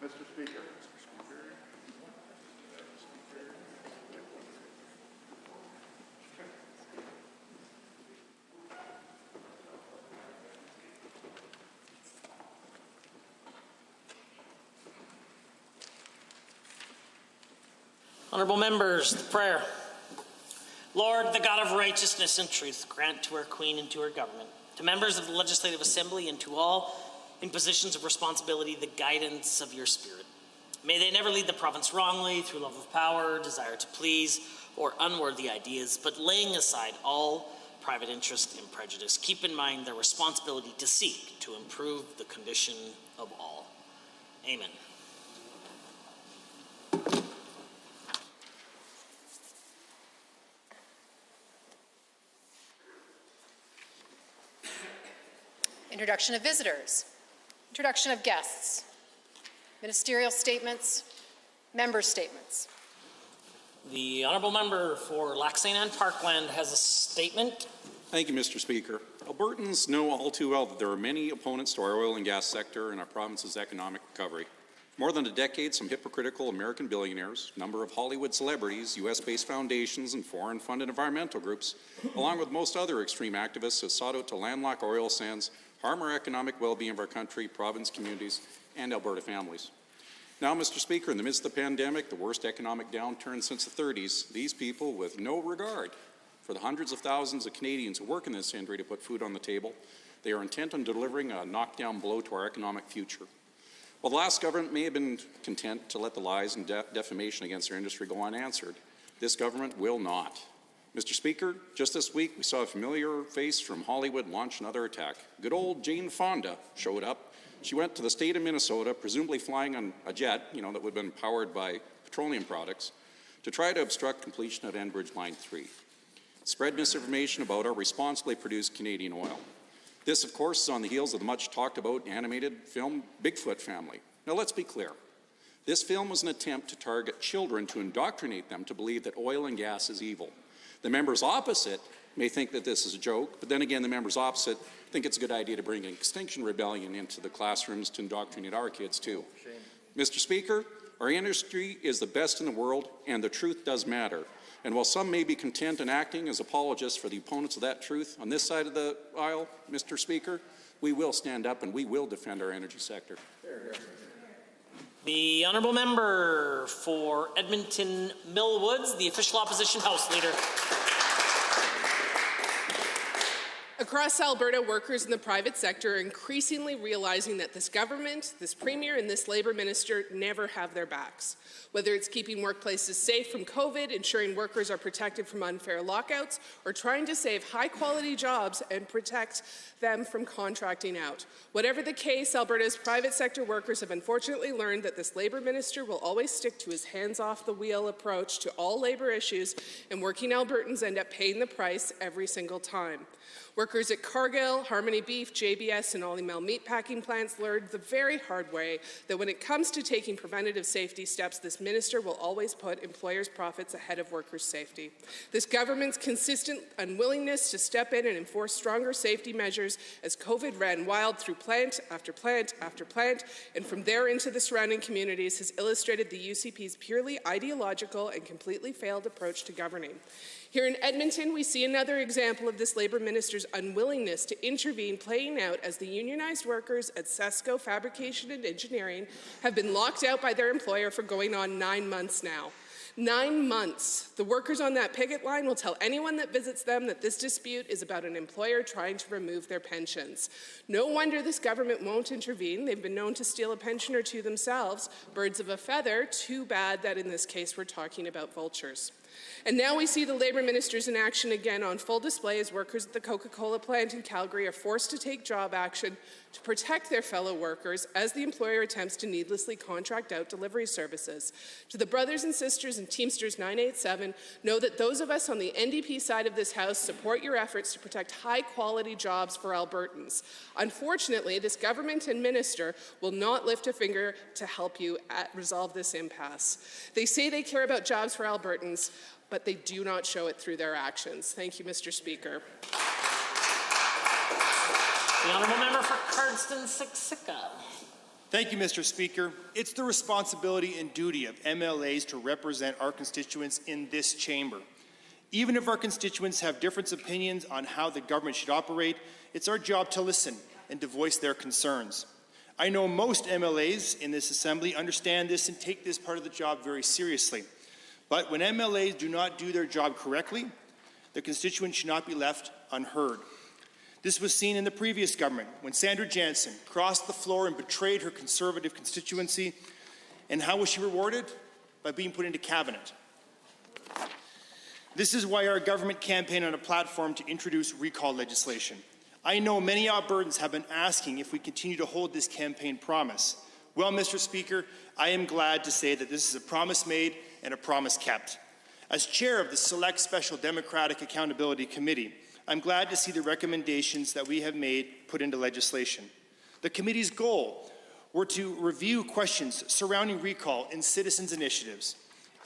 Mr. Speaker. Honourable members, the prayer. Lord, the God of righteousness and truth, grant to our Queen and to her government, to members of the Legislative Assembly and to all in positions of responsibility, the guidance of your Spirit. May they never lead the province wrongly through love of power, desire to please, or unworthy ideas, but laying aside all private interest and prejudice, keep in mind their responsibility to seek to improve the condition of all. Amen. Introduction of visitors, introduction of guests, ministerial statements, member statements. The honourable member for Lac St. Anne Parkland has a statement. Thank you, Mr. Speaker. Albertans know all too well that there are many opponents to our oil and gas sector and our province's economic recovery. For more than a decade, some hypocritical American billionaires, a number of Hollywood celebrities, US-based foundations, and foreign-funded environmental groups, along with most other extreme activists, have sought out to landlock oil sands, harm our economic well-being of our country, province, communities, and Alberta families. Now, Mr. Speaker, in the midst of the pandemic, the worst economic downturn since the 30s, these people, with no regard for the hundreds of thousands of Canadians who work in this industry to put food on the table, they are intent on delivering a knockdown blow to our economic future. While the last government may have been content to let the lies and defamation against our industry go unanswered, this government will not. Mr. Speaker, just this week we saw a familiar face from Hollywood launch another attack. Good old Jane Fonda showed up. She went to the state of Minnesota, presumably flying on a jet, that would have been powered by petroleum products, to try to obstruct completion of Enbridge Line 3. Spread misinformation about our responsibly produced Canadian oil. This, of course, is on the heels of the much talked about animated film Bigfoot Family. Now let's be clear. This film was an attempt to target children to indoctrinate them to believe that oil and gas is evil. The members opposite may think that this is a joke, but then again, the members opposite think it's a good idea to bring an Extinction Rebellion into the classrooms to indoctrinate our kids too. Shame. Mr. Speaker, our industry is the best in the world, and the truth does matter. And while some may be content in acting as apologists for the opponents of that truth, on this side of the aisle, Mr. Speaker, we will stand up and we will defend our energy sector. The honourable member for Edmonton Millwoods, the official opposition House Leader. Across Alberta, workers in the private sector are increasingly realizing that this government, this premier, and this Labour minister never have their backs. Whether it's keeping workplaces safe from COVID, ensuring workers are protected from unfair lockouts, or trying to save high-quality jobs and protect them from contracting out. Whatever the case, Alberta's private sector workers have unfortunately learned that this Labour minister will always stick to his hands-off-the-wheel approach to all labour issues, and working Albertans end up paying the price every single time. Workers at Cargill, Harmony Beef, JBS, and Olymel meatpacking plants learned the very hard way that when it comes to taking preventative safety steps, this minister will always put employers' profits ahead of workers' safety. This government's consistent unwillingness to step in and enforce stronger safety measures as COVID ran wild through plant after plant after plant, and from there into the surrounding communities, has illustrated the UCP's purely ideological and completely failed approach to governing. Here in Edmonton, we see another example of this Labour minister's unwillingness to intervene playing out as the unionized workers at Sesco Fabrication and Engineering have been locked out by their employer for going on 9 months now. 9 months. The workers on that picket line will tell anyone that visits them that this dispute is about an employer trying to remove their pensions. No wonder this government won't intervene. They've been known to steal a pension or two themselves. Birds of a feather. Too bad that in this case we're talking about vultures. And now we see the Labour ministers in action again on full display as workers at the Coca-Cola plant in Calgary are forced to take job action to protect their fellow workers as the employer attempts to needlessly contract out delivery services. To the brothers and sisters in Teamsters 987, know that those of us on the NDP side of this House support your efforts to protect high-quality jobs for Albertans. Unfortunately, this government and minister will not lift a finger to help you resolve this impasse. They say they care about jobs for Albertans, but they do not show it through their actions. Thank you, Mr. Speaker. The honourable member for Cardston-Siksika. Thank you, Mr. Speaker. It's the responsibility and duty of MLAs to represent our constituents in this chamber. Even if our constituents have different opinions on how the government should operate, it's our job to listen and to voice their concerns. I know most MLAs in this assembly understand this and take this part of the job very seriously. But when MLAs do not do their job correctly, the constituents should not be left unheard. This was seen in the previous government when Sandra Jansen crossed the floor and betrayed her Conservative constituency. And how was she rewarded? By being put into cabinet. This is why our government campaigned on a platform to introduce recall legislation. I know many Albertans have been asking if we continue to hold this campaign promise. Well, Mr. Speaker, I am glad to say that this is a promise made and a promise kept. As chair of the Select Special Democratic Accountability Committee, I'm glad to see the recommendations that we have made put into legislation. The committee's goal were to review questions surrounding recall and citizens' initiatives,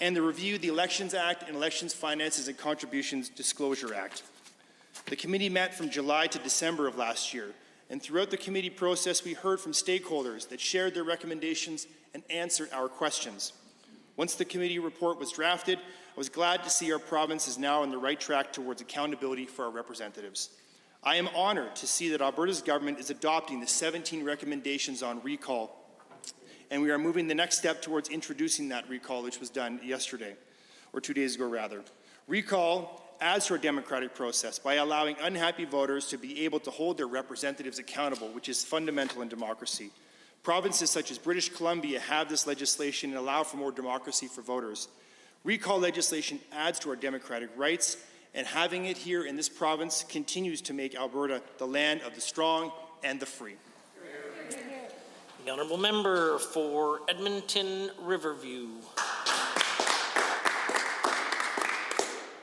and to review the Elections Act and Elections Finances and Contributions Disclosure Act. The committee met from July to December of last year, and throughout the committee process, we heard from stakeholders that shared their recommendations and answered our questions. Once the committee report was drafted, I was glad to see our province is now on the right track towards accountability for our representatives. I am honored to see that Alberta's government is adopting the 17 recommendations on recall, and we are moving the next step towards introducing that recall, which was done yesterday, or 2 days ago rather. Recall adds to our democratic process by allowing unhappy voters to be able to hold their representatives accountable, which is fundamental in democracy. Provinces such as British Columbia have this legislation and allow for more democracy for voters. Recall legislation adds to our democratic rights, and having it here in this province continues to make Alberta the land of the strong and the free. The honourable member for Edmonton Riverview.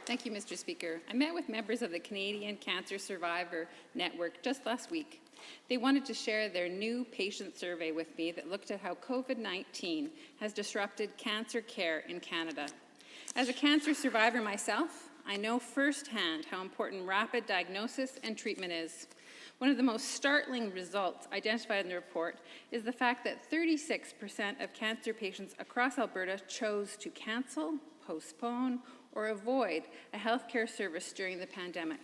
Thank you, Mr. Speaker. I met with members of the Canadian Cancer Survivor Network just last week. They wanted to share their new patient survey with me that looked at how COVID-19 has disrupted cancer care in Canada. As a cancer survivor myself, I know firsthand how important rapid diagnosis and treatment is. One of the most startling results identified in the report is the fact that 36% of cancer patients across Alberta chose to cancel, postpone, or avoid a healthcare service during the pandemic.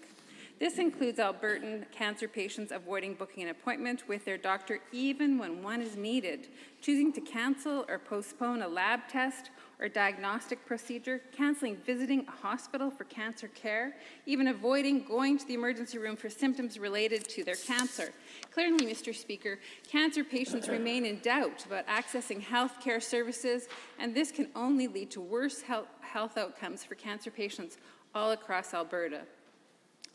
This includes Albertan cancer patients avoiding booking an appointment with their doctor even when one is needed, choosing to cancel or postpone a lab test or diagnostic procedure, canceling visiting a hospital for cancer care, even avoiding going to the emergency room for symptoms related to their cancer. Clearly, Mr. Speaker, cancer patients remain in doubt about accessing health care services, and this can only lead to worse health outcomes for cancer patients all across Alberta.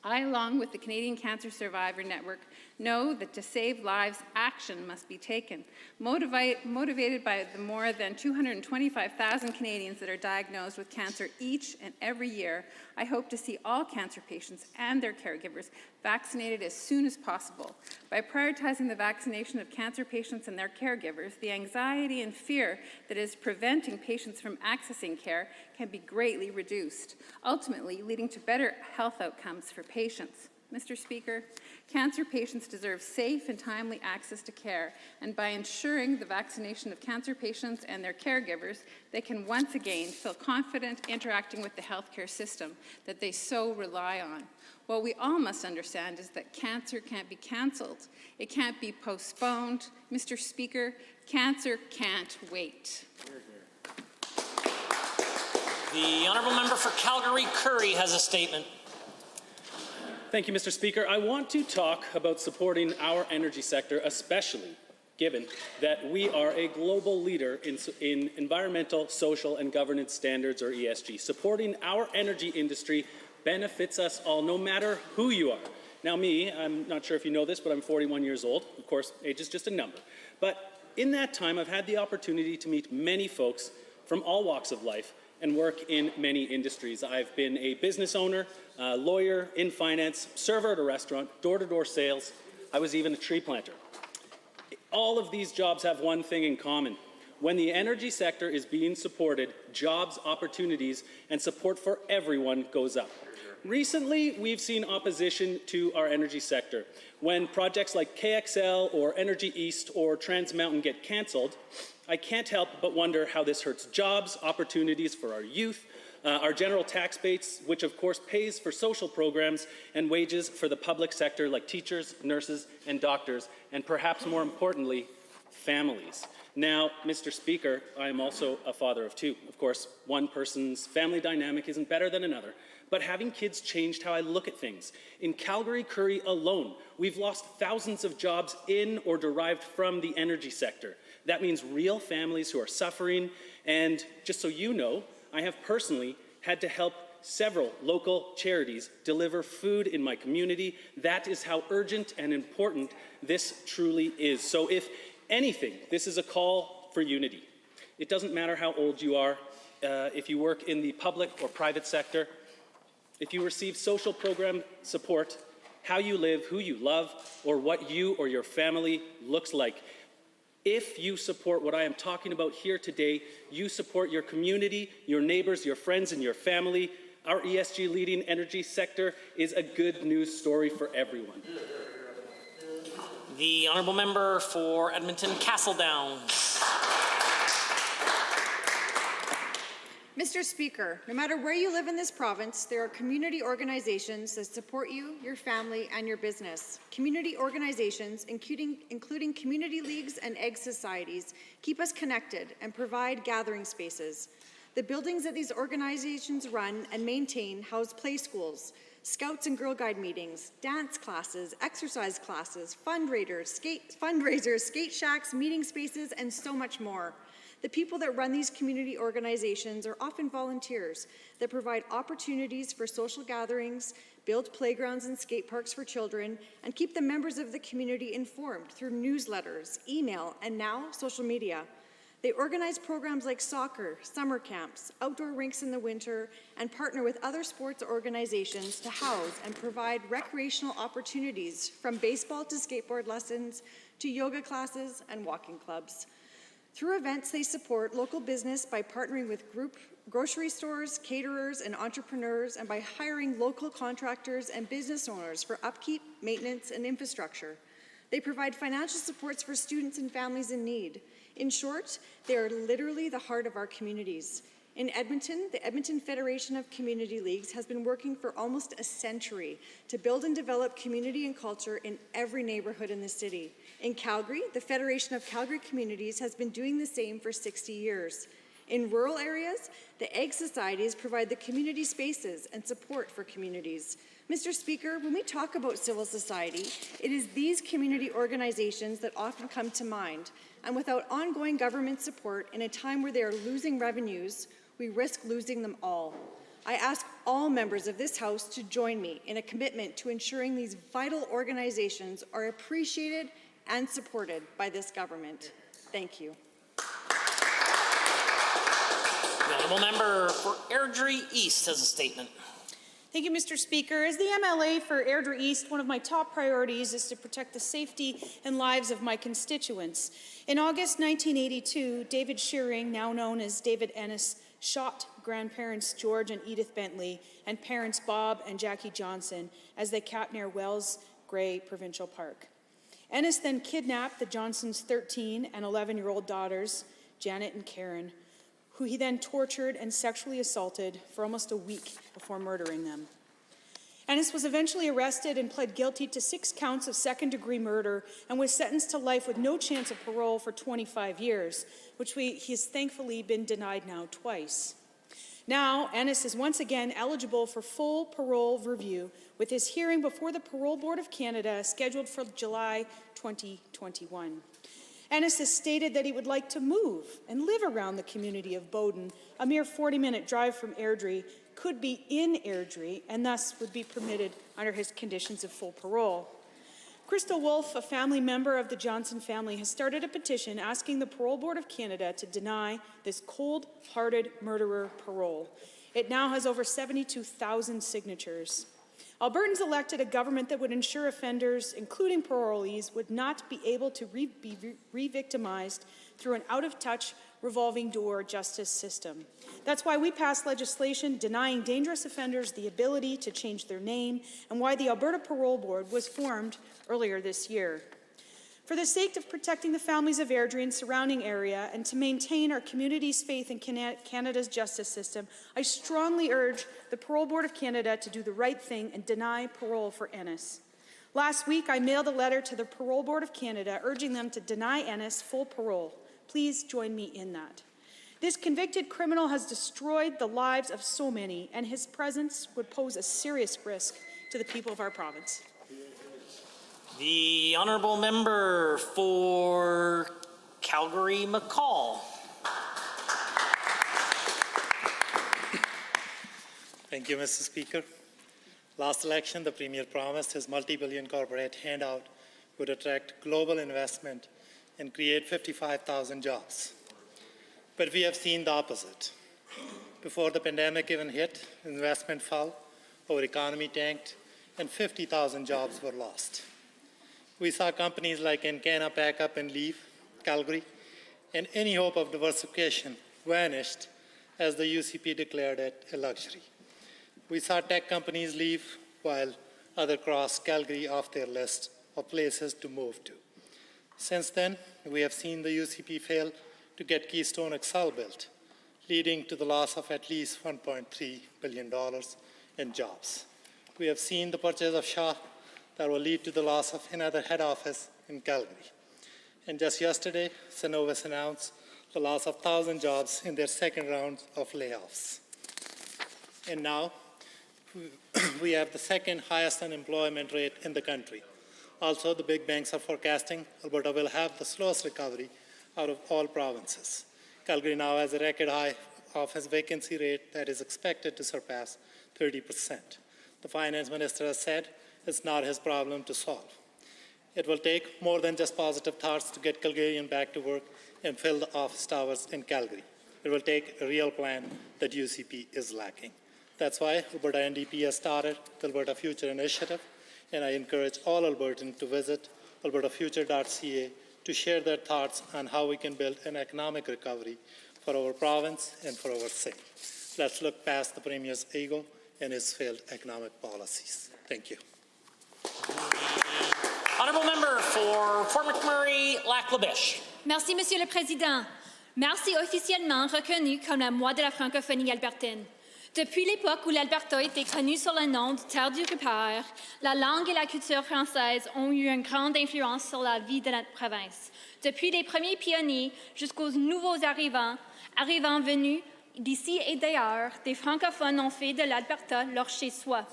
I, along with the Canadian Cancer Survivor Network, know that to save lives, action must be taken. Motivated by the more than 225,000 Canadians that are diagnosed with cancer each and every year, I hope to see all cancer patients and their caregivers vaccinated as soon as possible. By prioritizing the vaccination of cancer patients and their caregivers, the anxiety and fear that is preventing patients from accessing care can be greatly reduced, ultimately leading to better health outcomes for patients. Mr. Speaker, cancer patients deserve safe and timely access to care, and by ensuring the vaccination of cancer patients and their caregivers, they can once again feel confident interacting with the healthcare system that they so rely on. What we all must understand is that cancer can't be cancelled. It can't be postponed. Mr. Speaker, cancer can't wait. The honourable member for Calgary-Curry has a statement. Thank you, Mr. Speaker. I want to talk about supporting our energy sector, especially given that we are a global leader in environmental, social, and governance standards, or ESG. Supporting our energy industry benefits us all, no matter who you are. Now me, I'm not sure if you know this, but I'm 41 years old. Of course, age is just a number. But in that time, I've had the opportunity to meet many folks from all walks of life and work in many industries. I've been a business owner, a lawyer, in finance, server at a restaurant, door-to-door sales. I was even a tree planter. All of these jobs have one thing in common. When the energy sector is being supported, jobs, opportunities, and support for everyone goes up. Recently, we've seen opposition to our energy sector. When projects like KXL or Energy East or Trans Mountain get cancelled, I can't help but wonder how this hurts jobs, opportunities for our youth, our general tax base, which of course pays for social programs and wages for the public sector like teachers, nurses, and doctors, and perhaps more importantly, families. Now, Mr. Speaker, I am also a father of two. Of course, one person's family dynamic isn't better than another, but having kids changed how I look at things. In Calgary, Currie alone, we've lost thousands of jobs in or derived from the energy sector. That means real families who are suffering, and just so you know, I have personally had to help several local charities deliver food in my community. That is how urgent and important this truly is. So if anything, this is a call for unity. It doesn't matter how old you are, if you work in the public or private sector, if you receive social program support, how you live, who you love, or what you or your family looks like. If you support what I am talking about here today, you support your community, your neighbors, your friends, and your family. Our ESG leading energy sector is a good news story for everyone. The honourable member for Edmonton Castle Downs. Mr. Speaker, no matter where you live in this province, there are community organizations that support you, your family, and your business. Community organizations, including community leagues and egg societies, keep us connected and provide gathering spaces. The buildings that these organizations run and maintain house play schools, Scouts and Girl Guide meetings, dance classes, exercise classes, fundraisers, skate shacks, meeting spaces, and so much more. The people that run these community organizations are often volunteers that provide opportunities for social gatherings, build playgrounds and skate parks for children, and keep the members of the community informed through newsletters, email, and now social media. They organize programs like soccer, summer camps, outdoor rinks in the winter, and partner with other sports organizations to house and provide recreational opportunities from baseball to skateboard lessons to yoga classes and walking clubs. Through events, they support local business by partnering with grocery stores, caterers, and entrepreneurs, and by hiring local contractors and business owners for upkeep, maintenance, and infrastructure. They provide financial supports for students and families in need. In short, they are literally the heart of our communities. In Edmonton, the Edmonton Federation of Community Leagues has been working for almost a century to build and develop community and culture in every neighborhood in the city. In Calgary, the Federation of Calgary Communities has been doing the same for 60 years. In rural areas, the egg societies provide the community spaces and support for communities. Mr. Speaker, when we talk about civil society, it is these community organizations that often come to mind. And without ongoing government support in a time where they are losing revenues, we risk losing them all. I ask all members of this House to join me in a commitment to ensuring these vital organizations are appreciated and supported by this government. Thank you. The honourable member for Airdrie East has a statement. Thank you, Mr. Speaker. As the MLA for Airdrie East, one of my top priorities is to protect the safety and lives of my constituents. In August 1982, David Shearing, now known as David Ennis, shot grandparents George and Edith Bentley and parents Bob and Jackie Johnson as they camped near Wells Gray Provincial Park. Ennis then kidnapped the Johnsons' 13 and 11-year-old daughters, Janet and Karen, who he then tortured and sexually assaulted for almost a week before murdering them. Ennis was eventually arrested and pled guilty to 6 counts of second-degree murder and was sentenced to life with no chance of parole for 25 years, which he has thankfully been denied now twice. Now, Ennis is once again eligible for full parole review, with his hearing before the Parole Board of Canada scheduled for July 2021. Ennis has stated that he would like to move and live around the community of Bowden, a mere 40-minute drive from Airdrie, could be in Airdrie, and thus would be permitted under his conditions of full parole. Crystal Wolfe, a family member of the Johnson family, has started a petition asking the Parole Board of Canada to deny this cold-hearted murderer parole. It now has over 72,000 signatures. Albertans elected a government that would ensure offenders, including parolees, would not be able to be re-victimized through an out-of-touch revolving door justice system. That's why we passed legislation denying dangerous offenders the ability to change their name and why the Alberta Parole Board was formed earlier this year. For the sake of protecting the families of Airdrie and surrounding area and to maintain our community's faith in Canada's justice system, I strongly urge the Parole Board of Canada to do the right thing and deny parole for Ennis. Last week, I mailed a letter to the Parole Board of Canada urging them to deny Ennis full parole. Please join me in that. This convicted criminal has destroyed the lives of so many, and his presence would pose a serious risk to the people of our province. The honourable member for Calgary-McCall. Thank you, Mr. Speaker. Last election, the Premier promised his multi-billion corporate handout would attract global investment and create 55,000 jobs. But we have seen the opposite. Before the pandemic even hit, investment fell, our economy tanked, and 50,000 jobs were lost. We saw companies like Encana pack up and leave Calgary, and any hope of diversification vanished as the UCP declared it a luxury. We saw tech companies leave while others crossed Calgary off their list of places to move to. Since then, we have seen the UCP fail to get Keystone XL built, leading to the loss of at least $1.3 billion in jobs. We have seen the purchase of Shaw that will lead to the loss of another head office in Calgary. And just yesterday, Cenovus announced the loss of 1,000 jobs in their second round of layoffs. And now, we have the second highest unemployment rate in the country. Also, the big banks are forecasting Alberta will have the slowest recovery out of all provinces. Calgary now has a record high office vacancy rate that is expected to surpass 30%. The finance minister has said it's not his problem to solve. It will take more than just positive thoughts to get Calgarians back to work and fill the office towers in Calgary. It will take a real plan that UCP is lacking. That's why Alberta NDP has started the Alberta Future Initiative, and I encourage all Albertans to visit albertafuture.ca to share their thoughts on how we can build an economic recovery for our province and for our city. Let's look past the Premier's ego and his failed economic policies. Thank you. Honourable member for Fort McMurray-Lac-La-Biche. Merci, Monsieur le Président. Merci officiellement reconnu comme le mois de la francophonie albertaine. Depuis l'époque où l'Alberta était connue sur le nom de Terre du Rupert, la langue et la culture française ont eu une grande influence sur la vie de notre province. Depuis les premiers pionniers jusqu'aux nouveaux arrivants venus d'ici et d'ailleurs, des francophones ont fait de l'Alberta leur chez-soi.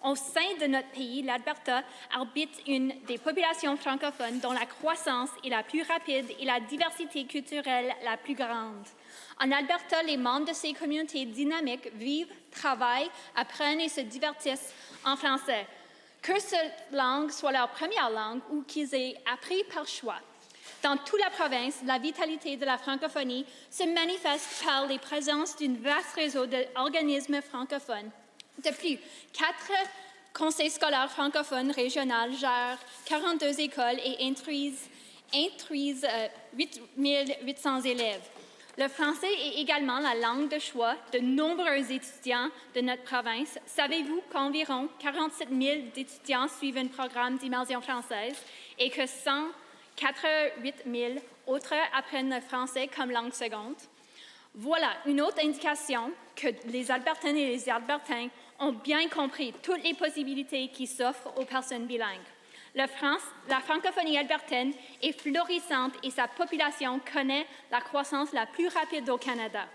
Au sein de notre pays, l'Alberta habite une des populations francophones dont la croissance est la plus rapide et la diversité culturelle la plus grande. En Alberta, les membres de ces communautés dynamiques vivent, travaillent, apprennent et se divertissent en français. Que cette langue soit leur première langue ou qu'ils aient appris par choix. Dans toute la province, la vitalité de la francophonie se manifeste par la présence d'un vaste réseau d'organismes francophones. De plus, 4 conseils scolaires francophones régionaux gèrent 42 écoles et instruisent 8 800 élèves. Le français est également la langue de choix de nombreux étudiants de notre province. Savez-vous qu'environ 47 000 étudiants suivent un programme d'immersion française et que 188 000 autres apprennent le français comme langue seconde? Voilà une autre indication que les Albertaines et les Albertains ont bien compris toutes les possibilités qui s'offrent aux personnes bilingues. La francophonie albertaine est florissante et sa population connaît la croissance la plus rapide au Canada.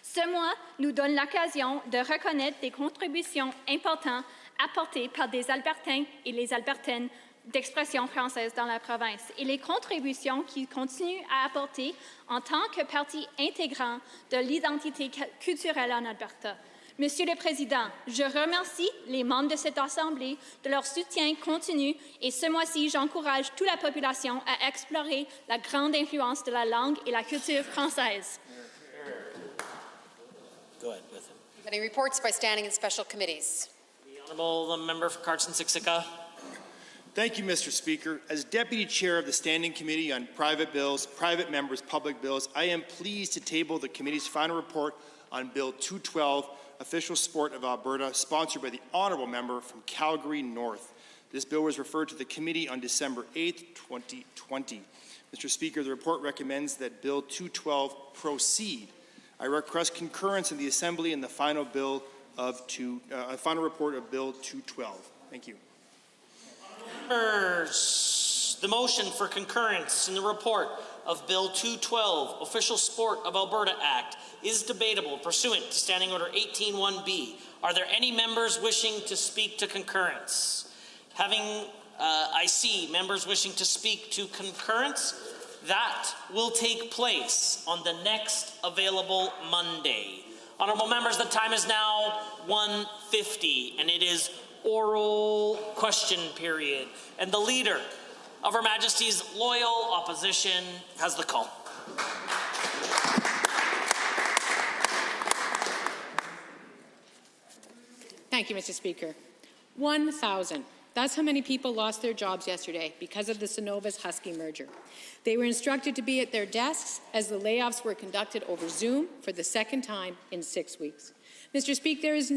Ce mois nous donne l'occasion de reconnaître des contributions importantes apportées par des Albertains et les Albertaines d'expression française dans la province et les contributions qu'ils continuent à apporter en tant que partie intégrante de l'identité culturelle en Alberta. Monsieur le Président, je remercie les membres de cette Assemblée de leur soutien continu et ce mois-ci, j'encourage toute la population à explorer la grande influence de la langue et la culture française. Go ahead with him. Any reports by standing and special committees? The honourable member for Cardston-Siksika. Thank you, Mr. Speaker. As Deputy Chair of the Standing Committee on Private Bills, Private Members' Public Bills, I am pleased to table the committee's final report on Bill 212, Official Sport of Alberta, sponsored by the Honourable Member from Calgary North. This bill was referred to the committee on December 8, 2020. Mr. Speaker, the report recommends that Bill 212 proceed. I request concurrence in the Assembly in the final report of Bill 212. Thank you. Members, the motion for concurrence in the report of Bill 212, Official Sport of Alberta Act, is debatable pursuant to Standing Order 18.1b. Are there any members wishing to speak to concurrence? I see members wishing to speak to concurrence. That will take place on the next available Monday. Honourable members, the time is now 1:50 and it is oral question period. And the Leader of Her Majesty's Loyal Opposition has the call. Thank you, Mr. Speaker. 1,000. That's how many people lost their jobs yesterday because of the Cenovus-Husky merger. They were instructed to be at their desks as the layoffs were conducted over Zoom for the second time in 6 weeks. Mr. Speaker, this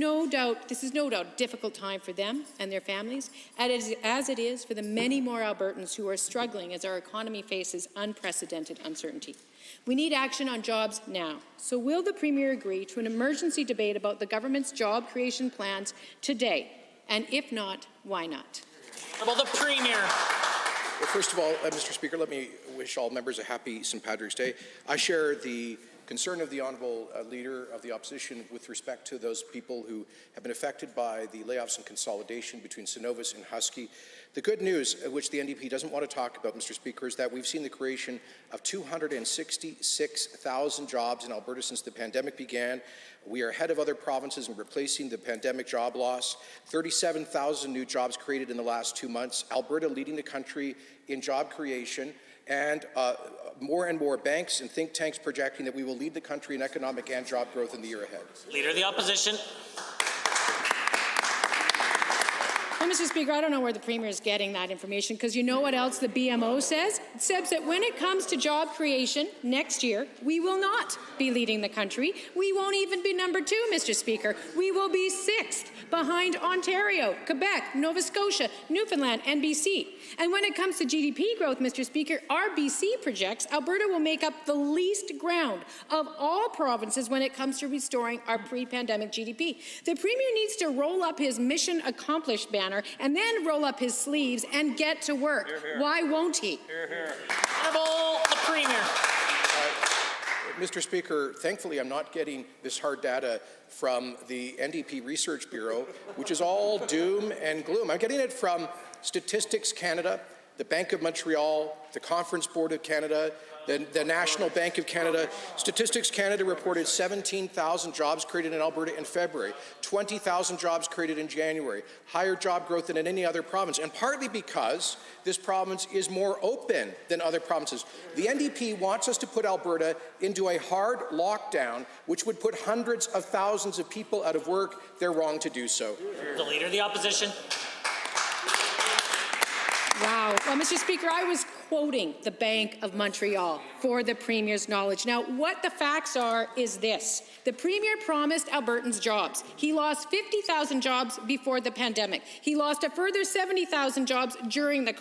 is no doubt a difficult time for them and their families, as it is for the many more Albertans who are struggling as our economy faces unprecedented uncertainty. We need action on jobs now. So will the Premier agree to an emergency debate about the government's job creation plans today? And if not, why not? Well, the Premier. Well, first of all, Mr. Speaker, let me wish all members a happy St. Patrick's Day. I share the concern of the Honourable Leader of the Opposition with respect to those people who have been affected by the layoffs and consolidation between Cenovus and Husky. The good news, which the NDP doesn't want to talk about, Mr. Speaker, is that we've seen the creation of 266,000 jobs in Alberta since the pandemic began. We are ahead of other provinces in replacing the pandemic job loss. 37,000 new jobs created in the last 2 months. Alberta leading the country in job creation. And more and more banks and think tanks projecting that we will lead the country in economic and job growth in the year ahead. Leader of the Opposition. Well, Mr. Speaker, I don't know where the Premier is getting that information, because you know what else the BMO says? It says that when it comes to job creation next year, we will not be leading the country. We won't even be number 2, Mr. Speaker. We will be 6th behind Ontario, Quebec, Nova Scotia, Newfoundland, and BC. And when it comes to GDP growth, Mr. Speaker, our BC projects Alberta will make up the least ground of all provinces when it comes to restoring our pre-pandemic GDP. The Premier needs to roll up his mission accomplished banner and then roll up his sleeves and get to work. Hear, hear. Why won't he? Hear, hear. Honourable the Premier. Mr. Speaker, thankfully I'm not getting this hard data from the NDP Research Bureau, which is all doom and gloom. I'm getting it from Statistics Canada, the Bank of Montreal, the Conference Board of Canada, the National Bank of Canada. Statistics Canada reported 17,000 jobs created in Alberta in February, 20,000 jobs created in January, higher job growth than in any other province, and partly because this province is more open than other provinces. The NDP wants us to put Alberta into a hard lockdown, which would put hundreds of thousands of people out of work. They're wrong to do so. The Leader of the Opposition. Wow. Well, Mr. Speaker, I was quoting the Bank of Montreal for the Premier's knowledge. Now, what the facts are is this. The Premier promised Albertans jobs. He lost 50,000 jobs before the pandemic. He lost a further 70,000 jobs during the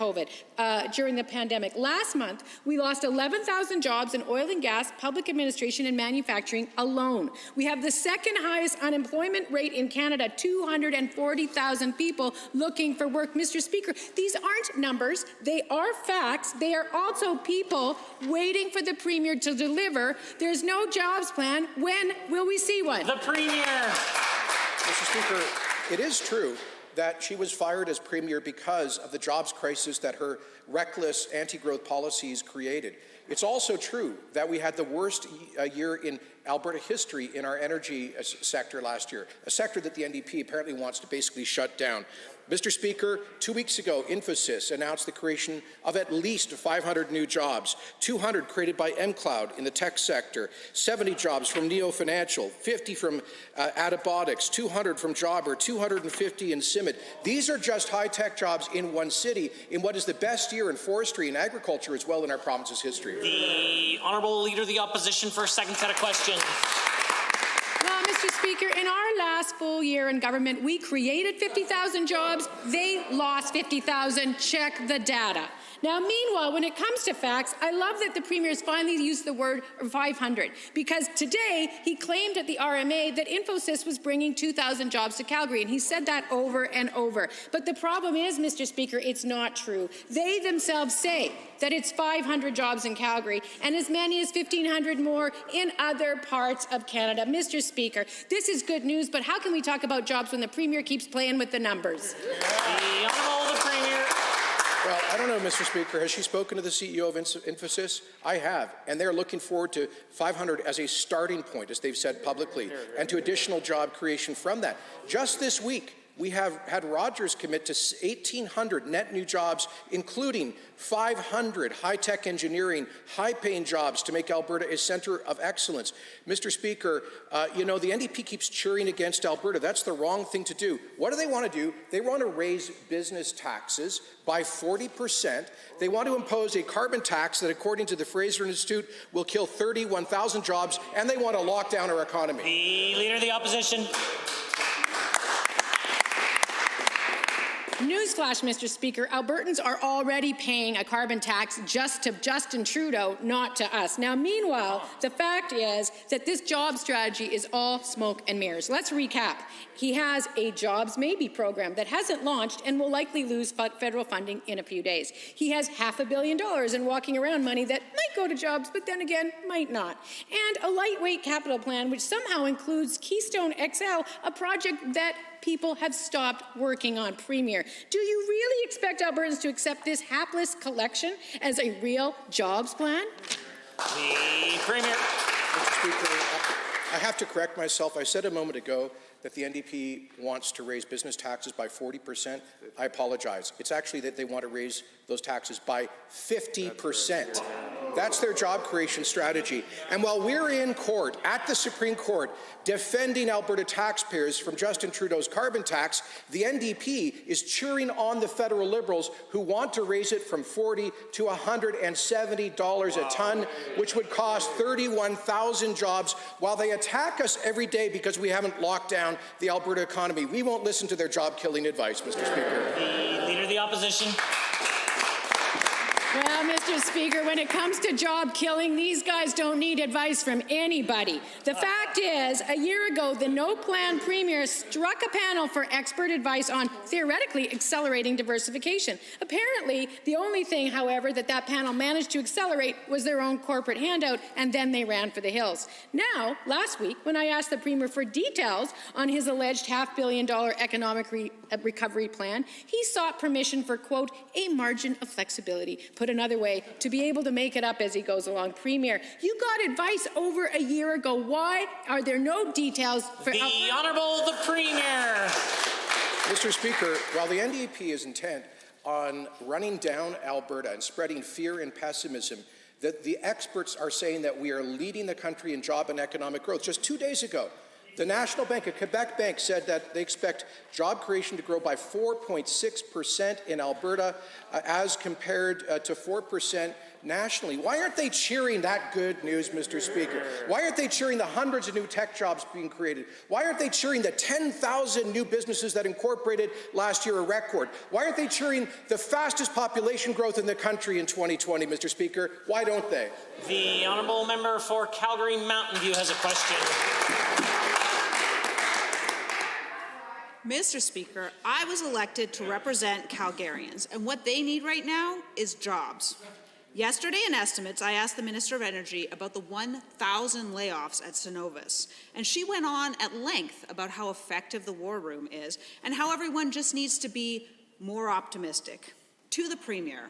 pandemic. Last month, we lost 11,000 jobs in oil and gas, public administration, and manufacturing alone. We have the second highest unemployment rate in Canada, 240,000 people looking for work. Mr. Speaker, these aren't numbers. They are facts. They are also people waiting for the Premier to deliver. There's no jobs plan. When will we see one? The Premier. Mr. Speaker, it is true that she was fired as Premier because of the jobs crisis that her reckless anti-growth policies created. It's also true that we had the worst year in Alberta history in our energy sector last year, a sector that the NDP apparently wants to basically shut down. Mr. Speaker, 2 weeks ago, Infosys announced the creation of at least 500 new jobs, 200 created by mCloud in the tech sector, 70 jobs from Neo Financial, 50 from Adabotics, 200 from Jobber, 250 in Simid. These are just high-tech jobs in one city in what is the best year in forestry and agriculture as well in our province's history. The Honourable Leader of the Opposition for a second set of questions. Well, Mr. Speaker, in our last full year in government, we created 50,000 jobs. They lost 50,000. Check the data. Now, meanwhile, when it comes to facts, I love that the Premier has finally used the word 500, because today he claimed at the RMA that Infosys was bringing 2,000 jobs to Calgary, and he said that over and over. But the problem is, Mr. Speaker, it's not true. They themselves say that it's 500 jobs in Calgary and as many as 1,500 more in other parts of Canada. Mr. Speaker, this is good news, but how can we talk about jobs when the Premier keeps playing with the numbers? The Honourable the Premier. Well, I don't know, Mr. Speaker. Has she spoken to the CEO of Infosys? I have, and they're looking forward to 500 as a starting point, as they've said publicly, and to additional job creation from that. Just this week, we have had Rogers commit to 1,800 net new jobs, including 500 high-tech engineering, high-paying jobs to make Alberta a centre of excellence. Mr. Speaker, you know, the NDP keeps cheering against Alberta. That's the wrong thing to do. What do they want to do? They want to raise business taxes by 40%. They want to impose a carbon tax that, according to the Fraser Institute, will kill 31,000 jobs, and they want to lock down our economy. The Leader of the Opposition. Newsflash, Mr. Speaker, Albertans are already paying a carbon tax just to Justin Trudeau, not to us. Now, meanwhile, the fact is that this job strategy is all smoke and mirrors. Let's recap. He has a Jobs Maybe program that hasn't launched and will likely lose federal funding in a few days. He has $500 million in walking around money that might go to jobs, but then again, might not. And a lightweight capital plan, which somehow includes Keystone XL, a project that people have stopped working on. Premier, do you really expect Albertans to accept this hapless collection as a real jobs plan? The Premier. Mr. Speaker, I have to correct myself. I said a moment ago that the NDP wants to raise business taxes by 40%. I apologize. It's actually that they want to raise those taxes by 50%. That's their job creation strategy. And while we're in court, at the Supreme Court, defending Alberta taxpayers from Justin Trudeau's carbon tax, the NDP is cheering on the federal Liberals who want to raise it from $40 to $170 a ton, which would cost 31,000 jobs, while they attack us every day because we haven't locked down the Alberta economy. We won't listen to their job-killing advice, Mr. Speaker. The Leader of the Opposition. Well, Mr. Speaker, when it comes to job killing, these guys don't need advice from anybody. The fact is, a year ago, the No Plan Premier struck a panel for expert advice on theoretically accelerating diversification. Apparently, the only thing, however, that panel managed to accelerate was their own corporate handout, and then they ran for the hills. Now, last week, when I asked the Premier for details on his alleged $500 million economic recovery plan, he sought permission for, quote, a margin of flexibility. Put another way, to be able to make it up as he goes along. Premier, you got advice over a year ago. Why are there no details for the Honourable the Premier? Mr. Speaker, while the NDP is intent on running down Alberta and spreading fear and pessimism, that the experts are saying that we are leading the country in job and economic growth. Just 2 days ago, the National Bank, a Quebec bank, said that they expect job creation to grow by 4.6% in Alberta as compared to 4% nationally. Why aren't they cheering that good news, Mr. Speaker? Why aren't they cheering the hundreds of new tech jobs being created? Why aren't they cheering the 10,000 new businesses that incorporated last year, a record? Why aren't they cheering the fastest population growth in the country in 2020, Mr. Speaker? Why don't they? The Honourable Member for Calgary Mountain View has a question. Mr. Speaker, I was elected to represent Calgarians, and what they need right now is jobs. Yesterday in estimates, I asked the Minister of Energy about the 1,000 layoffs at Cenovus, and she went on at length about how effective the war room is and how everyone just needs to be more optimistic. To the Premier,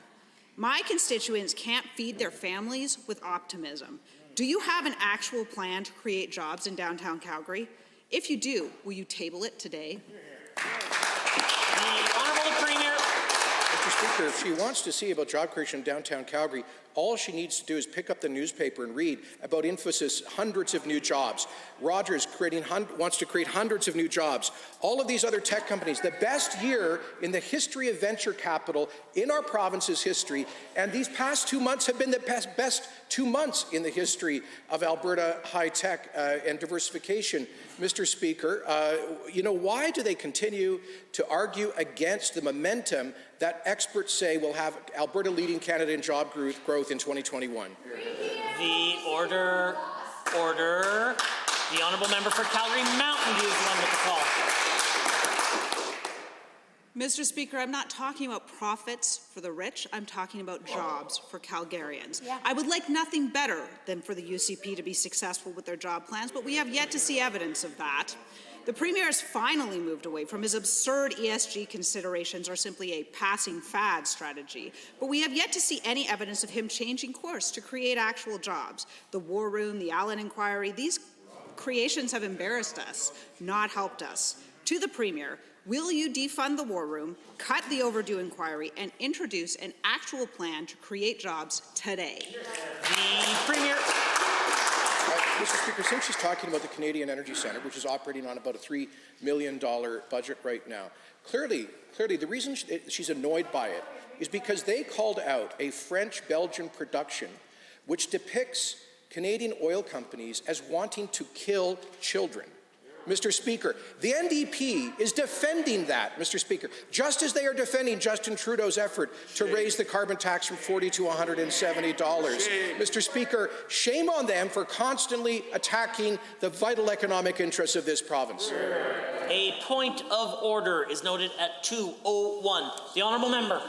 my constituents can't feed their families with optimism. Do you have an actual plan to create jobs in downtown Calgary? If you do, will you table it today? The Honourable Speaker, if she wants to see about job creation in downtown Calgary, all she needs to do is pick up the newspaper and read about Infosys, hundreds of new jobs. Rogers wants to create hundreds of new jobs. All of these other tech companies, the best year in the history of venture capital in our province's history, and these past 2 months have been the best 2 months in the history of Alberta high tech and diversification. Mr. Speaker, why do they continue to argue against the momentum that experts say will have Alberta leading Canada in job growth in 2021? The order. The honourable member for Calgary Mountain View is the one with the call. Mr. Speaker, I'm not talking about profits for the rich. I'm talking about jobs for Calgarians. Yeah. I would like nothing better than for the UCP to be successful with their job plans, but we have yet to see evidence of that. The Premier has finally moved away from his absurd ESG considerations or simply a passing fad strategy, but we have yet to see any evidence of him changing course to create actual jobs. The War Room, the Allen Inquiry, these creations have embarrassed us, not helped us. To the Premier, will you defund the War Room, cut the overdue inquiry, and introduce an actual plan to create jobs today? The Premier. Mr. Speaker, since she's talking about the Canadian Energy Centre, which is operating on about a $3 million budget right now, clearly the reason she's annoyed by it is because they called out a French-Belgian production which depicts Canadian oil companies as wanting to kill children. Mr. Speaker, the NDP is defending that, Mr. Speaker, just as they are defending Justin Trudeau's effort to raise the carbon tax from $40 to $170. Mr. Speaker, shame on them for constantly attacking the vital economic interests of this province. A point of order is noted at 2:01. The honourable member.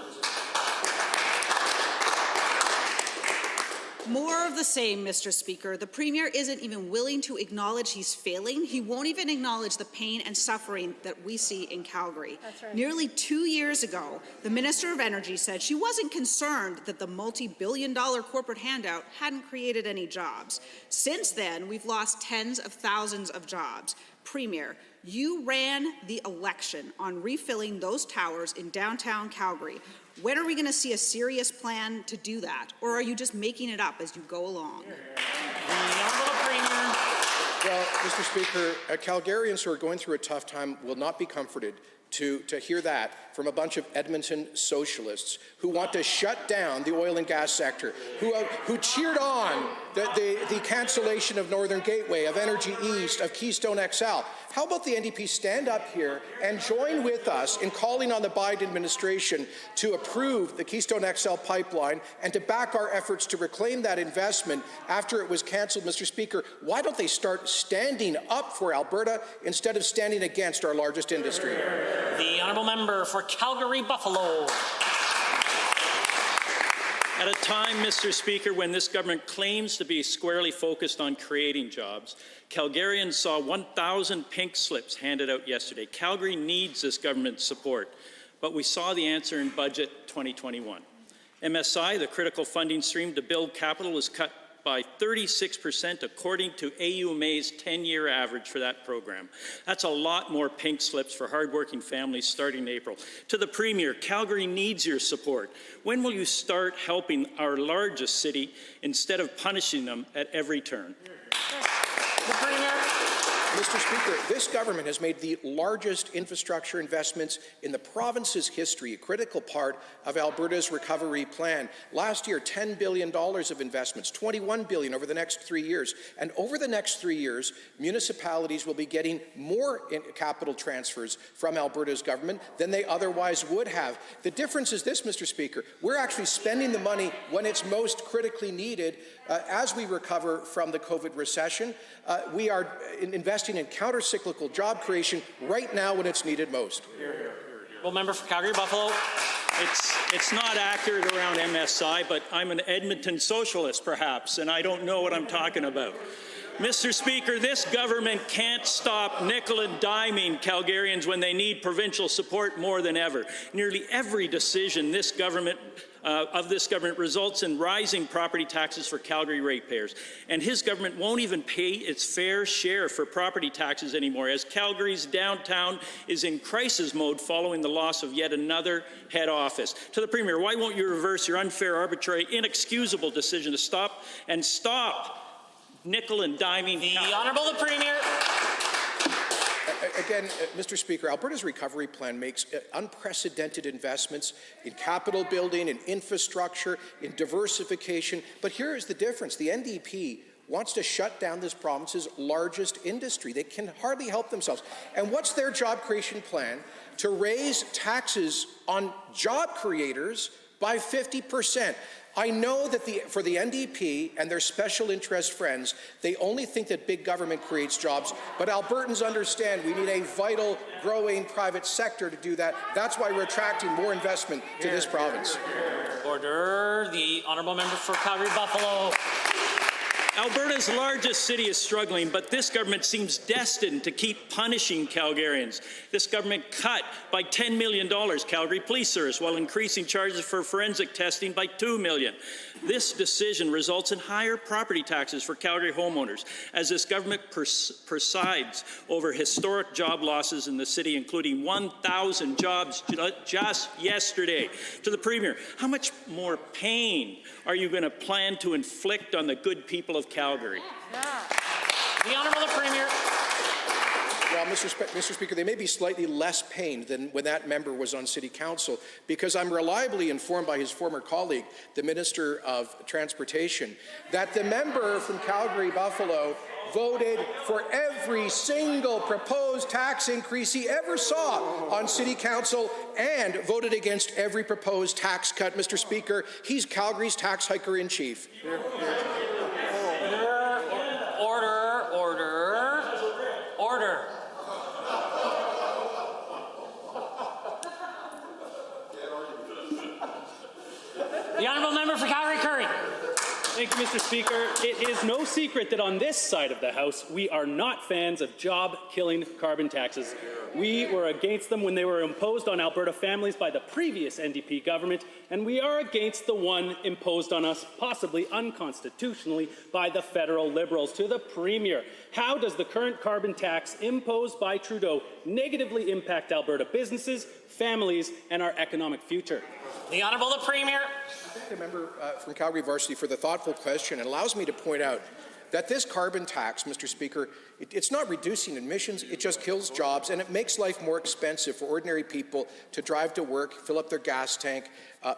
More of the same, Mr. Speaker. The Premier isn't even willing to acknowledge he's failing. He won't even acknowledge the pain and suffering that we see in Calgary. That's right. Nearly 2 years ago, the Minister of Energy said she wasn't concerned that the multi-billion-dollar corporate handout hadn't created any jobs. Since then, we've lost tens of thousands of jobs. Premier, you ran the election on refilling those towers in downtown Calgary. When are we going to see a serious plan to do that? Or are you just making it up as you go along? The honourable Premier. Well, Mr. Speaker, Calgarians who are going through a tough time will not be comforted to hear that from a bunch of Edmonton socialists who want to shut down the oil and gas sector, who cheered on the cancellation of Northern Gateway, of Energy East, of Keystone XL. How about the NDP stand up here and join with us in calling on the Biden administration to approve the Keystone XL pipeline and to back our efforts to reclaim that investment after it was cancelled? Mr. Speaker, why don't they start standing up for Alberta instead of standing against our largest industry? The honourable member for Calgary Buffalo. At a time, Mr. Speaker, when this government claims to be squarely focused on creating jobs, Calgarians saw 1,000 pink slips handed out yesterday. Calgary needs this government's support, but we saw the answer in Budget 2021. MSI, the critical funding stream to build capital, was cut by 36% according to AUMA's 10-year average for that program. That's a lot more pink slips for hardworking families starting in April. To the Premier, Calgary needs your support. When will you start helping our largest city instead of punishing them at every turn? The Premier. Mr. Speaker, this government has made the largest infrastructure investments in the province's history, a critical part of Alberta's recovery plan. Last year, $10 billion of investments, $21 billion over the next 3 years. And over the next 3 years, municipalities will be getting more capital transfers from Alberta's government than they otherwise would have. The difference is this, Mr. Speaker. We're actually spending the money when it's most critically needed. As we recover from the COVID recession, we are investing in counter-cyclical job creation right now when it's needed most. Well, member for Calgary Buffalo. It's not accurate around MSI, but I'm an Edmonton socialist, perhaps, and I don't know what I'm talking about. Mr. Speaker, this government can't stop nickel and diming Calgarians when they need provincial support more than ever. Nearly every decision this government results in rising property taxes for Calgary ratepayers. And his government won't even pay its fair share for property taxes anymore, as Calgary's downtown is in crisis mode following the loss of yet another head office. To the Premier, why won't you reverse your unfair, arbitrary, inexcusable decision to stop nickel and diming? The Honourable the Premier. Again, Mr. Speaker, Alberta's recovery plan makes unprecedented investments in capital building, in infrastructure, in diversification. But here is the difference. The NDP wants to shut down this province's largest industry. They can hardly help themselves. And what's their job creation plan? To raise taxes on job creators by 50%. I know that for the NDP and their special interest friends, they only think that big government creates jobs, but Albertans understand we need a vital, growing private sector to do that. That's why we're attracting more investment to this province. Order. The Honourable Member for Calgary-Buffalo. Alberta's largest city is struggling, but this government seems destined to keep punishing Calgarians. This government cut by $10 million Calgary Police Service while increasing charges for forensic testing by $2 million. This decision results in higher property taxes for Calgary homeowners, as this government presides over historic job losses in the city, including 1,000 jobs just yesterday. To the Premier, how much more pain are you going to plan to inflict on the good people of Calgary? The Honourable the Premier. Well, Mr. Speaker, they may be slightly less pained than when that member was on City Council, because I'm reliably informed by his former colleague, the Minister of Transportation, that the member from Calgary-Buffalo voted for every single proposed tax increase he ever saw on City Council and voted against every proposed tax cut. Mr. Speaker, he's Calgary's tax hiker-in-chief. Order. The Honourable Member for Calgary-Curry. Thank you, Mr. Speaker. It is no secret that on this side of the House, we are not fans of job-killing carbon taxes. We were against them when they were imposed on Alberta families by the previous NDP government, and we are against the one imposed on us, possibly unconstitutionally, by the federal Liberals. To the Premier, how does the current carbon tax imposed by Trudeau negatively impact Alberta businesses, families, and our economic future? The Honourable the Premier. I thank the member from Calgary Varsity for the thoughtful question. It allows me to point out that this carbon tax, Mr. Speaker, it's not reducing emissions, it just kills jobs, and it makes life more expensive for ordinary people to drive to work, fill up their gas tank,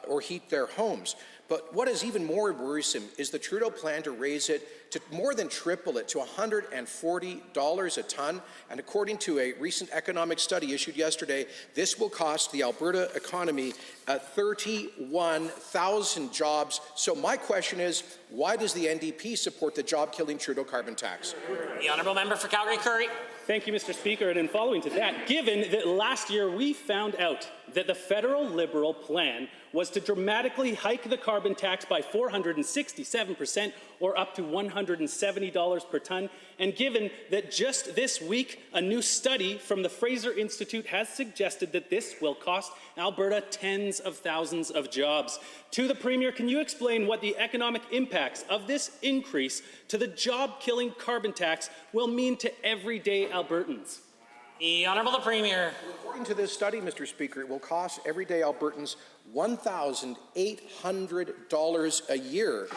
or heat their homes. But what is even more worrisome is the Trudeau plan to raise it, to more than triple it, to $140 a tonne. And according to a recent economic study issued yesterday, this will cost the Alberta economy 31,000 jobs. So my question is, why does the NDP support the job-killing Trudeau carbon tax? The Honourable Member for Calgary-Curry. Thank you, Mr. Speaker. And in following to that, given that last year we found out that the federal Liberal plan was to dramatically hike the carbon tax by 467%, or up to $170 per tonne, and given that just this week a new study from the Fraser Institute has suggested that this will cost Alberta tens of thousands of jobs. To the Premier, can you explain what the economic impacts of this increase to the job-killing carbon tax will mean to everyday Albertans? The Honourable the Premier. According to this study, Mr. Speaker, it will cost everyday Albertans $1,800 a year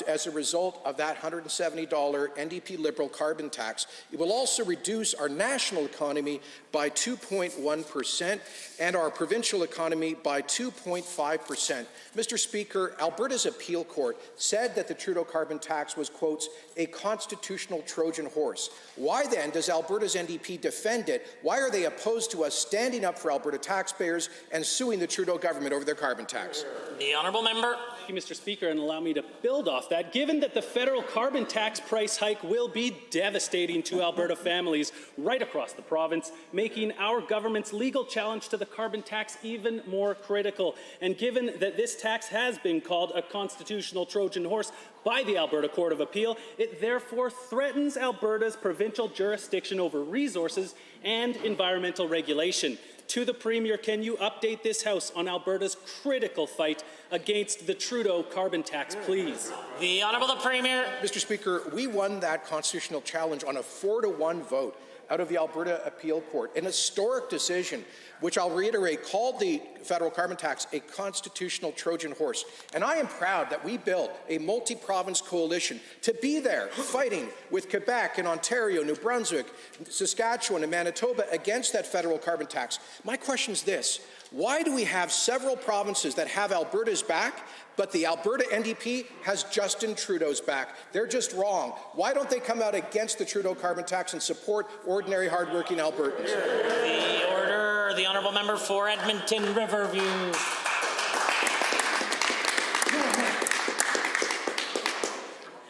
as a result of that $170 NDP Liberal carbon tax. It will also reduce our national economy by 2.1% and our provincial economy by 2.5%. Mr. Speaker, Alberta's appeal court said that the Trudeau carbon tax was, quote, a constitutional Trojan horse. Why then does Alberta's NDP defend it? Why are they opposed to us standing up for Alberta taxpayers and suing the Trudeau government over their carbon tax. The honourable member. Thank you, Mr. Speaker, and allow me to build off that. Given that the federal carbon tax price hike will be devastating to Alberta families right across the province, making our government's legal challenge to the carbon tax even more critical, and given that this tax has been called a constitutional Trojan horse by the Alberta Court of Appeal, it therefore threatens Alberta's provincial jurisdiction over resources and environmental regulation. To the Premier, can you update this House on Alberta's critical fight against the Trudeau carbon tax, please? The Honourable the Premier. Mr. Speaker, we won that constitutional challenge on a 4-to-1 vote out of the Alberta Appeal Court, an historic decision which I'll reiterate called the federal carbon tax a constitutional Trojan horse. And I am proud that we built a multi-province coalition to be there fighting with Quebec and Ontario, New Brunswick, Saskatchewan and Manitoba against that federal carbon tax. My question is this: why do we have several provinces that have Alberta's back, but the Alberta NDP has Justin Trudeau's back? They're just wrong. Why don't they come out against the Trudeau carbon tax and support ordinary, hardworking Albertans? The order. The honourable member for Edmonton Riverview.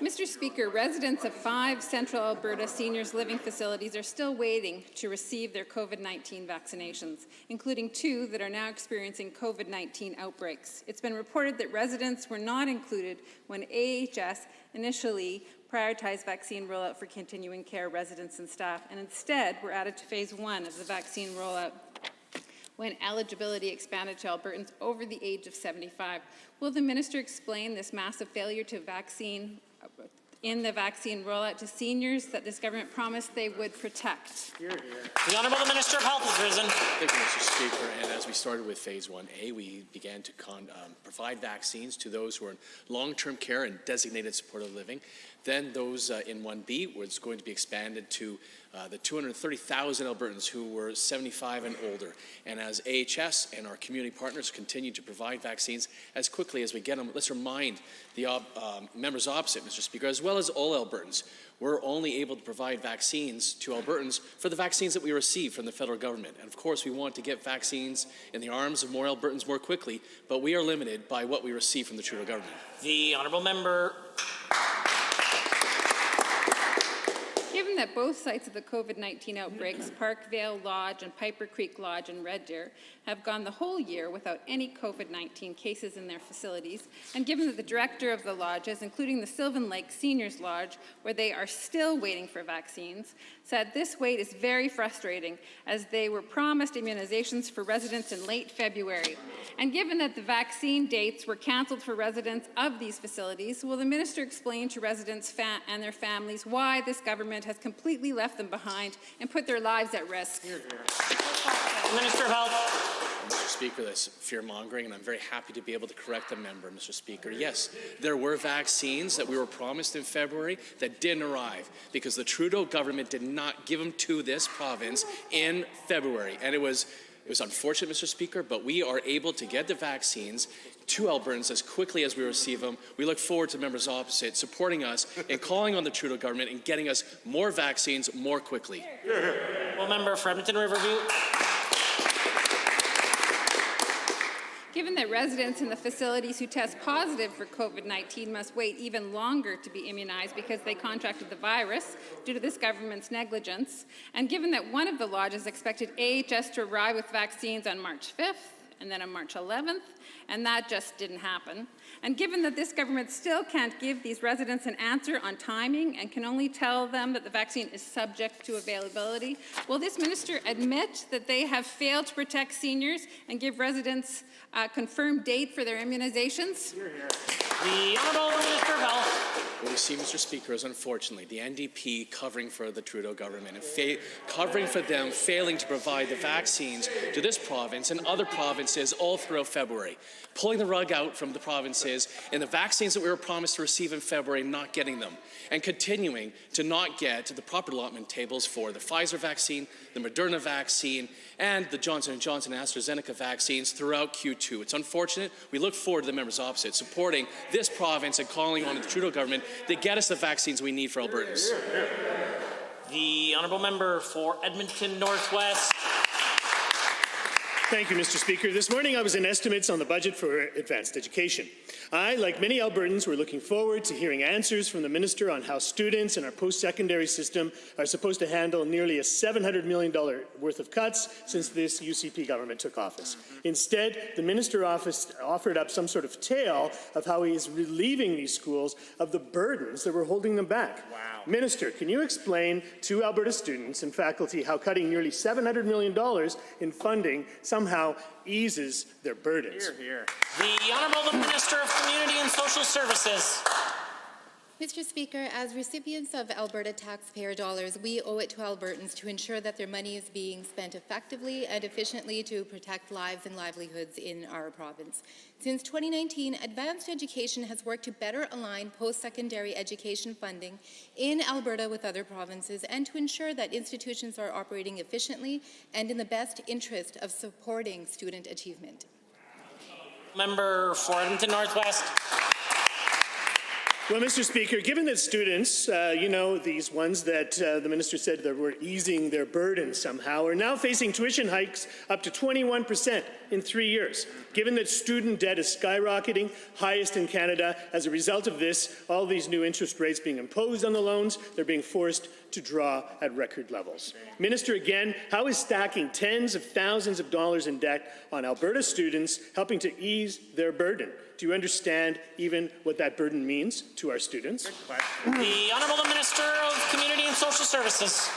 Mr. Speaker, residents of 5 Central Alberta seniors living facilities are still waiting to receive their COVID-19 vaccinations, including 2 that are now experiencing COVID-19 outbreaks. It's been reported that residents were not included when AHS initially prioritized vaccine rollout for continuing care residents and staff, and instead were added to phase 1 of the vaccine rollout when eligibility expanded to Albertans over the age of 75. Will the minister explain this massive failure to in the vaccine rollout to seniors that this government promised they would protect? The Honourable Minister of Health has risen. Thank you, Mr. Speaker. And as we started with Phase 1A, we began to provide vaccines to those who are in long-term care and designated supported living. Then those in 1B was going to be expanded to the 230,000 Albertans who were 75 and older. And as AHS and our community partners continue to provide vaccines as quickly as we get them, let's remind the members opposite, Mr. Speaker, as well as all Albertans, we're only able to provide vaccines to Albertans for the vaccines that we receive from the federal government. And of course, we want to get vaccines in the arms of more Albertans more quickly, but we are limited by what we receive from the Trudeau government. The honourable member. Given that both sites of the COVID-19 outbreaks, Parkvale Lodge and Piper Creek Lodge in Red Deer, have gone the whole year without any COVID-19 cases in their facilities, and given that the director of the lodges, including the Sylvan Lake Seniors Lodge, where they are still waiting for vaccines, said this wait is very frustrating as they were promised immunizations for residents in late February. And given that the vaccine dates were cancelled for residents of these facilities, will the minister explain to residents and their families why this government has completely left them behind and put their lives at risk? Minister of Health. Mr. Speaker, that's fear-mongering, and I'm very happy to be able to correct the member, Mr. Speaker. Yes, there were vaccines that we were promised in February that didn't arrive because the Trudeau government did not give them to this province in February. And it was unfortunate, Mr. Speaker, but we are able to get the vaccines to Albertans as quickly as we receive them. We look forward to members opposite supporting us and calling on the Trudeau government and getting us more vaccines more quickly. Well, member for Edmonton Riverview. Given that residents in the facilities who test positive for COVID-19 must wait even longer to be immunized because they contracted the virus due to this government's negligence, and given that one of the lodges expected AHS to arrive with vaccines on March 5th and then on March 11th, and that just didn't happen, and given that this government still can't give these residents an answer on timing and can only tell them that the vaccine is subject to availability, will this minister admit that they have failed to protect seniors and give residents a confirmed date for their immunizations? The Honourable Minister of Health. What we see, Mr. Speaker, is unfortunately the NDP covering for the Trudeau government and covering for them failing to provide the vaccines to this province and other provinces all throughout February, pulling the rug out from the provinces and the vaccines that we were promised to receive in February, not getting them, and continuing to not get to the proper allotment tables for the Pfizer vaccine, the Moderna vaccine, and the Johnson & Johnson and AstraZeneca vaccines throughout Q2. It's unfortunate. We look forward to the members opposite supporting this province and calling on the Trudeau government to get us the vaccines we need for Albertans. The honourable member for Edmonton Northwest. Thank you, Mr. Speaker. This morning I was in estimates on the budget for advanced education. I, like many Albertans, were looking forward to hearing answers from the Minister on how students in our post-secondary system are supposed to handle nearly a $700 million worth of cuts since this UCP government took office. Instead, the Minister offered up some sort of tale of how he is relieving these schools of the burdens that were holding them back. Wow. Minister, can you explain to Alberta students and faculty how cutting nearly $700 million in funding somehow eases their burdens? Hear, hear. The Honourable Minister of Community and Social Services. Mr. Speaker, as recipients of Alberta taxpayer dollars, we owe it to Albertans to ensure that their money is being spent effectively and efficiently to protect lives and livelihoods in our province. Since 2019, advanced education has worked to better align post-secondary education funding in Alberta with other provinces and to ensure that institutions are operating efficiently and in the best interest of supporting student achievement. Member for Edmonton Northwest. Well, Mr. Speaker, given that students, these ones that the minister said that were easing their burden somehow, are now facing tuition hikes up to 21% in 3 years. Given that student debt is skyrocketing, highest in Canada, as a result of this, all these new interest rates being imposed on the loans, they're being forced to draw at record levels. Minister, again, how is stacking tens of thousands of dollars in debt on Alberta students helping to ease their burden? Do you understand even what that burden means to our students? The Honourable Minister of Community and Social Services.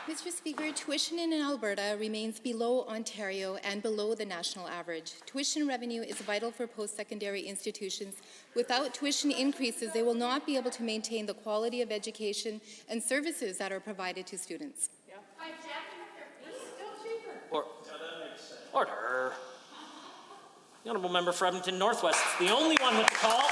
Mr. Speaker, tuition in Alberta remains below Ontario and below the national average. Tuition revenue is vital for post-secondary institutions. Without tuition increases, they will not be able to maintain the quality of education and services that are provided to students. Order. The Honourable Member for Edmonton Northwest, the only one with the call.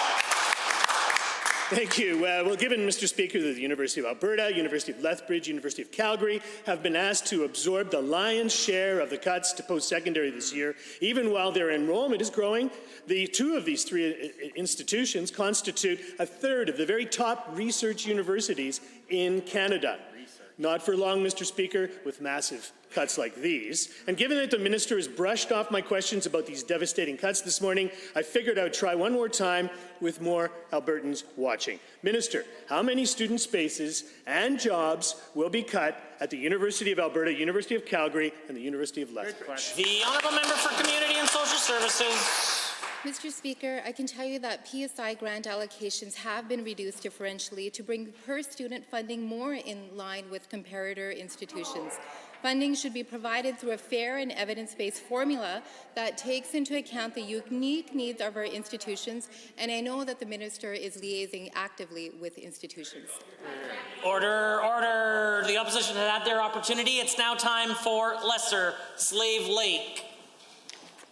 Thank you. Well, given, Mr. Speaker, that the University of Alberta, University of Lethbridge, University of Calgary have been asked to absorb the lion's share of the cuts to post-secondary this year, even while their enrollment is growing, the two of these three institutions constitute a third of the very top research universities in Canada. Not for long, Mr. Speaker, with massive cuts like these. And given that the minister has brushed off my questions about these devastating cuts this morning, I figured I would try one more time with more Albertans watching. Minister, how many student spaces and jobs will be cut at the University of Alberta, University of Calgary, and the University of Lethbridge? The Honourable Member for Community and Social Services. Mr. Speaker, I can tell you that PSI grant allocations have been reduced differentially to bring per-student funding more in line with comparator institutions. Funding should be provided through a fair and evidence-based formula that takes into account the unique needs of our institutions, and I know that the Minister is liaising actively with institutions. Order, order. The opposition had had their opportunity. It's now time for Lesser Slave Lake.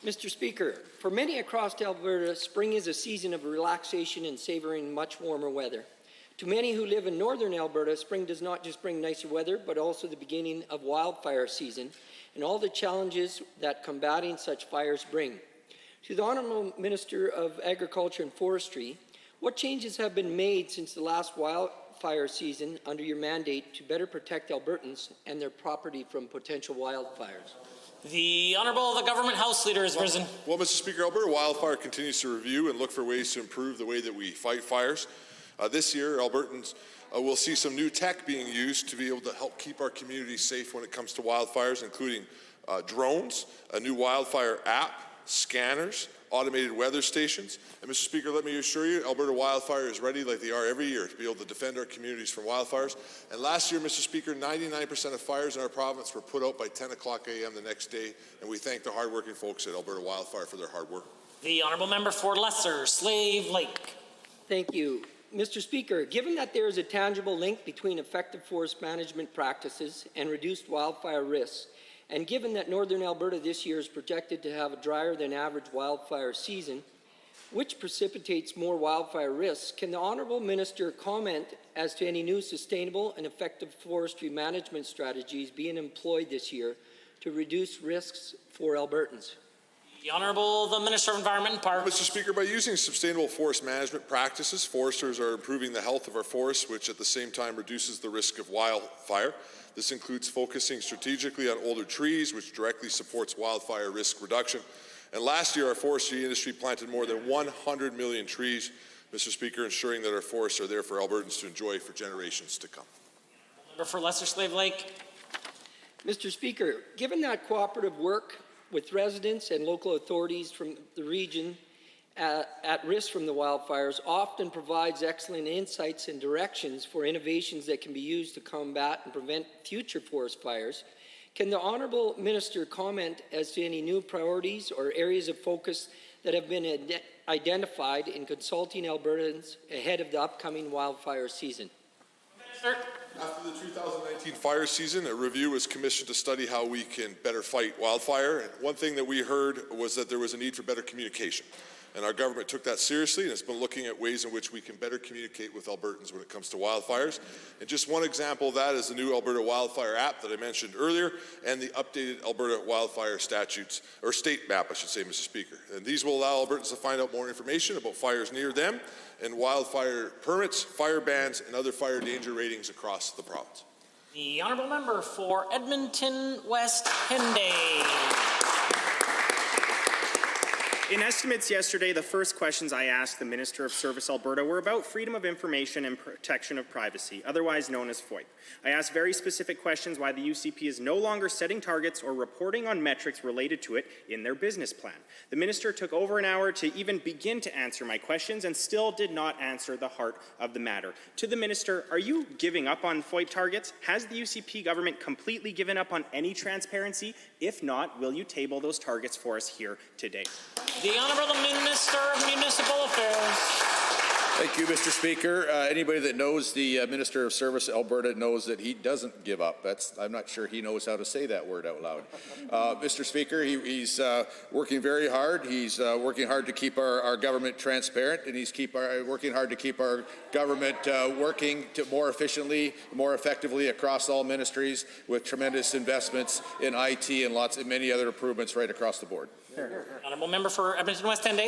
Mr. Speaker, for many across Alberta, spring is a season of relaxation and savoring much warmer weather. To many who live in northern Alberta, spring does not just bring nicer weather, but also the beginning of wildfire season and all the challenges that combating such fires bring. To the Honourable Minister of Agriculture and Forestry, what changes have been made since the last wildfire season under your mandate to better protect Albertans and their property from potential wildfires? The Honourable the Government House Leader has risen. Well, Mr. Speaker, Alberta Wildfire continues to review and look for ways to improve the way that we fight fires. This year, Albertans will see some new tech being used to be able to help keep our communities safe when it comes to wildfires, including drones, a new wildfire app, scanners, automated weather stations. And Mr. Speaker, let me assure you, Alberta Wildfire is ready like they are every year to be able to defend our communities from wildfires. And last year, Mr. Speaker, 99% of fires in our province were put out by 10 o'clock a.m. the next day, and we thank the hardworking folks at Alberta Wildfire for their hard work. The Honourable Member for Lesser Slave Lake. Thank you. Mr. Speaker, given that there is a tangible link between effective forest management practices and reduced wildfire risks, and given that northern Alberta this year is projected to have a drier than average wildfire season, which precipitates more wildfire risks, can the Honourable Minister comment as to any new sustainable and effective forestry management strategies being employed this year to reduce risks for Albertans? The Honourable the Minister of Environment and Parks. Mr. Speaker, by using sustainable forest management practices, foresters are improving the health of our forests, which at the same time reduces the risk of wildfire. This includes focusing strategically on older trees, which directly supports wildfire risk reduction. And last year, our forestry industry planted more than 100 million trees, Mr. Speaker, ensuring that our forests are there for Albertans to enjoy for generations to come. Member for Lesser Slave Lake. Mr. Speaker, given that cooperative work with residents and local authorities from the region at risk from the wildfires often provides excellent insights and directions for innovations that can be used to combat and prevent future forest fires, can the Honourable Minister comment as to any new priorities or areas of focus that have been identified in consulting Albertans ahead of the upcoming wildfire season? Minister. After the 2019 fire season, a review was commissioned to study how we can better fight wildfire. And one thing that we heard was that there was a need for better communication. And our government took that seriously and has been looking at ways in which we can better communicate with Albertans when it comes to wildfires. And just one example of that is the new Alberta Wildfire app that I mentioned earlier and the updated Alberta Wildfire statutes, or state map, I should say, Mr. Speaker. And these will allow Albertans to find out more information about fires near them and wildfire permits, fire bans, and other fire danger ratings across the province. The Honourable Member for Edmonton West Henday. In estimates yesterday, the first questions I asked the Minister of Service Alberta were about freedom of information and protection of privacy, otherwise known as FOIP. I asked very specific questions why the UCP is no longer setting targets or reporting on metrics related to it in their business plan. The Minister took over an hour to even begin to answer my questions and still did not answer the heart of the matter. To the Minister, are you giving up on FOIP targets? Has the UCP government completely given up on any transparency? If not, will you table those targets for us here today? The Honourable Minister of Municipal Affairs. Thank you, Mr. Speaker. Anybody that knows the Minister of Service Alberta knows that he doesn't give up. I'm not sure he knows how to say that word out loud. Mr. Speaker, he's working very hard. He's working hard to keep our government transparent, and he's working hard to keep our government working more efficiently, more effectively across all ministries with tremendous investments in IT and many other improvements right across the board. Honourable Member for Edmonton West Henday.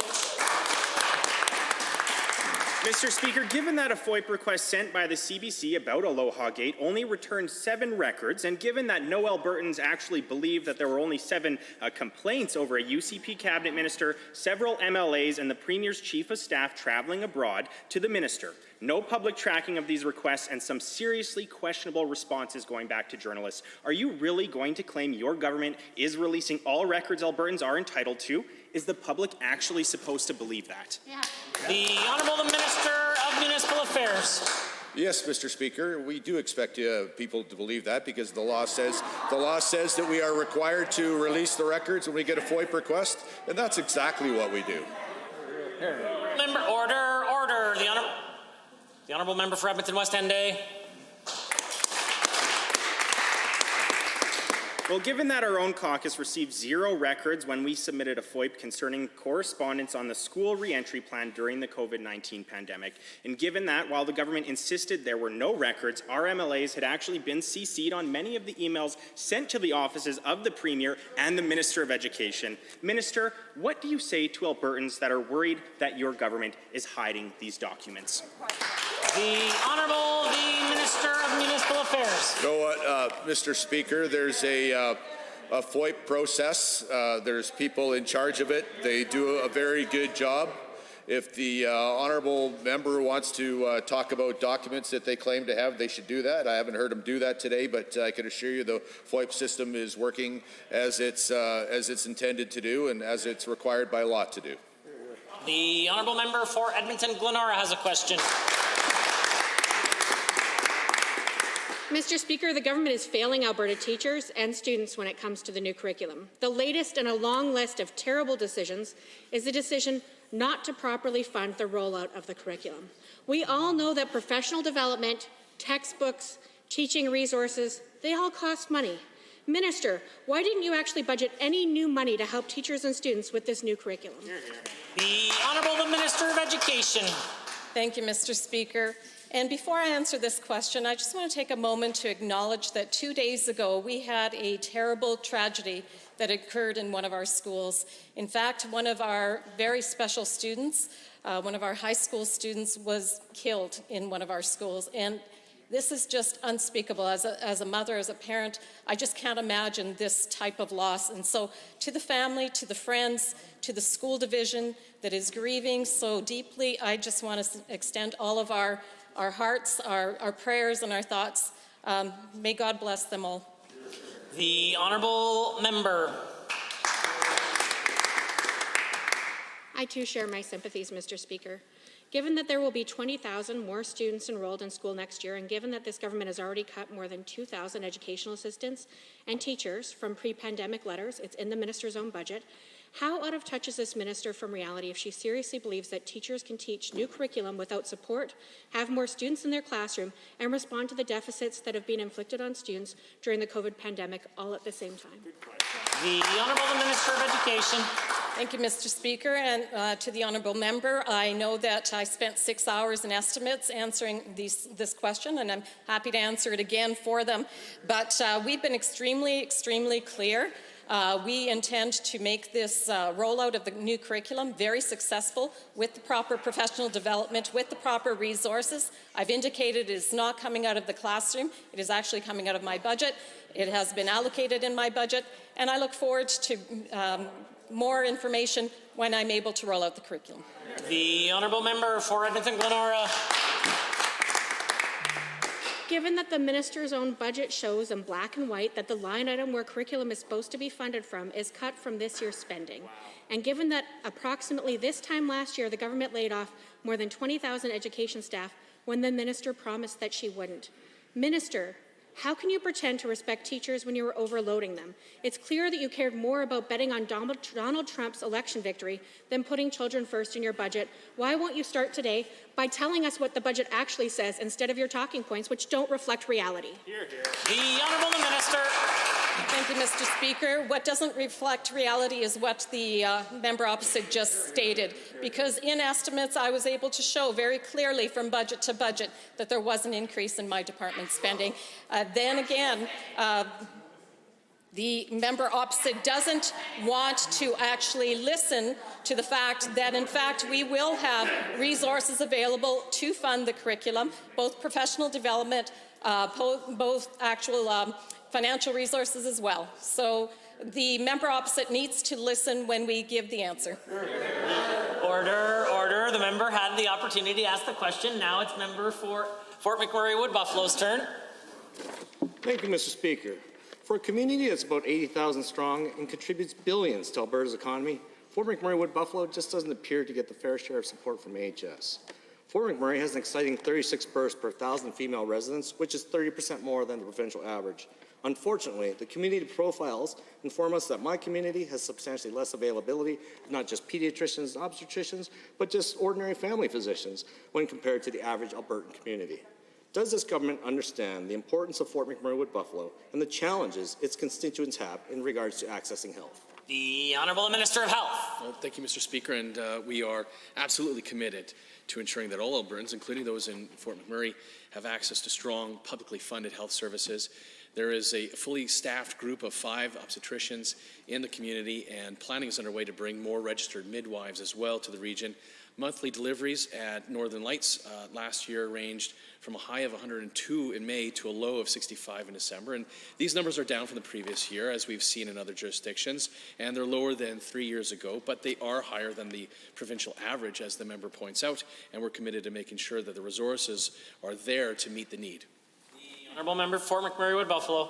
Mr. Speaker, given that a FOIP request sent by the CBC about Aloha Gate only returned 7 records, and given that no Albertans actually believe that there were only 7 complaints over a UCP cabinet minister, several MLAs, and the Premier's chief of staff traveling abroad, to the Minister, no public tracking of these requests, and some seriously questionable responses going back to journalists, are you really going to claim your government is releasing all records Albertans are entitled to? Is the public actually supposed to believe that? Yeah. The Honourable Minister of Municipal Affairs. Yes, Mr. Speaker, we do expect people to believe that because the law says that we are required to release the records when we get a FOIP request, and that's exactly what we do. Member, order. The Honourable Member for Edmonton West Henday. Well, given that our own caucus received 0 records when we submitted a FOIP concerning correspondence on the school reentry plan during the COVID-19 pandemic, and given that while the government insisted there were no records, our MLAs had actually been CC'd on many of the emails sent to the offices of the Premier and the Minister of Education. Minister, what do you say to Albertans that are worried that your government is hiding these documents? The Honourable the Minister of Municipal Affairs. You know what, Mr. Speaker, there's a FOIP process. There's people in charge of it. They do a very good job. If the honourable member wants to talk about documents that they claim to have, they should do that. I haven't heard them do that today, but I can assure you the FOIP system is working as it's intended to do and as it's required by law to do. The Honourable Member for Edmonton Glenora has a question. Mr. Speaker, the government is failing Alberta teachers and students when it comes to the new curriculum. The latest in a long list of terrible decisions is the decision not to properly fund the rollout of the curriculum. We all know that professional development, textbooks, teaching resources, they all cost money. Minister, why didn't you actually budget any new money to help teachers and students with this new curriculum? The Honourable the Minister of Education. Thank you, Mr. Speaker. And before I answer this question, I just want to take a moment to acknowledge that 2 days ago we had a terrible tragedy that occurred in one of our schools. In fact, one of our very special students, one of our high school students, was killed in one of our schools. And this is just unspeakable. As a mother, as a parent, I just can't imagine this type of loss. And so to the family, to the friends, to the school division that is grieving so deeply, I just want to extend all of our hearts, our prayers, and our thoughts. May God bless them all. The honourable member. I too share my sympathies, Mr. Speaker. Given that there will be 20,000 more students enrolled in school next year, and given that this government has already cut more than 2,000 educational assistants and teachers from pre-pandemic letters, it's in the minister's own budget, how out of touch is this minister from reality if she seriously believes that teachers can teach new curriculum without support, have more students in their classroom, and respond to the deficits that have been inflicted on students during the COVID pandemic all at the same time? The Honourable Minister of Education. Thank you, Mr. Speaker, and to the honourable member, I know that I spent 6 hours in estimates answering this question, and I'm happy to answer it again for them. But we've been extremely clear. We intend to make this rollout of the new curriculum very successful with the proper professional development, with the proper resources. I've indicated it is not coming out of the classroom. It is actually coming out of my budget. It has been allocated in my budget, and I look forward to more information when I'm able to roll out the curriculum. The honourable member for Edmonton Glenora. Given that the minister's own budget shows in black and white that the line item where curriculum is supposed to be funded from is cut from this year's spending, and given that approximately this time last year the government laid off more than 20,000 education staff when the minister promised that she wouldn't. Minister, how can you pretend to respect teachers when you were overloading them? It's clear that you cared more about betting on Donald Trump's election victory than putting children first in your budget. Why won't you start today by telling us what the budget actually says instead of your talking points, which don't reflect reality? The Honourable Minister. Thank you, Mr. Speaker. What doesn't reflect reality is what the member opposite just stated, because in estimates I was able to show very clearly from budget to budget that there was an increase in my department's spending. Then again, the member opposite doesn't want to actually listen to the fact that, in fact, we will have resources available to fund the curriculum, both professional development, both actual financial resources as well. So the member opposite needs to listen when we give the answer. Order, order. The member had the opportunity to ask the question. Now it's member for Fort McMurray Wood Buffalo's turn. Thank you, Mr. Speaker. For a community that's about 80,000 strong and contributes billions to Alberta's economy, Fort McMurray Wood Buffalo just doesn't appear to get the fair share of support from AHS. Fort McMurray has an exciting 36 births per 1,000 female residents, which is 30% more than the provincial average. Unfortunately, the community profiles inform us that my community has substantially less availability of not just pediatricians and obstetricians, but just ordinary family physicians when compared to the average Albertan community. Does this government understand the importance of Fort McMurray Wood Buffalo and the challenges its constituents have in regards to accessing health? The Honourable Minister of Health. Well, thank you, Mr. Speaker, and we are absolutely committed to ensuring that all Albertans, including those in Fort McMurray, have access to strong, publicly funded health services. There is a fully staffed group of 5 obstetricians in the community, and planning is underway to bring more registered midwives as well to the region. Monthly deliveries at Northern Lights last year ranged from a high of 102 in May to a low of 65 in December. And these numbers are down from the previous year, as we've seen in other jurisdictions, and they're lower than 3 years ago, but they are higher than the provincial average, as the member points out, and we're committed to making sure that the resources are there to meet the need. The Honourable Member for McMurray Wood Buffalo.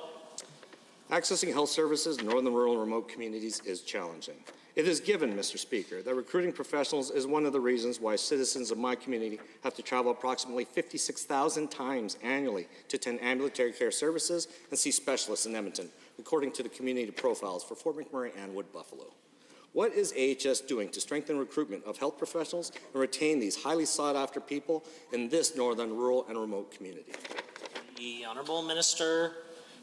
Accessing health services in northern, rural, and remote communities is challenging. It is given, Mr. Speaker, that recruiting professionals is one of the reasons why citizens of my community have to travel approximately 56,000 times annually to attend ambulatory care services and see specialists in Edmonton, according to the community profiles for Fort McMurray and Wood Buffalo. What is AHS doing to strengthen recruitment of health professionals and retain these highly sought-after people in this northern, rural, and remote community? The Honourable Minister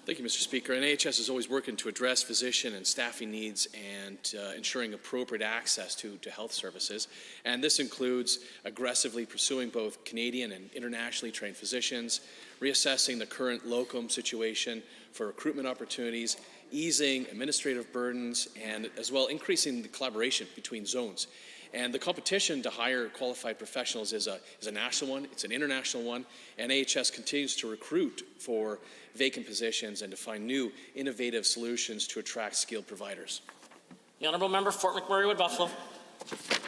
Thank you, Mr. Speaker. And AHS is always working to address physician and staffing needs and ensuring appropriate access to health services. And this includes aggressively pursuing both Canadian and internationally trained physicians, reassessing the current locum situation for recruitment opportunities, easing administrative burdens, and as well increasing the collaboration between zones. And the competition to hire qualified professionals is a national one, it's an international one, and AHS continues to recruit for vacant positions and to find new innovative solutions to attract skilled providers. The Honourable Member Fort McMurray Wood Buffalo.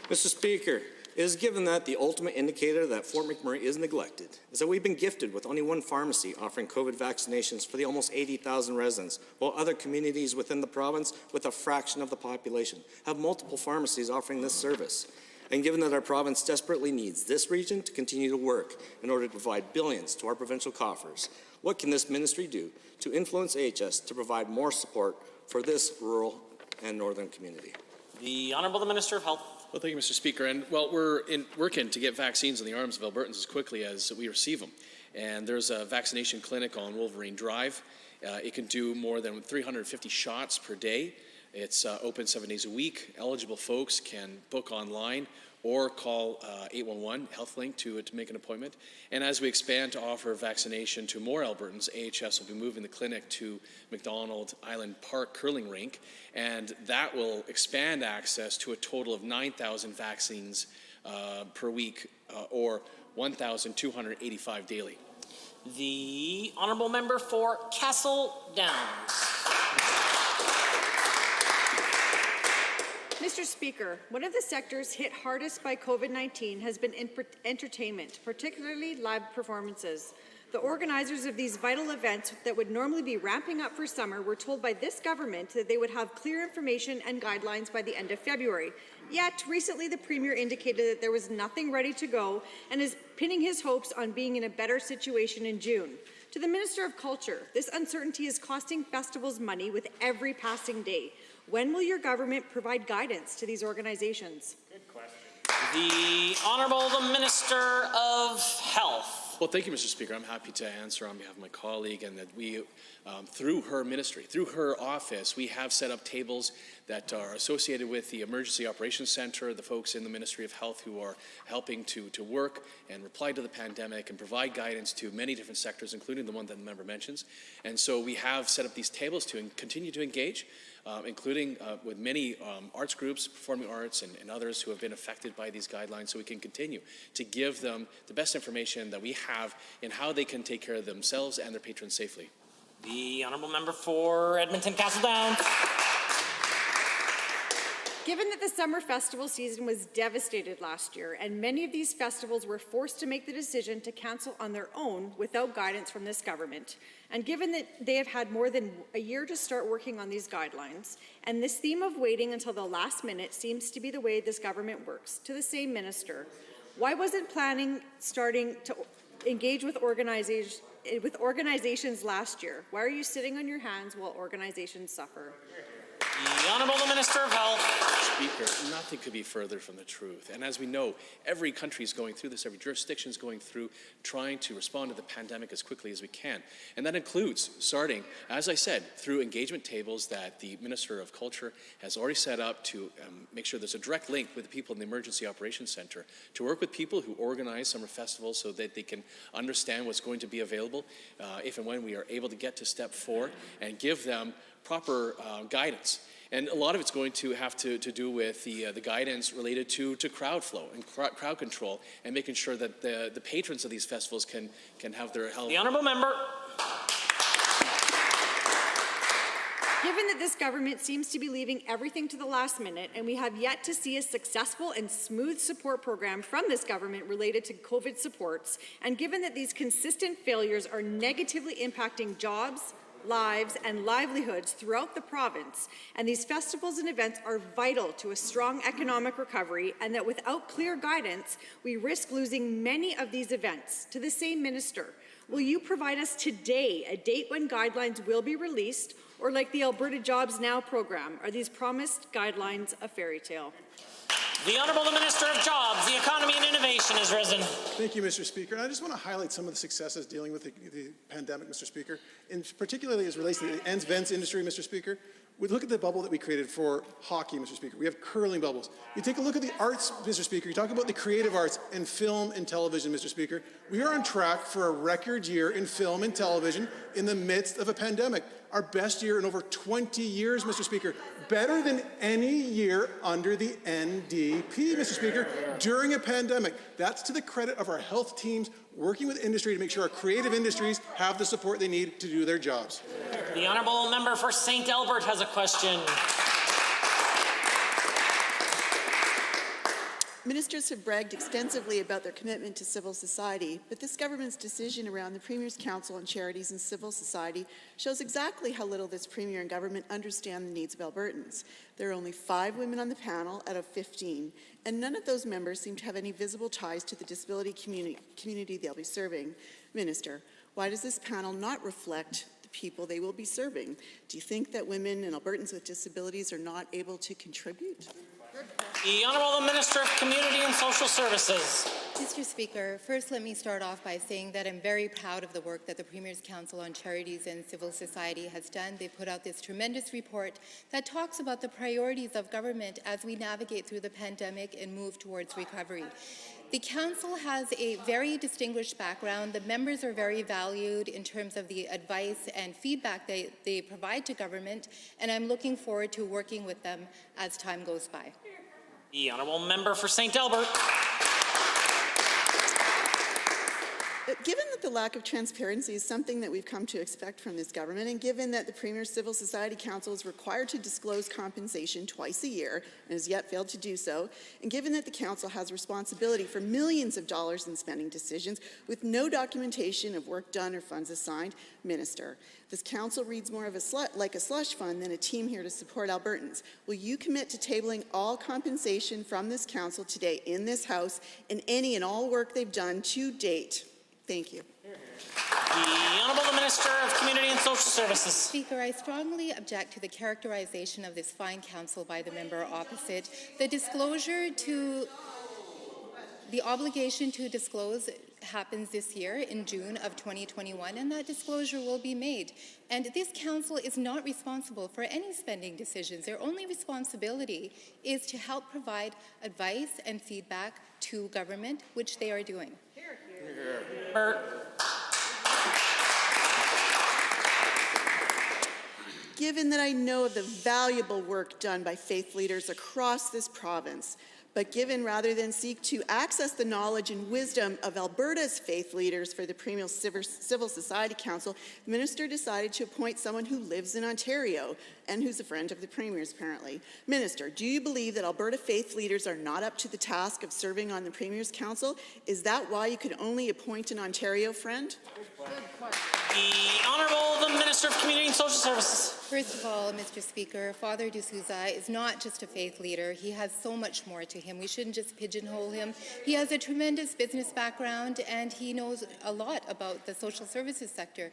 Mr. Speaker, it is given that the ultimate indicator that Fort McMurray is neglected is that we've been gifted with only one pharmacy offering COVID vaccinations for the almost 80,000 residents, while other communities within the province, with a fraction of the population, have multiple pharmacies offering this service. And given that our province desperately needs this region to continue to work in order to provide billions to our provincial coffers, what can this ministry do to influence AHS to provide more support for this rural and northern community? The Honourable Minister of Health. Well, thank you, Mr. Speaker. And well, we're working to get vaccines in the arms of Albertans as quickly as we receive them. And there's a vaccination clinic on Wolverine Drive. It can do more than 350 shots per day. It's open 7 days a week. Eligible folks can book online or call 811 HealthLink to make an appointment. And as we expand to offer vaccination to more Albertans, AHS will be moving the clinic to McDonald Island Park Curling Rink, and that will expand access to a total of 9,000 vaccines per week, or 1,285 daily. The Honourable Member for Castle Downs. Mr. Speaker, one of the sectors hit hardest by COVID-19 has been entertainment, particularly live performances. The organizers of these vital events that would normally be ramping up for summer were told by this government that they would have clear information and guidelines by the end of February. Yet, recently the Premier indicated that there was nothing ready to go and is pinning his hopes on being in a better situation in June. To the Minister of Culture, this uncertainty is costing festivals money with every passing day. When will your government provide guidance to these organizations? Good question. The Honourable Minister of Health. Well, thank you, Mr. Speaker. I'm happy to answer on behalf of my colleague, and that we, through her ministry, through her office, we have set up tables that are associated with the Emergency Operations Center, the folks in the Ministry of Health who are helping to work and reply to the pandemic and provide guidance to many different sectors, including the one that the member mentions. And so we have set up these tables to continue to engage, including with many arts groups, performing arts, and others who have been affected by these guidelines, so we can continue to give them the best information that we have in how they can take care of themselves and their patrons safely. The Honourable Member for Edmonton Castle Downs. Given that the summer festival season was devastated last year, and many of these festivals were forced to make the decision to cancel on their own without guidance from this government, and given that they have had more than a year to start working on these guidelines, and this theme of waiting until the last minute seems to be the way this government works, to the same minister, why wasn't planning starting to engage with organizations last year? Why are you sitting on your hands while organizations suffer? The Honourable Minister of Health. Speaker, nothing could be further from the truth. And as we know, every country is going through this, every jurisdiction is going through trying to respond to the pandemic as quickly as we can. And that includes starting, as I said, through engagement tables that the Minister of Culture has already set up to make sure there's a direct link with the people in the Emergency Operations Center, to work with people who organize summer festivals so that they can understand what's going to be available if and when we are able to get to step 4 and give them proper guidance. And a lot of it's going to have to do with the guidance related to crowd flow and crowd control, and making sure that the patrons of these festivals can have their health. The Honourable Member. Given that this government seems to be leaving everything to the last minute, and we have yet to see a successful and smooth support program from this government related to COVID supports, and given that these consistent failures are negatively impacting jobs, lives, and livelihoods throughout the province, and these festivals and events are vital to a strong economic recovery, and that without clear guidance, we risk losing many of these events. To the same minister, will you provide us today a date when guidelines will be released, or like the Alberta Jobs Now program, are these promised guidelines a fairy tale? The Honourable Minister of Jobs, the Economy and Innovation has risen. Thank you, Mr. Speaker. And I just want to highlight some of the successes dealing with the pandemic, Mr. Speaker, and particularly as it relates to the events industry, Mr. Speaker. We look at the bubble that we created for hockey, Mr. Speaker. We have curling bubbles. You take a look at the arts, Mr. Speaker. You talk about the creative arts and film and television, Mr. Speaker. We are on track for a record year in film and television in the midst of a pandemic. Our best year in over 20 years, Mr. Speaker. Better than any year under the NDP, Mr. Speaker, during a pandemic. That's to the credit of our health teams working with industry to make sure our creative industries have the support they need to do their jobs. The Honourable Member for St. Albert has a question. Ministers have bragged extensively about their commitment to civil society, but this government's decision around the Premier's Council on Charities and Civil Society shows exactly how little this Premier and government understand the needs of Albertans. There are only 5 women on the panel out of 15, and none of those members seem to have any visible ties to the disability community they'll be serving. Minister, why does this panel not reflect the people they will be serving? Do you think that women and Albertans with disabilities are not able to contribute? The Honourable Minister of Community and Social Services. Mr. Speaker, first let me start off by saying that I'm very proud of the work that the Premier's Council on Charities and Civil Society has done. They put out this tremendous report that talks about the priorities of government as we navigate through the pandemic and move towards recovery. The Council has a very distinguished background. The members are very valued in terms of the advice and feedback they provide to government, and I'm looking forward to working with them as time goes by. The Honourable Member for St. Albert. Given that the lack of transparency is something that we've come to expect from this government, and given that the Premier's Civil Society Council is required to disclose compensation twice a year and has yet failed to do so, and given that the Council has responsibility for millions of dollars in spending decisions with no documentation of work done or funds assigned, Minister, this Council reads more of like a slush fund than a team here to support Albertans. Will you commit to tabling all compensation from this Council today in this House and any and all work they've done to date? Thank you. The Honourable Minister of Community and Social Services. Speaker, I strongly object to the characterization of this fine council by the member opposite. The obligation to disclose happens this year in June of 2021, and that disclosure will be made. And this council is not responsible for any spending decisions. Their only responsibility is to help provide advice and feedback to government, which they are doing. Given that I know of the valuable work done by faith leaders across this province, but given rather than seek to access the knowledge and wisdom of Alberta's faith leaders for the Premier's Civil Society Council, the Minister decided to appoint someone who lives in Ontario and who's a friend of the Premier's, apparently. Minister, do you believe that Alberta faith leaders are not up to the task of serving on the Premier's Council? Is that why you could only appoint an Ontario friend? The Honourable the Minister of Community and Social Services. First of all, Mr. Speaker, Father D'Souza is not just a faith leader. He has so much more to him. We shouldn't just pigeonhole him. He has a tremendous business background, and he knows a lot about the social services sector.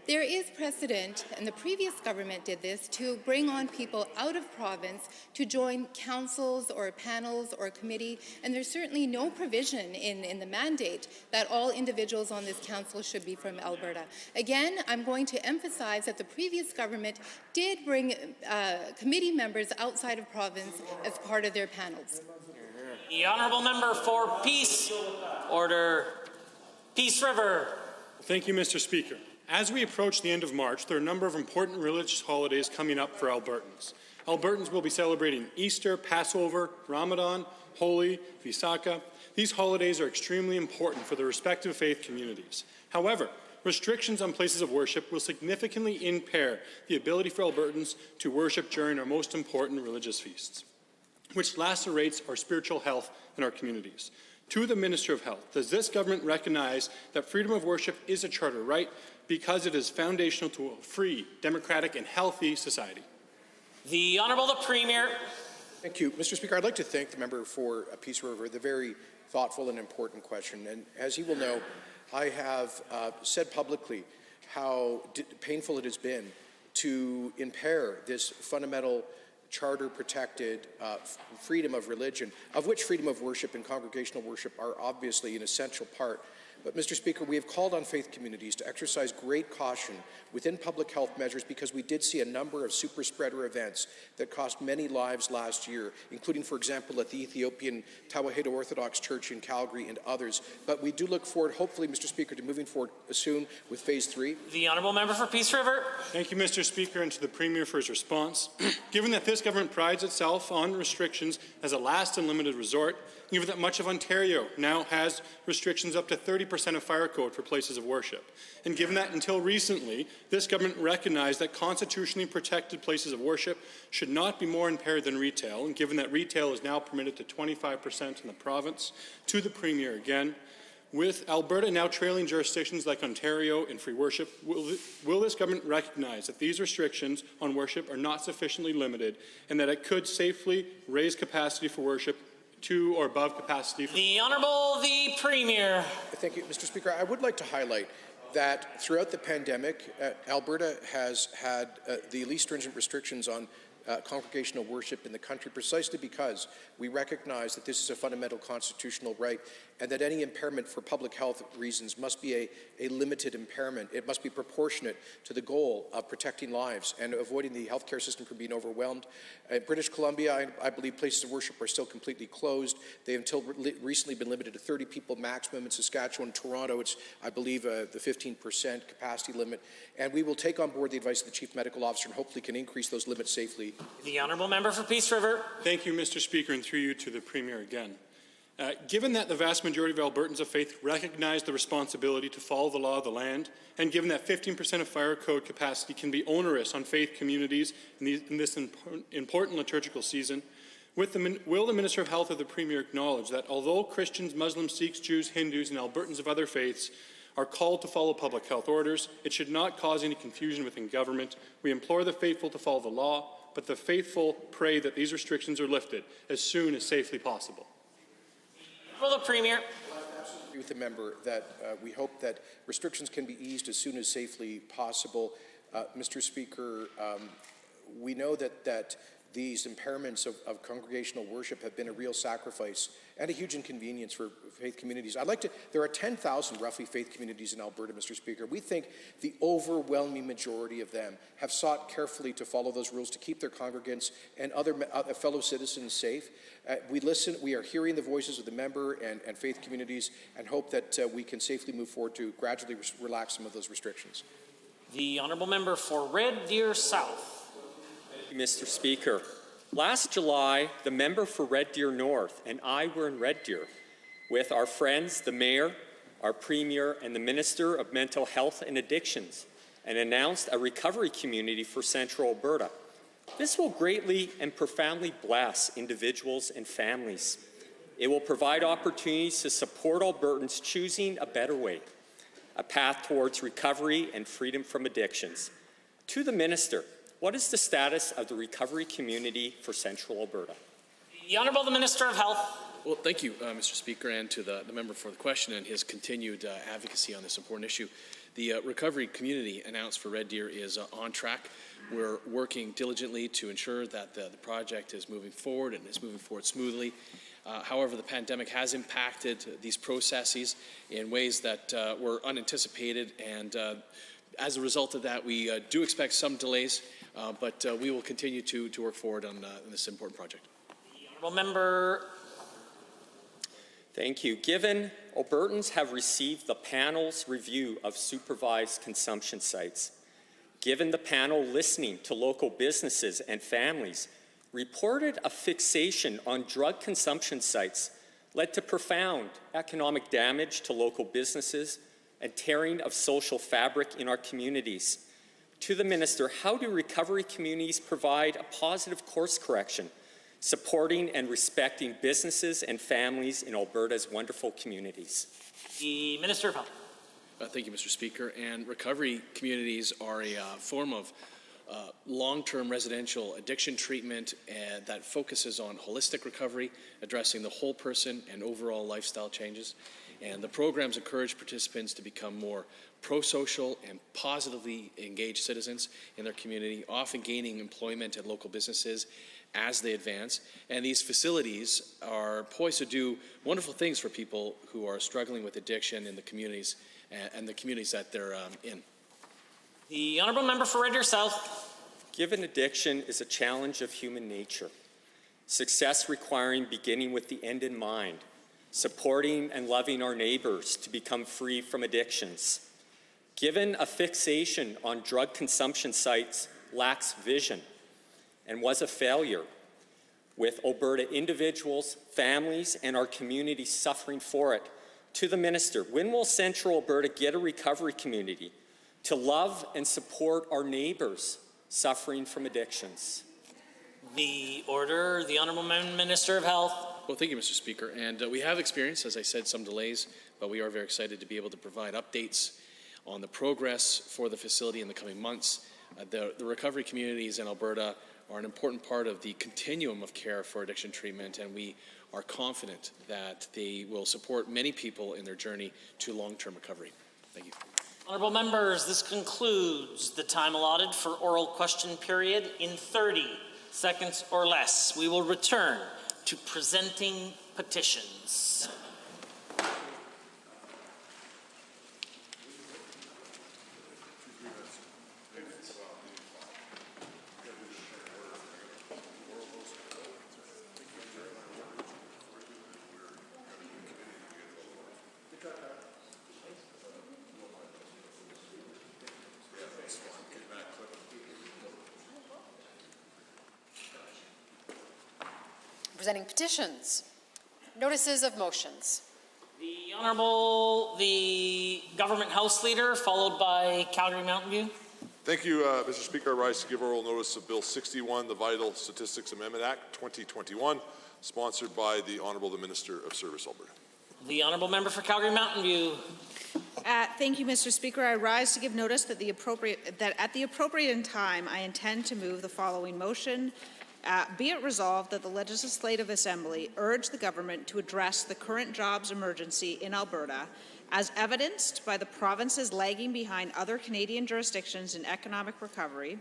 There is precedent, and the previous government did this, to bring on people out of province to join councils or panels or committee, and there's certainly no provision in the mandate that all individuals on this council should be from Alberta. Again, I'm going to emphasize that the previous government did bring committee members outside of province as part of their panels. The Honourable Member for Peace. Order. Peace River. Thank you, Mr. Speaker. As we approach the end of March, there are a number of important religious holidays coming up for Albertans. Albertans will be celebrating Easter, Passover, Ramadan, Holi, Visakha. These holidays are extremely important for the respective faith communities. However, restrictions on places of worship will significantly impair the ability for Albertans to worship during our most important religious feasts, which lacerates our spiritual health in our communities. To the Minister of Health, does this government recognize that freedom of worship is a charter right because it is foundational to a free, democratic, and healthy society? The Honourable the Premier. Thank you. Mr. Speaker, I'd like to thank the member for Peace River, the very thoughtful and important question. And as he will know, I have said publicly how painful it has been to impair this fundamental charter-protected freedom of religion, of which freedom of worship and congregational worship are obviously an essential part. But, Mr. Speaker, we have called on faith communities to exercise great caution within public health measures because we did see a number of super spreader events that cost many lives last year, including, for example, at the Ethiopian Tawahedo Orthodox Church in Calgary and others. But we do look forward, hopefully, Mr. Speaker, to moving forward soon with Phase 3. The Honourable Member for Peace River. Thank you, Mr. Speaker, and to the Premier for his response. Given that this government prides itself on restrictions as a last and limited resort, given that much of Ontario now has restrictions up to 30% of fire code for places of worship, and given that until recently, this government recognized that constitutionally protected places of worship should not be more impaired than retail, and given that retail is now permitted to 25% in the province, to the Premier again, with Alberta now trailing jurisdictions like Ontario in free worship, will this government recognize that these restrictions on worship are not sufficiently limited and that it could safely raise capacity for worship to or above capacity? The Honourable the Premier. Thank you, Mr. Speaker. I would like to highlight that throughout the pandemic, Alberta has had the least stringent restrictions on congregational worship in the country precisely because we recognize that this is a fundamental constitutional right and that any impairment for public health reasons must be a limited impairment. It must be proportionate to the goal of protecting lives and avoiding the healthcare system from being overwhelmed. In British Columbia, I believe places of worship are still completely closed. They've until recently been limited to 30 people maximum. In Saskatchewan, Toronto, it's, I believe, the 15% capacity limit. And we will take on board the advice of the Chief Medical Officer and hopefully can increase those limits safely. The Honourable Member for Peace River. Thank you, Mr. Speaker, and through you to the Premier again. Given that the vast majority of Albertans of faith recognize the responsibility to follow the law of the land, and given that 15% of fire code capacity can be onerous on faith communities in this important liturgical season, will the Minister of Health or the Premier acknowledge that although Christians, Muslims, Sikhs, Jews, Hindus, and Albertans of other faiths are called to follow public health orders, it should not cause any confusion within government? We implore the faithful to follow the law, but the faithful pray that these restrictions are lifted as soon as safely possible. Will the Premier. I absolutely agree with the member that we hope that restrictions can be eased as soon as safely possible. Mr. Speaker, we know that these impairments of congregational worship have been a real sacrifice and a huge inconvenience for faith communities. There are 10,000 roughly faith communities in Alberta, Mr. Speaker. We think the overwhelming majority of them have sought carefully to follow those rules to keep their congregants and other fellow citizens safe. We are hearing the voices of the member and faith communities and hope that we can safely move forward to gradually relax some of those restrictions. The Honourable Member for Red Deer South. Mr. Speaker, last July, the member for Red Deer North and I were in Red Deer with our friends, the Mayor, our Premier, and the Minister of Mental Health and Addictions, and announced a recovery community for Central Alberta. This will greatly and profoundly bless individuals and families. It will provide opportunities to support Albertans choosing a better way, a path towards recovery and freedom from addictions. To the Minister, what is the status of the recovery community for Central Alberta? The Honourable the Minister of Health. Well, thank you, Mr. Speaker, and to the member for the question and his continued advocacy on this important issue. The recovery community announced for Red Deer is on track. We're working diligently to ensure that the project is moving forward and is moving forward smoothly. However, the pandemic has impacted these processes in ways that were unanticipated, and as a result of that, we do expect some delays, but we will continue to work forward on this important project. The Honourable Member. Thank you. Given Albertans have received the panel's review of supervised consumption sites, given the panel listening to local businesses and families, reported a fixation on drug consumption sites led to profound economic damage to local businesses and tearing of social fabric in our communities. To the Minister, how do recovery communities provide a positive course correction, supporting and respecting businesses and families in Alberta's wonderful communities? The Minister of Health. Thank you, Mr. Speaker. And recovery communities are a form of long-term residential addiction treatment that focuses on holistic recovery, addressing the whole person and overall lifestyle changes. And the programs encourage participants to become more pro-social and positively engaged citizens in their community, often gaining employment at local businesses as they advance. And these facilities are poised to do wonderful things for people who are struggling with addiction in the communities and the communities that they're in. The honourable member for Red Deer South. Given addiction is a challenge of human nature, success requiring beginning with the end in mind, supporting and loving our neighbors to become free from addictions. Given a fixation on drug consumption sites lacks vision and was a failure, with Alberta individuals, families, and our community suffering for it, to the Minister, when will Central Alberta get a recovery community to love and support our neighbors suffering from addictions? The order, the Honourable Minister of Health. Well, thank you, Mr. Speaker. And we have experienced, as I said, some delays, but we are very excited to be able to provide updates on the progress for the facility in the coming months. The recovery communities in Alberta are an important part of the continuum of care for addiction treatment, and we are confident that they will support many people in their journey to long-term recovery. Thank you. Honourable members, this concludes the time allotted for oral question period in 30 seconds or less. We will return to presenting petitions. Presenting petitions. Notices of motions. The Honourable, the Government House Leader, followed by Calgary Mountain View. Thank you, Mr. Speaker. I rise to give oral notice of Bill 61, the Vital Statistics Amendment Act 2021, sponsored by the Honourable the Minister of Service Alberta. The Honourable Member for Calgary Mountain View. Thank you, Mr. Speaker. I rise to give notice that at the appropriate time, I intend to move the following motion. Be it resolved that the Legislative Assembly urge the government to address the current jobs emergency in Alberta as evidenced by the provinces lagging behind other Canadian jurisdictions in economic recovery,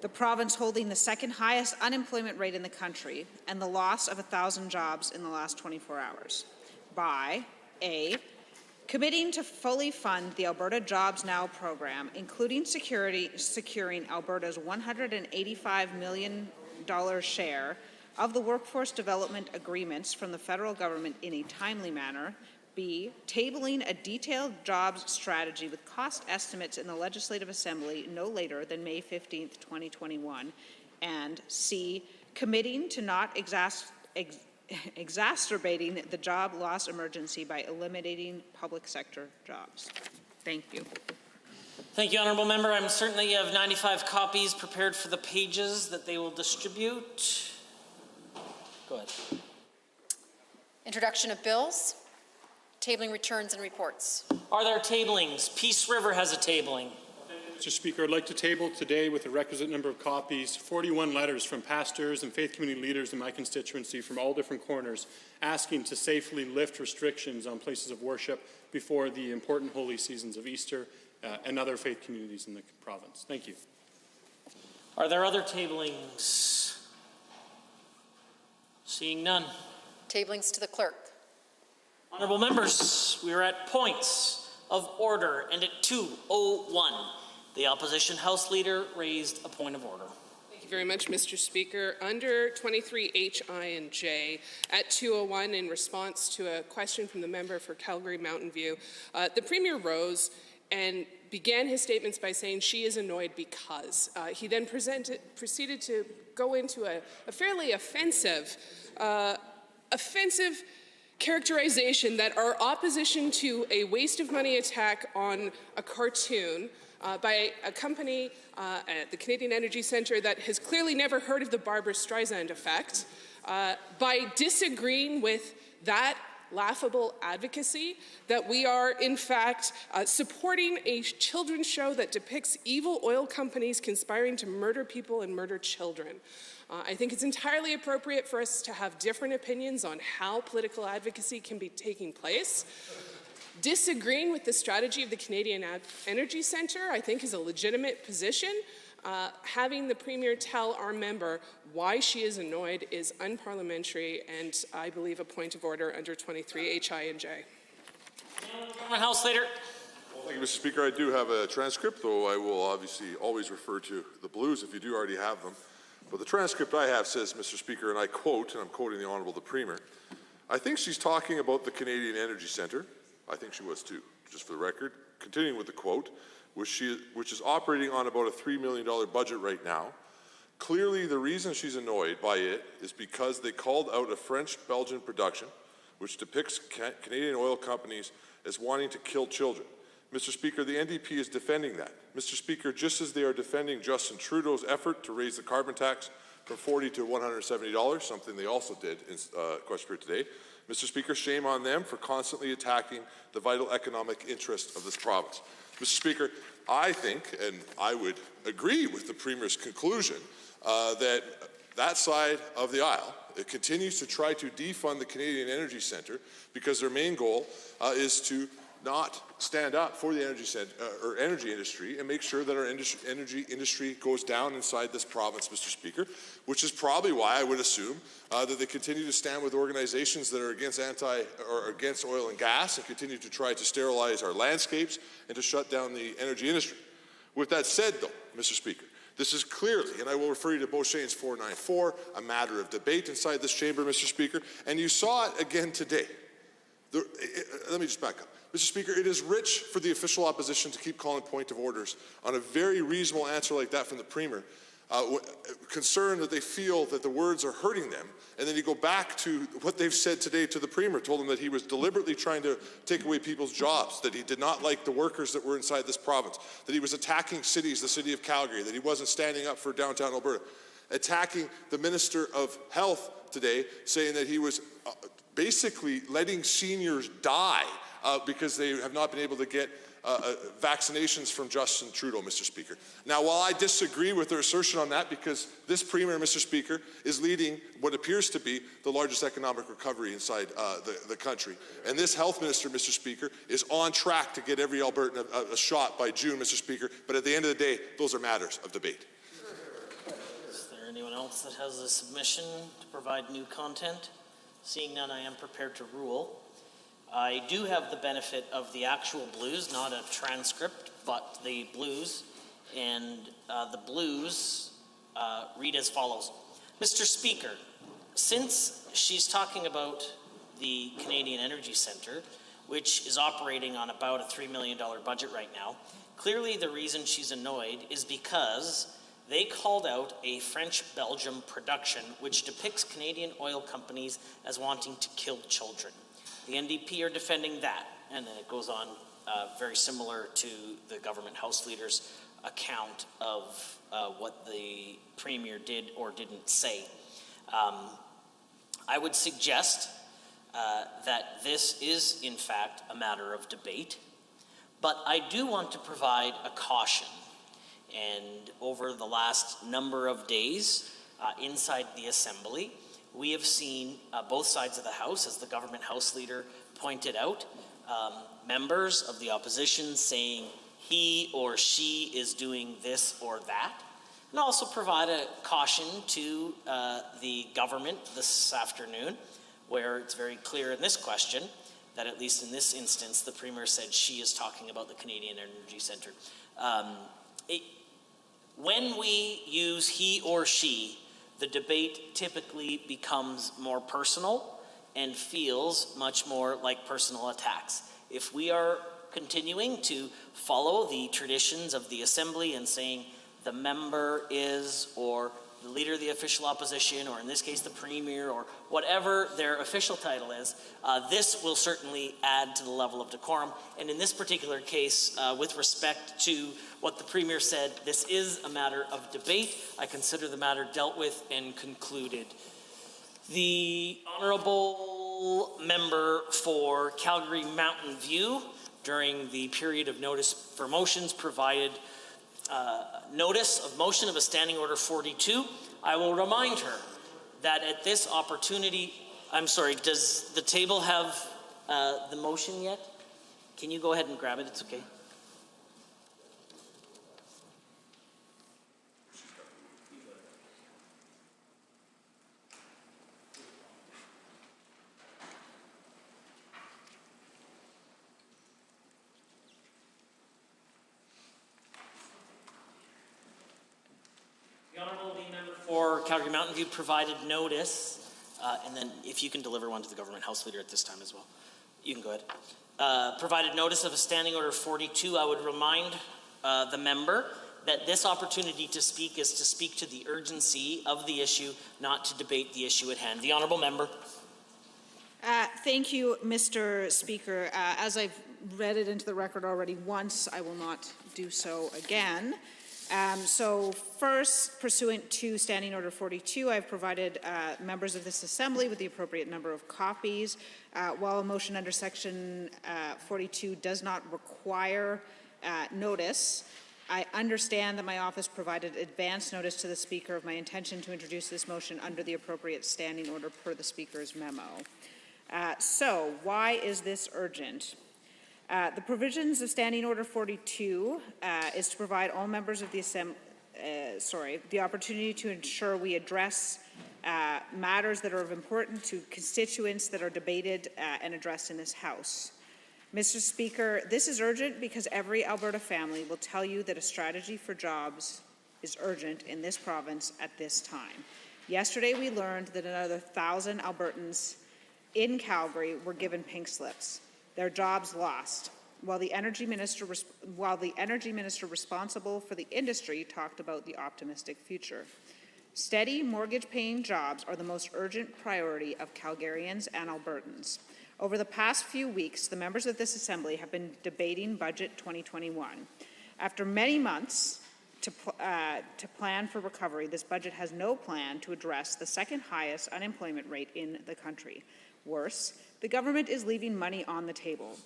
the province holding the second highest unemployment rate in the country, and the loss of 1,000 jobs in the last 24 hours. By A, committing to fully fund the Alberta Jobs Now program, including securing Alberta's $185 million share of the workforce development agreements from the federal government in a timely manner. B, tabling a detailed jobs strategy with cost estimates in the Legislative Assembly no later than May 15th, 2021. And C, committing to not exacerbating the job loss emergency by eliminating public sector jobs. Thank you. Thank you, Honourable Member. I'm certain that you have 95 copies prepared for the pages that they will distribute. Go ahead. Introduction of bills. Tabling returns and reports. Are there tablings? Peace River has a tabling. Mr. Speaker, I'd like to table today with the requisite number of copies 41 letters from pastors and faith community leaders in my constituency from all different corners asking to safely lift restrictions on places of worship before the important holy seasons of Easter and other faith communities in the province. Thank you. Are there other tablings? Seeing none. Tablings to the clerk. Honourable members, we are at points of order, and at 2:01, the Opposition House Leader raised a point of order. Thank you very much, Mr. Speaker. Under 23H, I, and J, at 2:01, in response to a question from the member for Calgary Mountain View, the Premier rose and began his statements by saying she is annoyed because. He then proceeded to go into a fairly offensive characterization that our opposition to a waste of money attack on a cartoon by a company at the Canadian Energy Centre that has clearly never heard of the Barbra Streisand effect, by disagreeing with that laughable advocacy that we are, in fact, supporting a children's show that depicts evil oil companies conspiring to murder people and murder children. I think it's entirely appropriate for us to have different opinions on how political advocacy can be taking place. Disagreeing with the strategy of the Canadian Energy Centre, I think, is a legitimate position. Having the Premier tell our member why she is annoyed is unparliamentary and, I believe, a point of order under 23 HI and J. House Leader. Well, thank you, Mr. Speaker. I do have a transcript, though I will obviously always refer to the Blues if you do already have them. But the transcript I have says, Mr. Speaker, and I quote, and I'm quoting the Honourable the Premier, I think she's talking about the Canadian Energy Centre. I think she was too, just for the record. Continuing with the quote, which is operating on about a $3 million budget right now. Clearly, the reason she's annoyed by it is because they called out a French-Belgian production which depicts Canadian oil companies as wanting to kill children. Mr. Speaker, the NDP is defending that. Mr. Speaker, just as they are defending Justin Trudeau's effort to raise the carbon tax from $40 to $170, something they also did in question period today, Mr. Speaker, shame on them for constantly attacking the vital economic interest of this province. Mr. Speaker, I think, and I would agree with the Premier's conclusion, that side of the aisle continues to try to defund the Canadian Energy Centre because their main goal is to not stand up for the energy industry and make sure that our energy industry goes down inside this province, Mr. Speaker, which is probably why I would assume that they continue to stand with organizations that are against oil and gas and continue to try to sterilize our landscapes and to shut down the energy industry. With that said, though, Mr. Speaker, this is clearly, and I will refer you to Beauchesne's 494, a matter of debate inside this chamber, Mr. Speaker, and you saw it again today. Let me just back up. Mr. Speaker, it is rich for the official opposition to keep calling point of orders on a very reasonable answer like that from the Premier, concerned that they feel that the words are hurting them, and then you go back to what they've said today to the Premier, told him that he was deliberately trying to take away people's jobs, that he did not like the workers that were inside this province, that he was attacking cities, the city of Calgary, that he wasn't standing up for downtown Alberta, attacking the Minister of Health today, saying that he was basically letting seniors die because they have not been able to get vaccinations from Justin Trudeau, Mr. Speaker. Now, while I disagree with their assertion on that, because this Premier, Mr. Speaker, is leading what appears to be the largest economic recovery inside the country, and this Health Minister, Mr. Speaker, is on track to get every Albertan a shot by June, Mr. Speaker, but at the end of the day, those are matters of debate. Is there anyone else that has a submission to provide new content? Seeing none, I am prepared to rule. I do have the benefit of the actual Blues, not a transcript, but the Blues. And the Blues read as follows. Mr. Speaker, since she's talking about the Canadian Energy Centre, which is operating on about a $3 million budget right now, clearly the reason she's annoyed is because they called out a French-Belgium production which depicts Canadian oil companies as wanting to kill children. The NDP are defending that, and then it goes on very similar to the government House Leader's account of what the Premier did or didn't say. I would suggest that this is, in fact, a matter of debate, but I do want to provide a caution. And over the last number of days inside the Assembly, we have seen both sides of the House, as the government House Leader pointed out, members of the opposition saying he or she is doing this or that, and also provide a caution to the government this afternoon, where it's very clear in this question that, at least in this instance, the Premier said she is talking about the Canadian Energy Centre. When we use he or she, the debate typically becomes more personal and feels much more like personal attacks. If we are continuing to follow the traditions of the Assembly and saying the member is, or the Leader of the official opposition, or in this case the Premier, or whatever their official title is, this will certainly add to the level of decorum. And in this particular case, with respect to what the Premier said, this is a matter of debate. I consider the matter dealt with and concluded. The Honourable Member for Calgary Mountain View, during the period of notice for motions, provided notice of motion of a standing order 42. I will remind her that at this opportunity, I'm sorry, does the table have the motion yet? Can you go ahead and grab it? It's okay. The Honourable Member for Calgary Mountain View provided notice, and then if you can deliver one to the Government House Leader at this time as well. You can go ahead. Provided notice of a standing order 42. I would remind the member that this opportunity to speak is to speak to the urgency of the issue, not to debate the issue at hand. The Honourable Member. Thank you, Mr. Speaker. As I've read it into the record already once, I will not do so again. So first, pursuant to Standing Order 42, I've provided members of this Assembly with the appropriate number of copies. While a motion under Section 42 does not require notice, I understand that my office provided advance notice to the Speaker of my intention to introduce this motion under the appropriate standing order per the Speaker's memo. So why is this urgent? The provisions of Standing Order 42 is to provide all members of the Assembly, the opportunity to ensure we address matters that are of importance to constituents that are debated and addressed in this House. Mr. Speaker, this is urgent because every Alberta family will tell you that a strategy for jobs is urgent in this province at this time. Yesterday, we learned that another 1,000 Albertans in Calgary were given pink slips. Their jobs lost, while the energy minister responsible for the industry talked about the optimistic future. Steady mortgage-paying jobs are the most urgent priority of Calgarians and Albertans. Over the past few weeks, the members of this Assembly have been debating Budget 2021. After many months to plan for recovery, this budget has no plan to address the second highest unemployment rate in the country. Worse, the government is leaving money on the table.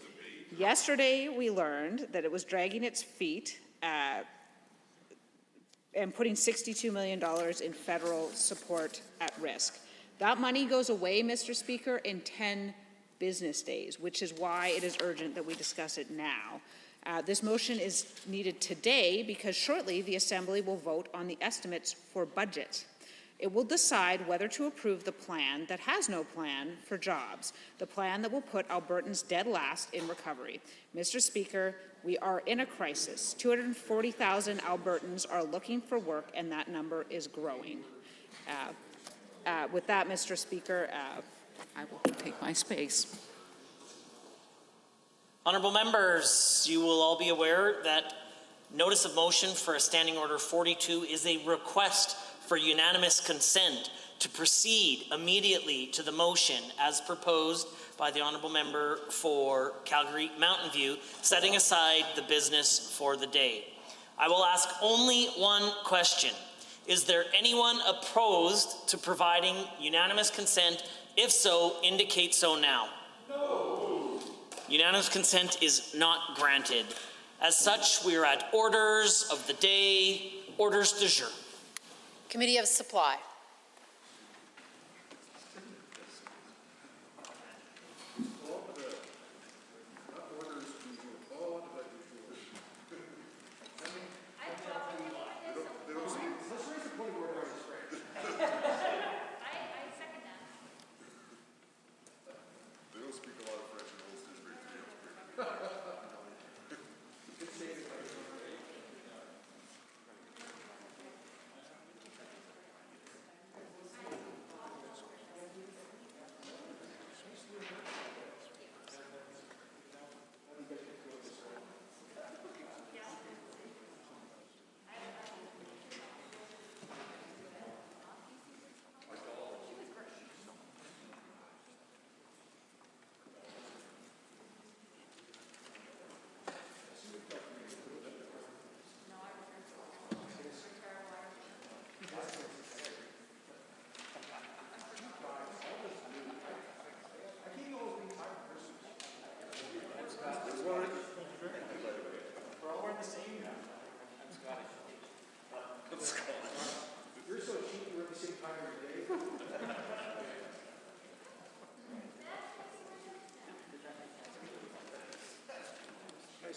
Yesterday, we learned that it was dragging its feet and putting $62 million in federal support at risk. That money goes away, Mr. Speaker, in 10 business days, which is why it is urgent that we discuss it now. This motion is needed today because shortly the Assembly will vote on the estimates for budget. It will decide whether to approve the plan that has no plan for jobs, the plan that will put Albertans dead last in recovery. Mr. Speaker, we are in a crisis. 240,000 Albertans are looking for work, and that number is growing. With that, Mr. Speaker, I will take my space. Honourable members, you will all be aware that notice of motion for a Standing Order 42 is a request for unanimous consent to proceed immediately to the motion as proposed by the Honourable Member for Calgary Mountain View, setting aside the business for the day. I will ask only one question. Is there anyone opposed to providing unanimous consent? If so, indicate so now. No. Unanimous consent is not granted. As such, we are at orders of the day, orders du jour. Committee of Supply.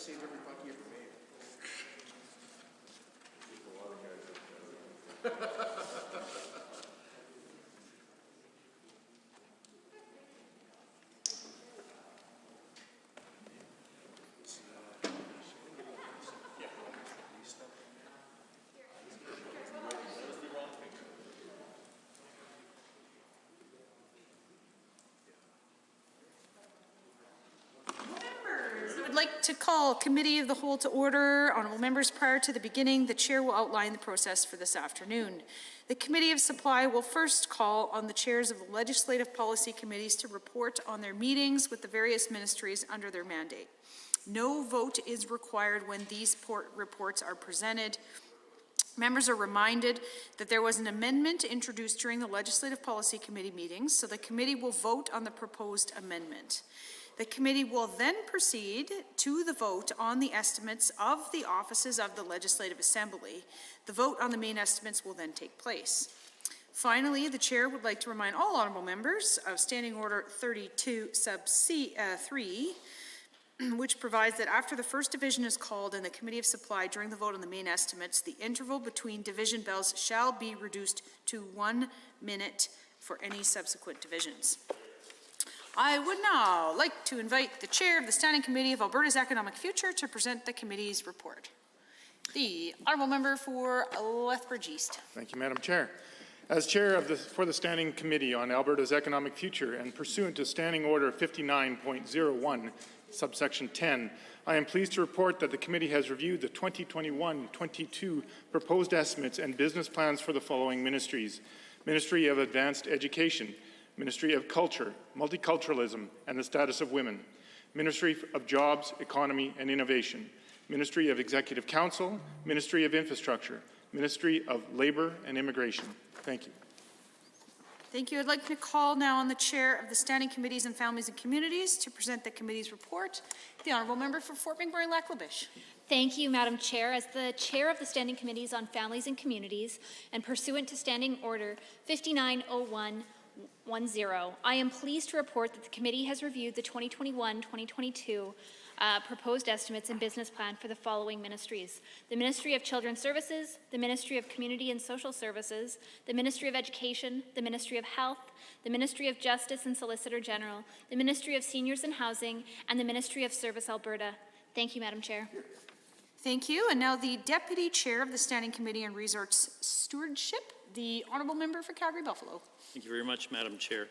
saved every buck you ever made. I'd like to call Committee of the Whole to order. Honourable members, prior to the beginning, the chair will outline the process for this afternoon. The Committee of Supply will first call on the chairs of the legislative policy committees to report on their meetings with the various ministries under their mandate. No vote is required when these reports are presented. Members are reminded that there was an amendment introduced during the Legislative Policy Committee meetings, so the committee will vote on the proposed amendment. The committee will then proceed to the vote on the estimates of the offices of the Legislative Assembly. The vote on the main estimates will then take place. Finally, the chair would like to remind all honourable members of Standing Order 32 sub C 3, which provides that after the first division is called in the Committee of Supply during the vote on the main estimates, the interval between division bells shall be reduced to 1 minute for any subsequent divisions. I would now like to invite the chair of the Standing Committee of Alberta's Economic Future to present the committee's report. The honourable member for Lethbridge East. Thank you, Madam Chair. As chair for the Standing Committee on Alberta's Economic Future and pursuant to Standing Order 59.01, subsection 10, I am pleased to report that the committee has reviewed the 2021-22 proposed estimates and business plans for the following ministries: Ministry of Advanced Education, Ministry of Culture, Multiculturalism and the Status of Women, Ministry of Jobs, Economy and Innovation, Ministry of Executive Council, Ministry of Infrastructure, Ministry of Labour and Immigration. Thank you. Thank you. I'd like to call now on the chair of the Standing Committees on Families and Communities to present the committee's report. The honourable member for Fort McMurray-Lac-La-Biche. Thank you, Madam Chair. As the chair of the Standing Committees on Families and Communities and pursuant to Standing Order 5901, I am pleased to report that the committee has reviewed the 2021-2022 proposed estimates and business plan for the following ministries: the Ministry of Children's Services, the Ministry of Community and Social Services, the Ministry of Education, the Ministry of Health, the Ministry of Justice and Solicitor General, the Ministry of Seniors and Housing, and the Ministry of Service Alberta. Thank you, Madam Chair. Thank you. And now the Deputy Chair of the Standing Committee on Resource Stewardship, the honourable member for Calgary-Buffalo. Thank you very much, Madam Chair.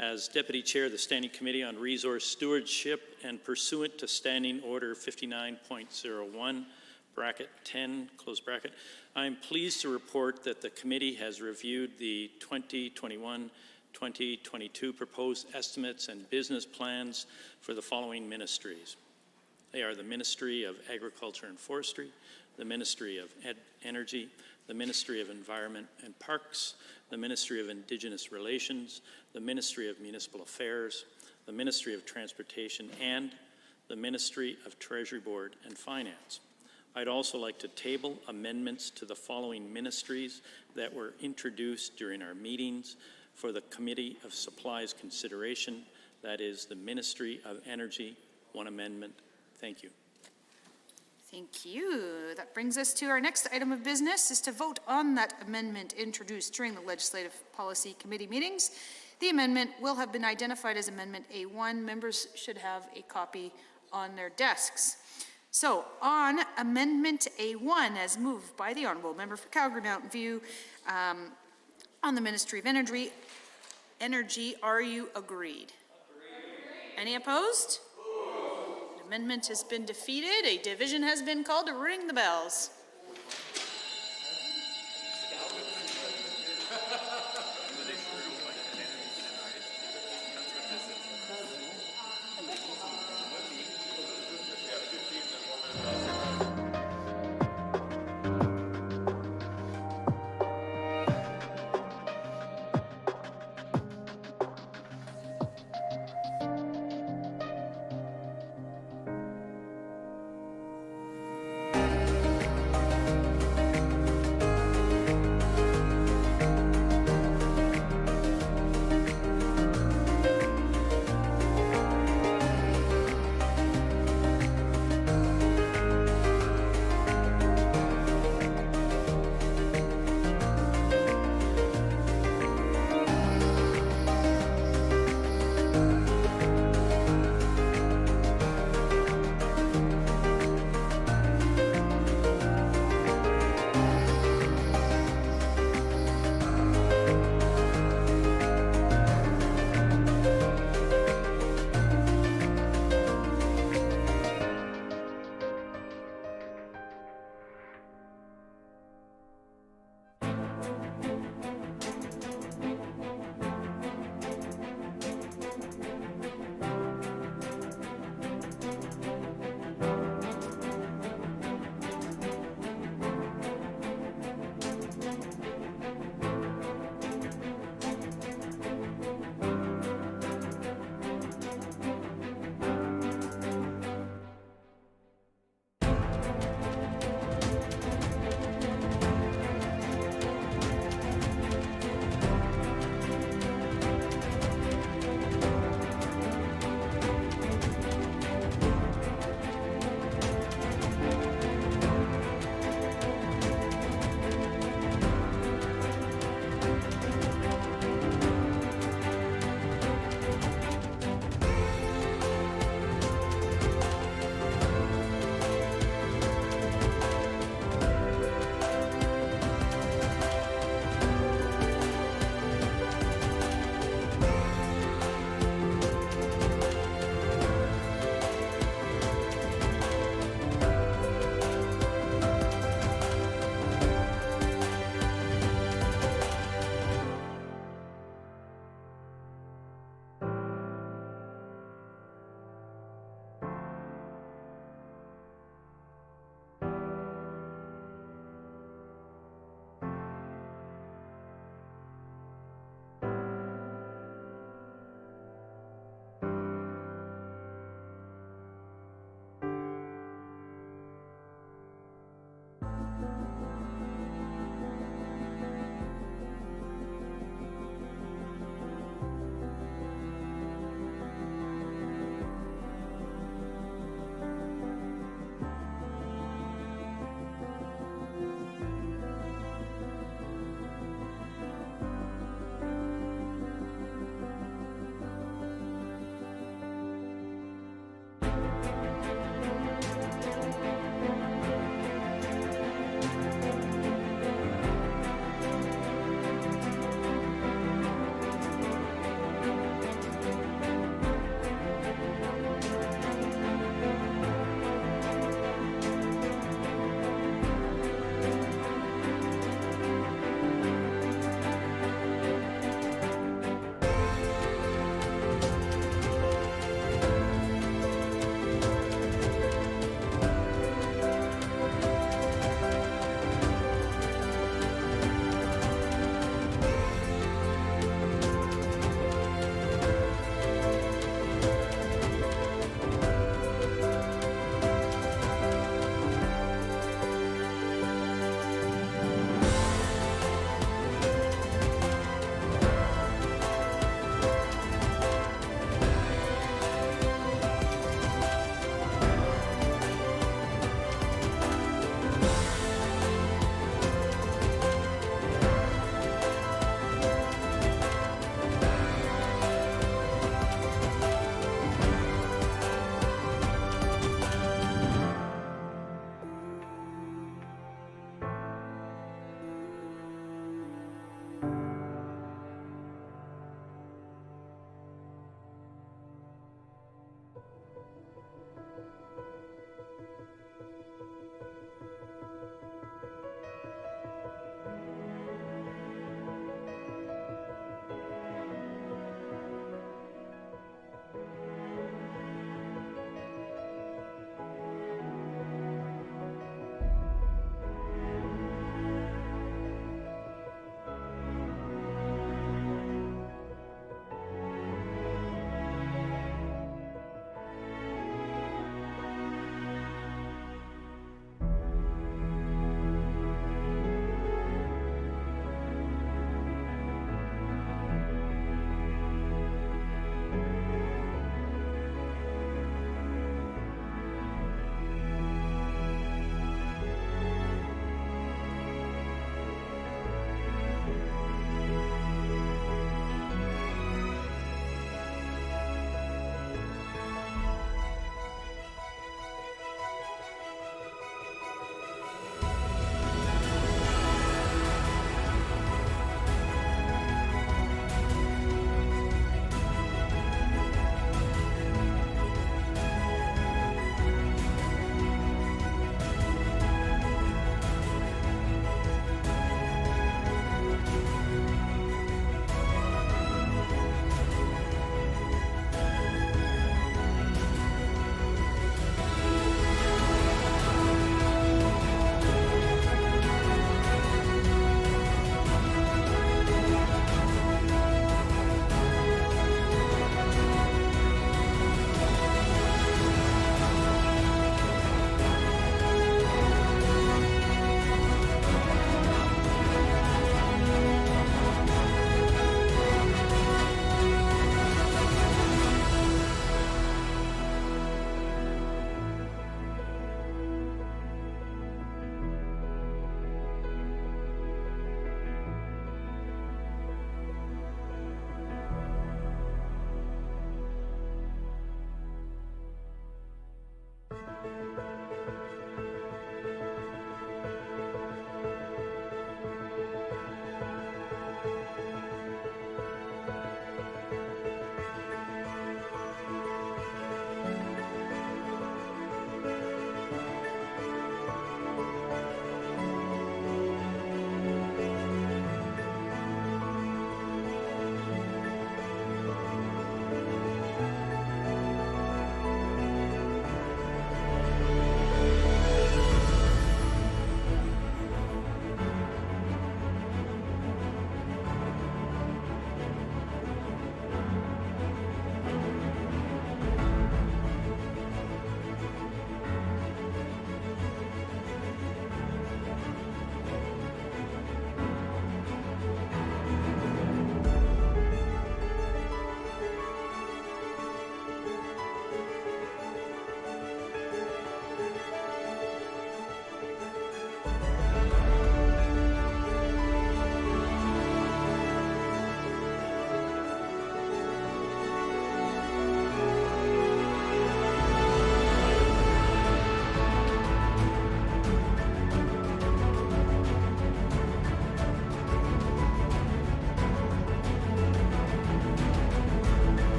As Deputy Chair of the Standing Committee on Resource Stewardship and pursuant to Standing Order 59.01, bracket 10, close bracket, I am pleased to report that the committee has reviewed the 2021-2022 proposed estimates and business plans for the following ministries. They are the Ministry of Agriculture and Forestry, the Ministry of Energy, the Ministry of Environment and Parks, the Ministry of Indigenous Relations, the Ministry of Municipal Affairs, the Ministry of Transportation, and the Ministry of Treasury Board and Finance. I'd also like to table amendments to the following ministries that were introduced during our meetings for the Committee of Supplies consideration. That is the Ministry of Energy, one amendment. Thank you. Thank you. That brings us to our next item of business, is to vote on that amendment introduced during the Legislative Policy Committee meetings. The amendment will have been identified as Amendment A1. Members should have a copy on their desks. So, on Amendment A1, as moved by the Honourable Member for Calgary Mountain View, on the Ministry of Energy, are you agreed? Any opposed? Amendment has been defeated. A division has been called to ring the bells.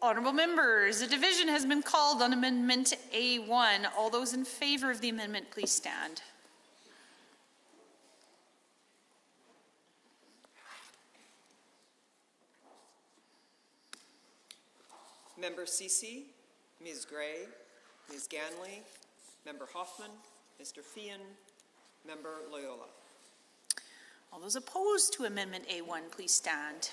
Honourable members, a division has been called on Amendment A1. All those in favour of the amendment, please stand. Member Ceci, Ms. Gray, Ms. Ganley, Member Hoffman, Mr. Fian, Member Loyola. All those opposed to Amendment A1, please stand.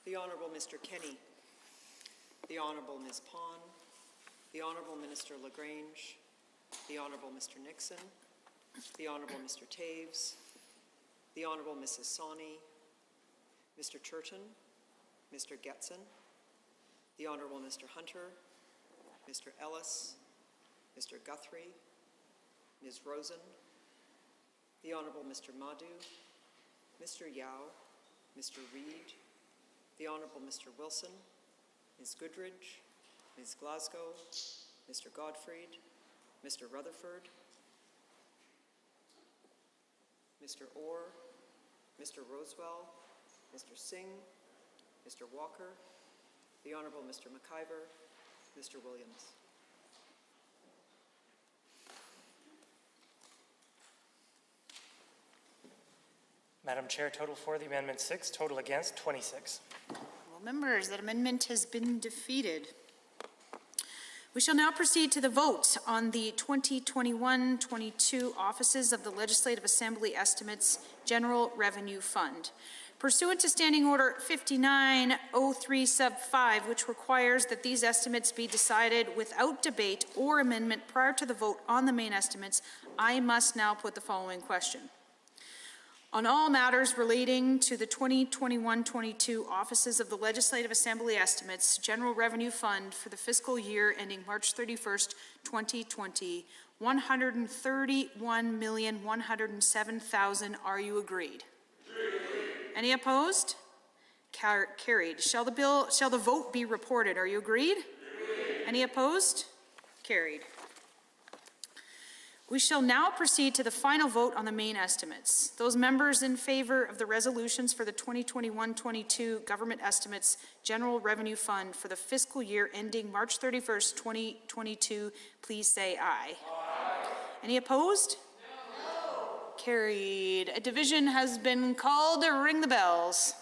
The Honourable Mr. Kenny, the Honourable Ms. Pond, the Honourable Minister LaGrange, the Honourable Mr. Nixon, the Honourable Mr. Taves, the Honourable Mrs. Sawney, Mr. Churton, Mr. Getson, the Honourable Mr. Hunter, Mr. Ellis, Mr. Guthrie, Ms. Rosen, the Honourable Mr. Madhu, Mr. Yao, Mr. Reid, the Honourable Mr. Wilson, Ms. Goodridge, Ms. Glasgow, Mr. Gottfried, Mr. Rutherford, Mr. Orr, Mr. Rosewell, Mr. Singh, Mr. Walker, the Honourable Mr. McIver, Mr. Williams. Madam Chair, total for the amendment 6, total against 26. Well, members, that amendment has been defeated. We shall now proceed to the vote on the 2021-22 Offices of the Legislative Assembly Estimates General Revenue Fund. Pursuant to Standing Order 5903 sub 5, which requires that these estimates be decided without debate or amendment prior to the vote on the main estimates, I must now put the following question. On all matters relating to the 2021-22 Offices of the Legislative Assembly Estimates General Revenue Fund for the fiscal year ending March 31st, 2020, $131,107,000. Are you agreed? Any opposed? Carried. Shall the vote be reported? Are you agreed? Any opposed? Carried. We shall now proceed to the final vote on the main estimates. Those members in favor of the resolutions for the 2021-22 Government Estimates General Revenue Fund for the fiscal year ending March 31st, 2022, please say aye. Aye. Any opposed? No. Carried. A division has been called to ring the bells.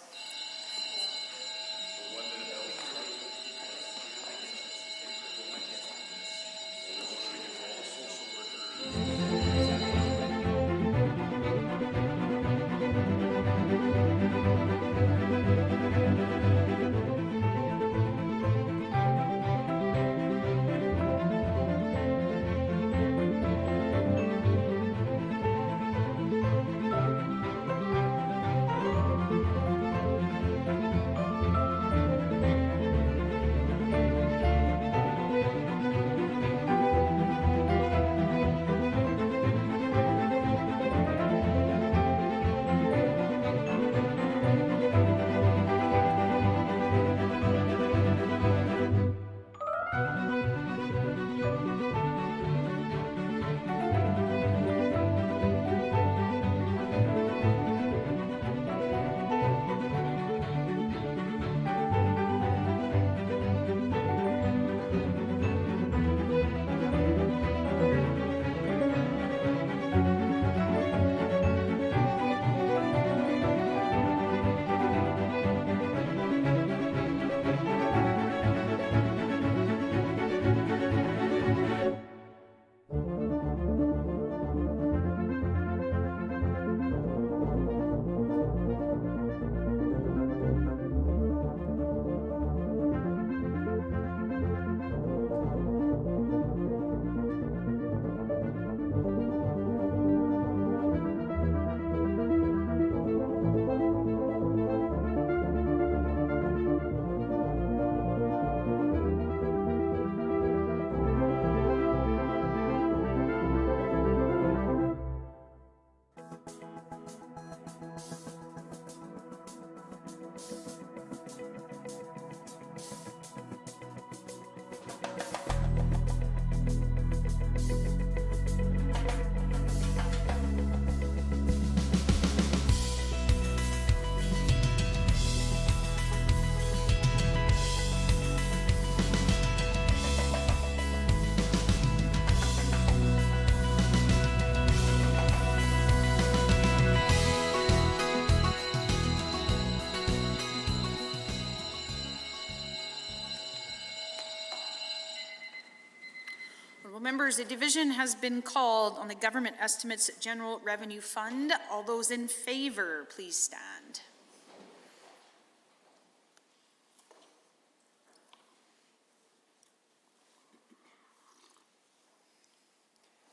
Members, a division has been called on the Government Estimates General Revenue Fund. All those in favor, please stand.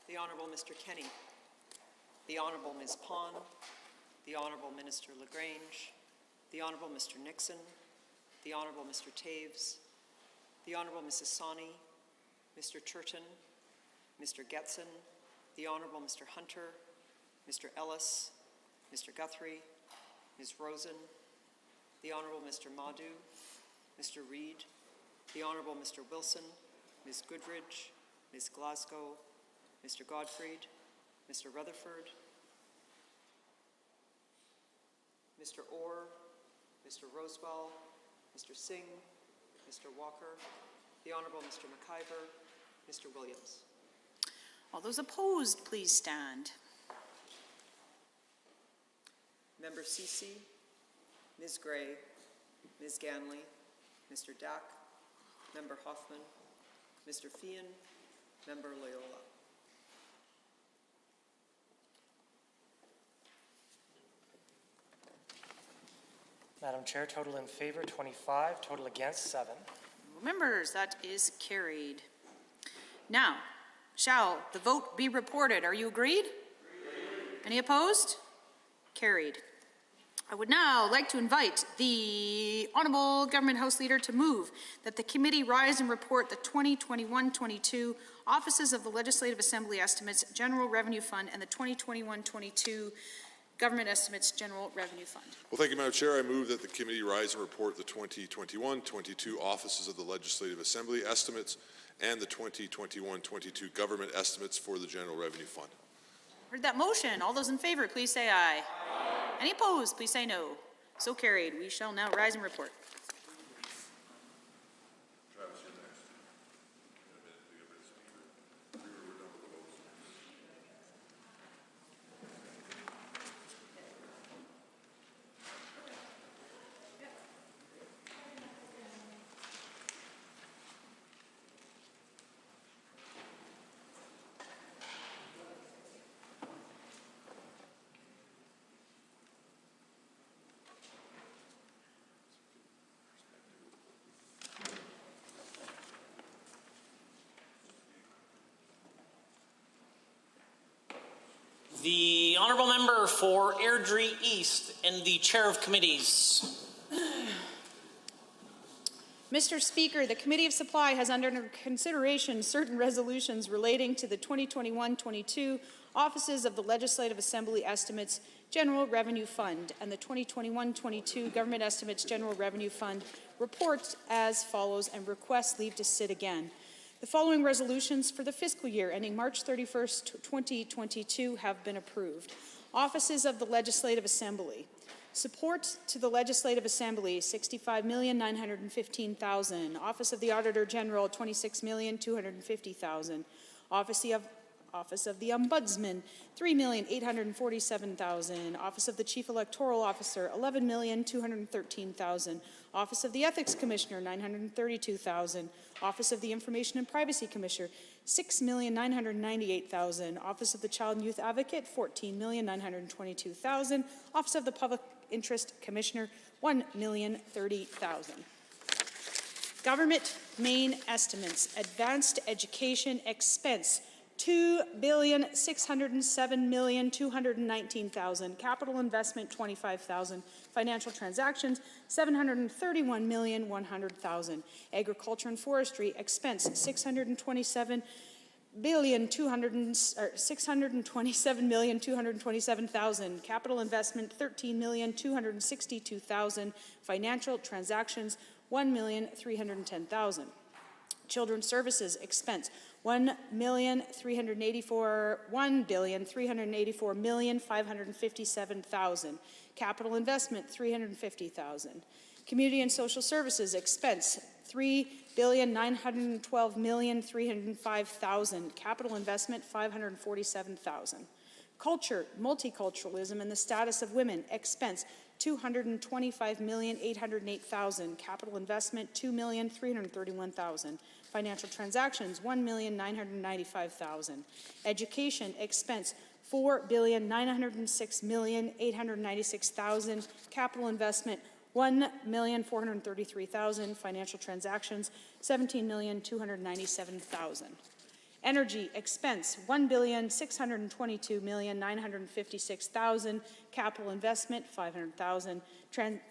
The Honourable Mr. Kenny, the Honourable Ms. Pond, the Honourable Minister LaGrange, the Honourable Mr. Nixon, the Honourable Mr. Taves, the Honourable Mrs. Sawney, Mr. Turton, Mr. Getson, the Honourable Mr. Hunter, Mr. Ellis, Mr. Guthrie, Ms. Rosen, the Honourable Mr. Madu, Mr. Reid, the Honourable Mr. Wilson, Ms. Goodridge, Ms. Glasgow, Mr. Godfrey, Mr. Rutherford, Mr. Orr, Mr. Rosewell, Mr. Singh, Mr. Walker, the Honourable Mr. McIver, Mr. Williams. All those opposed, please stand. Member Ceci, Ms. Gray, Ms. Ganley, Mr. Dack, Member Hoffman, Mr. Fian, Member Loyola. Madam Chair, total in favor 25, total against 7. Members, that is carried. Now, shall the vote be reported? Are you agreed? Any opposed? Carried. I would now like to invite the Honourable Government House Leader to move that the committee rise and report the 2021-22 Offices of the Legislative Assembly Estimates General Revenue Fund and the 2021-22 Government Estimates General Revenue Fund. Well, thank you, Madam Chair. I move that the committee rise and report the 2021-22 Offices of the Legislative Assembly Estimates and the 2021-22 Government Estimates for the General Revenue Fund. Heard that motion. All those in favor, please say aye. Aye. Any opposed, please say no. So carried. We shall now rise and report. The Honourable Member for Airdrie East and the Chair of Committees. Mr. Speaker, the Committee of Supply has under consideration certain resolutions relating to the 2021-22 Offices of the Legislative Assembly Estimates General Revenue Fund and the 2021-22 Government Estimates General Revenue Fund reports as follows and requests leave to sit again. The following resolutions for the fiscal year ending March 31st, 2022 have been approved. Offices of the Legislative Assembly. Support to the Legislative Assembly, $65,915,000. Office of the Auditor General, $26,250,000. Office of the Ombudsman, $3,847,000. Office of the Chief Electoral Officer, $11,213,000. Office of the Ethics Commissioner, $932,000. Office of the Information and Privacy Commissioner, $6,998,000. Office of the Child and Youth Advocate, $14,922,000. Office of the Public Interest Commissioner, $1,030,000. Government main estimates, advanced education expense, $2,607,219,000. Capital investment, $25,000. Financial transactions, $731,100,000. Agriculture and forestry expense, $627,227,000. Capital investment, $13,262,000. Financial transactions, $1,310,000. Children's services expense, $1,384,557,000. Capital investment, $350,000. Community and social services expense, $3,912,305,000. Capital investment, $547,000. Culture, multiculturalism, and the status of women expense, $225,808,000. Capital investment, $2,331,000. Financial transactions, $1,995,000. Education expense, $4,906,896,000. Capital investment, $1,433,000. Financial transactions, $17,297,000. Energy expense, $1,622,956,000. Capital investment, $500,000.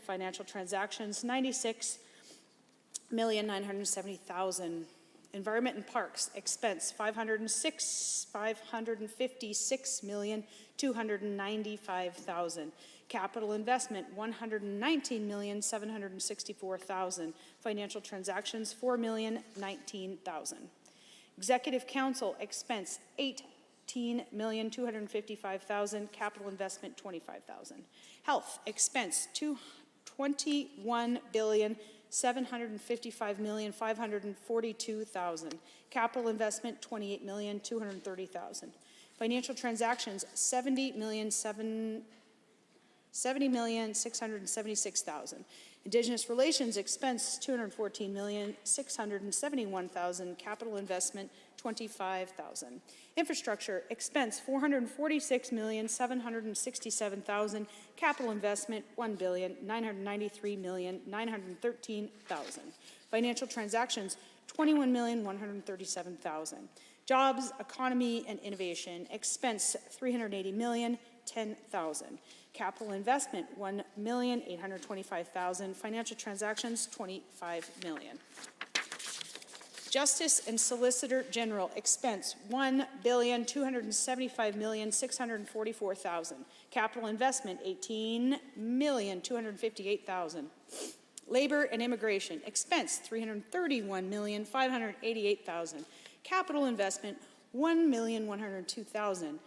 Financial transactions, $96,970,000. Environment and Parks expense, $556,295,000. Capital investment, $119,764,000. Financial transactions, $4,019,000. Executive Council expense, $18,255,000. Capital investment, $25,000. Health expense, $21,755,542,000. Capital investment, $28,230,000. Financial transactions, $70,676,000. Indigenous Relations expense, $214,671,000. Capital investment, $25,000. Infrastructure expense, $446,767,000. Capital investment, $1,993,913,000. Financial transactions, $21,137,000. Jobs, Economy, and Innovation expense, $380,010,000. Capital investment, $1,825,000. Financial transactions, $25 million. Justice and Solicitor General expense, $1,275,644,000. Capital investment, $18,258,000. Labor and Immigration expense, $331,588,000. Capital investment, $1,102,000.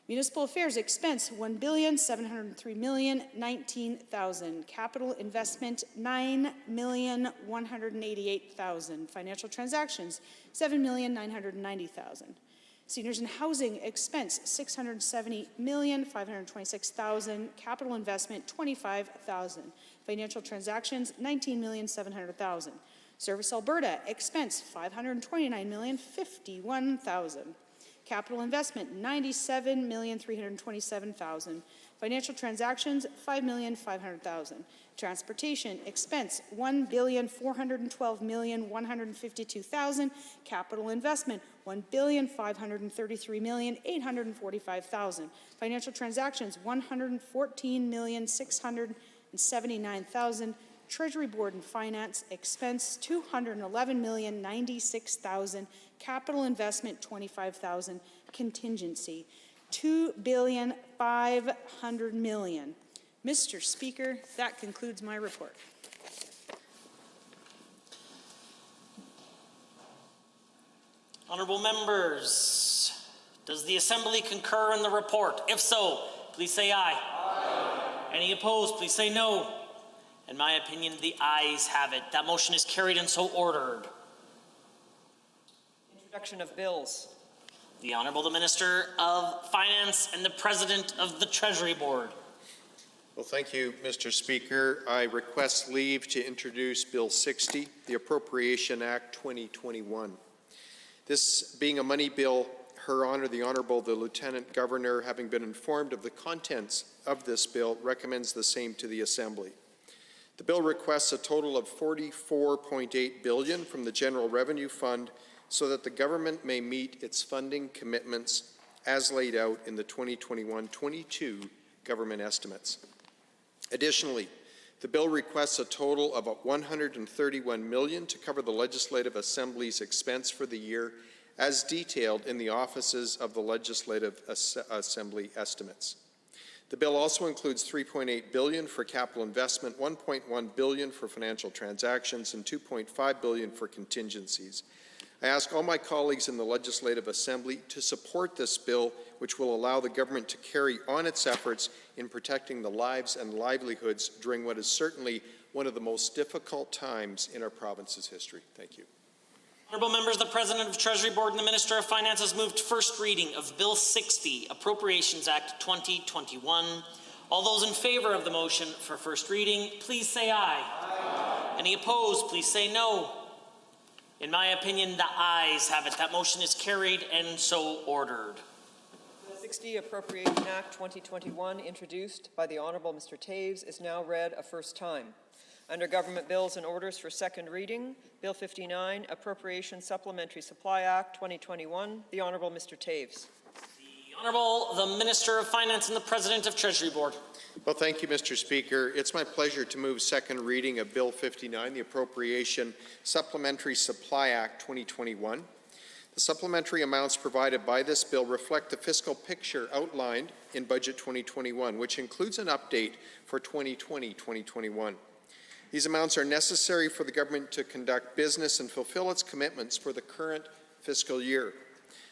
Municipal Affairs expense, $1,703,019,000. Capital investment, $9,188,000. Financial transactions, $7,990,000. Seniors and Housing expense, $670,526,000. Capital investment, $25,000. Financial transactions, $19,700,000. Service Alberta expense, $529,051,000. Capital investment, $97,327,000. Financial transactions, $5,500,000. Transportation expense, $1,412,152,000. Capital investment, $1,533,845,000. Financial transactions, $114,679,000. Treasury Board and Finance expense, $211,096,000. Capital investment, $25,000. Contingency, $2,500,000,000. Mr. Speaker, that concludes my report. Honourable members, does the Assembly concur in the report? If so, please say aye. Aye. Any opposed, please say no. In my opinion, the ayes have it. That motion is carried and so ordered. Introduction of bills. The Honourable the Minister of Finance and the President of the Treasury Board. Well, thank you, Mr. Speaker. I request leave to introduce Bill 60, the Appropriation Act 2021. This being a money bill, Her Honour the Honourable the Lieutenant Governor, having been informed of the contents of this bill, recommends the same to the Assembly. The bill requests a total of $44.8 billion from the General Revenue Fund so that the government may meet its funding commitments as laid out in the 2021-22 government estimates. Additionally, the bill requests a total of $131 million to cover the Legislative Assembly's expense for the year as detailed in the offices of the Legislative Assembly estimates. The bill also includes $3.8 billion for capital investment, $1.1 billion for financial transactions, and $2.5 billion for contingencies. I ask all my colleagues in the Legislative Assembly to support this bill, which will allow the government to carry on its efforts in protecting the lives and livelihoods during what is certainly one of the most difficult times in our province's history. Thank you. Honourable members, the President of Treasury Board and the Minister of Finance has moved first reading of Bill 60, Appropriations Act 2021. All those in favour of the motion for first reading, please say aye. Aye. Any opposed, please say no. In my opinion, the ayes have it. That motion is carried and so ordered. Bill 60, Appropriation Act 2021, introduced by the Honourable Mr. Taves, is now read a first time. Under Government Bills and Orders for second reading, Bill 59, Appropriation Supplementary Supply Act 2021, the Honourable Mr. Taves. The Honourable the Minister of Finance and the President of Treasury Board. Well, thank you, Mr. Speaker. It's my pleasure to move second reading of Bill 59, the Appropriation Supplementary Supply Act 2021. The supplementary amounts provided by this bill reflect the fiscal picture outlined in Budget 2021, which includes an update for 2020-2021. These amounts are necessary for the government to conduct business and fulfill its commitments for the current fiscal year.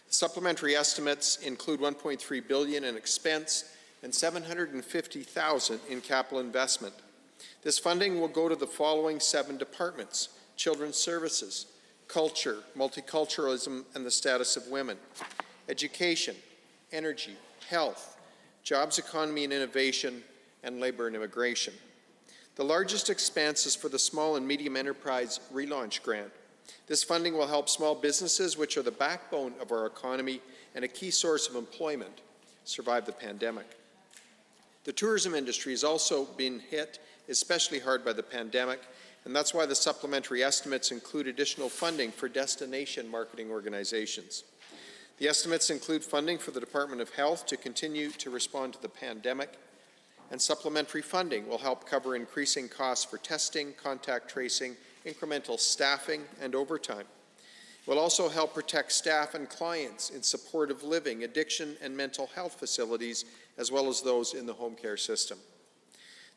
The supplementary estimates include $1.3 billion in expense and $750,000 in capital investment. This funding will go to the following 7 departments: Children's Services, Culture, Multiculturalism and the Status of Women, Education, Energy, Health, Jobs, Economy and Innovation, and Labour and Immigration. The largest expense is for the Small and Medium Enterprise Relaunch Grant. This funding will help small businesses, which are the backbone of our economy and a key source of employment, survive the pandemic. The tourism industry has also been hit especially hard by the pandemic, and that's why the supplementary estimates include additional funding for destination marketing organizations. The estimates include funding for the Department of Health to continue to respond to the pandemic, and supplementary funding will help cover increasing costs for testing, contact tracing, incremental staffing, and overtime. It will also help protect staff and clients in supportive living, addiction, and mental health facilities, as well as those in the home care system.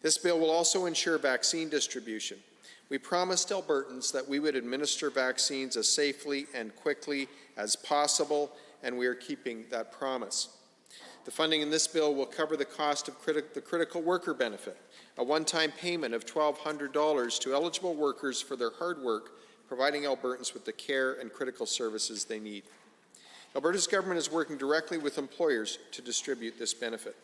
This bill will also ensure vaccine distribution. We promised Albertans that we would administer vaccines as safely and quickly as possible, and we are keeping that promise. The funding in this bill will cover the cost of the critical worker benefit, a one-time payment of $1,200 to eligible workers for their hard work, providing Albertans with the care and critical services they need. Alberta's government is working directly with employers to distribute this benefit.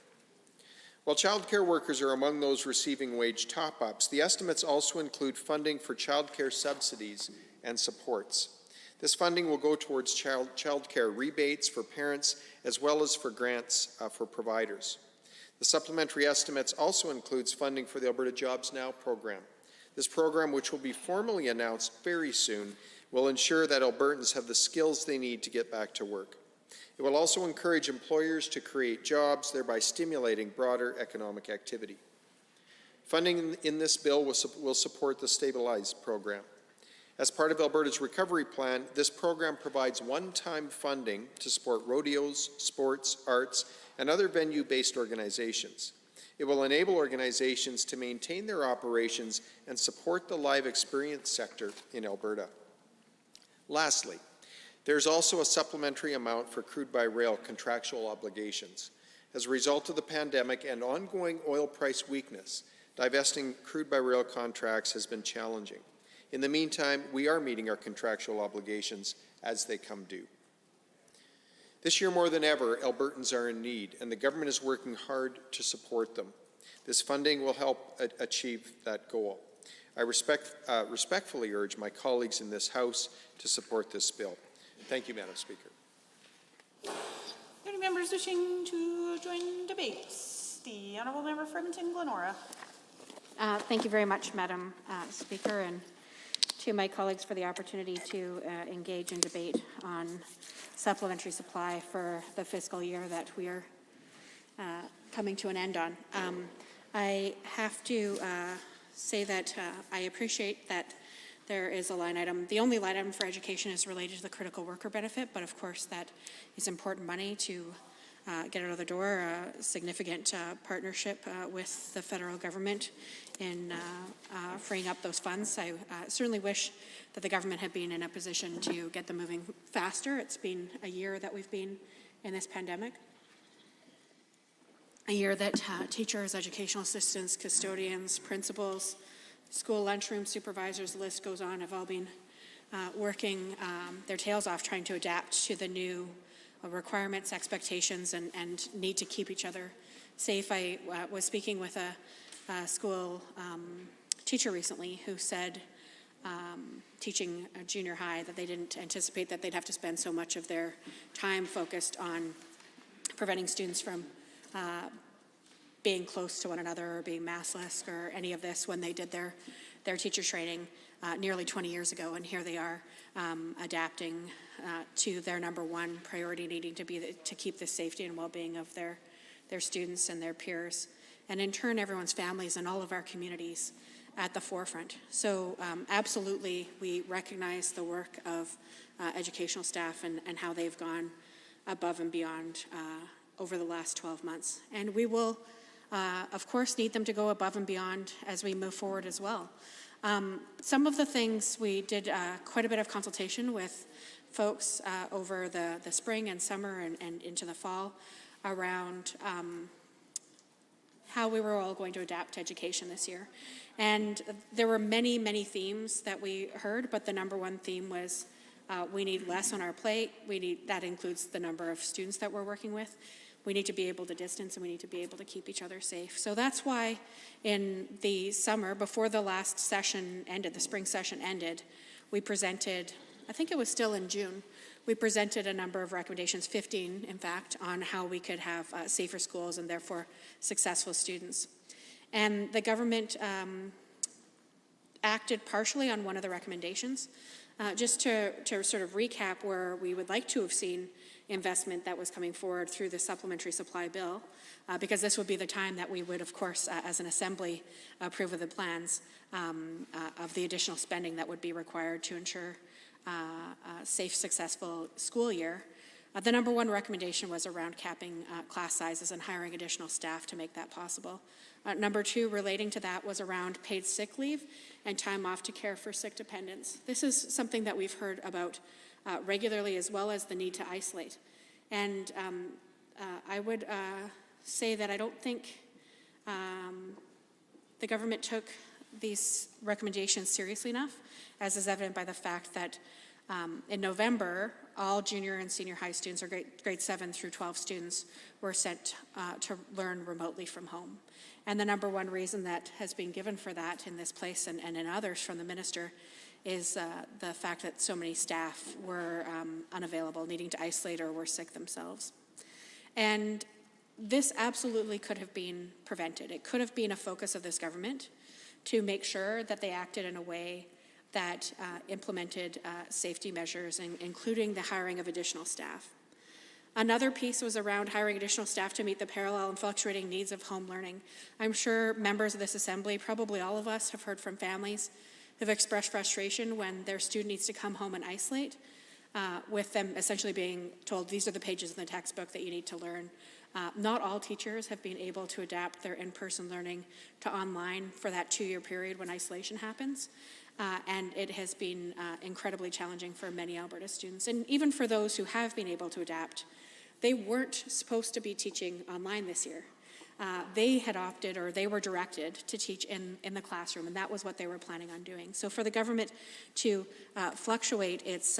While childcare workers are among those receiving wage top-ups, the estimates also include funding for childcare subsidies and supports. This funding will go towards childcare rebates for parents as well as for grants for providers. The supplementary estimates also includes funding for the Alberta Jobs Now program. This program, which will be formally announced very soon, will ensure that Albertans have the skills they need to get back to work. It will also encourage employers to create jobs, thereby stimulating broader economic activity. Funding in this bill will support the Stabilize program. As part of Alberta's recovery plan, this program provides one-time funding to support rodeos, sports, arts, and other venue-based organizations. It will enable organizations to maintain their operations and support the live experience sector in Alberta. Lastly, there's also a supplementary amount for crude by rail contractual obligations. As a result of the pandemic and ongoing oil price weakness, divesting crude by rail contracts has been challenging. In the meantime, we are meeting our contractual obligations as they come due. This year more than ever, Albertans are in need, and the government is working hard to support them. This funding will help achieve that goal. I respectfully urge my colleagues in this House to support this bill. Thank you, Madam Speaker. Any members wishing to join debates? The Honourable Member for Edmonton-Glenora. Thank you very much, Madam Speaker, and to my colleagues for the opportunity to engage in debate on supplementary supply for the fiscal year that we are coming to an end on. I have to say that I appreciate that there is a line item. The only line item for education is related to the critical worker benefit, but of course that is important money to get out of the door, a significant partnership with the federal government in freeing up those funds. I certainly wish that the government had been in a position to get them moving faster. It's been a year that we've been in this pandemic. A year that teachers, educational assistants, custodians, principals, school lunchroom supervisors, the list goes on, have all been working their tails off trying to adapt to the new requirements, expectations, and need to keep each other safe. I was speaking with a school teacher recently who said teaching a junior high, that they didn't anticipate that they'd have to spend so much of their time focused on preventing students from being close to one another or being maskless or any of this when they did their teacher training nearly 20 years ago. And here they are adapting to their number one priority, needing to be to keep the safety and well-being of their students and their peers, and in turn everyone's families and all of our communities at the forefront. So absolutely, we recognize the work of educational staff and how they've gone above and beyond over the last 12 months. And we will, of course, need them to go above and beyond as we move forward as well. Some of the things we did quite a bit of consultation with folks over the spring and summer and into the fall around how we were all going to adapt to education this year. And there were many, many themes that we heard, but the number one theme was we need less on our plate. That includes the number of students that we're working with. We need to be able to distance, and we need to be able to keep each other safe. So that's why in the summer, before the last session ended, the spring session ended, we presented, I think it was still in June, we presented a number of recommendations, 15 in fact, on how we could have safer schools and therefore successful students. And the government acted partially on one of the recommendations. Just to sort of recap where we would like to have seen investment that was coming forward through the supplementary supply bill, because this would be the time that we would, of course, as an assembly, approve of the plans of the additional spending that would be required to ensure a safe, successful school year. The number one recommendation was around capping class sizes and hiring additional staff to make that possible. Number two, relating to that, was around paid sick leave and time off to care for sick dependents. This is something that we've heard about regularly, as well as the need to isolate. And I would say that I don't think the government took these recommendations seriously enough, as is evident by the fact that in November, all junior and senior high students, or grade 7 through 12 students, were sent to learn remotely from home. And the number one reason that has been given for that in this place and in others from the minister is the fact that so many staff were unavailable, needing to isolate, or were sick themselves. And this absolutely could have been prevented. It could have been a focus of this government to make sure that they acted in a way that implemented safety measures, including the hiring of additional staff. Another piece was around hiring additional staff to meet the parallel and fluctuating needs of home learning. I'm sure members of this assembly, probably all of us, have heard from families who've expressed frustration when their student needs to come home and isolate, with them essentially being told, these are the pages in the textbook that you need to learn. Not all teachers have been able to adapt their in-person learning to online for that 2-year period when isolation happens. And it has been incredibly challenging for many Alberta students. And even for those who have been able to adapt, they weren't supposed to be teaching online this year. They had opted, or they were directed, to teach in the classroom, and that was what they were planning on doing. So for the government to fluctuate its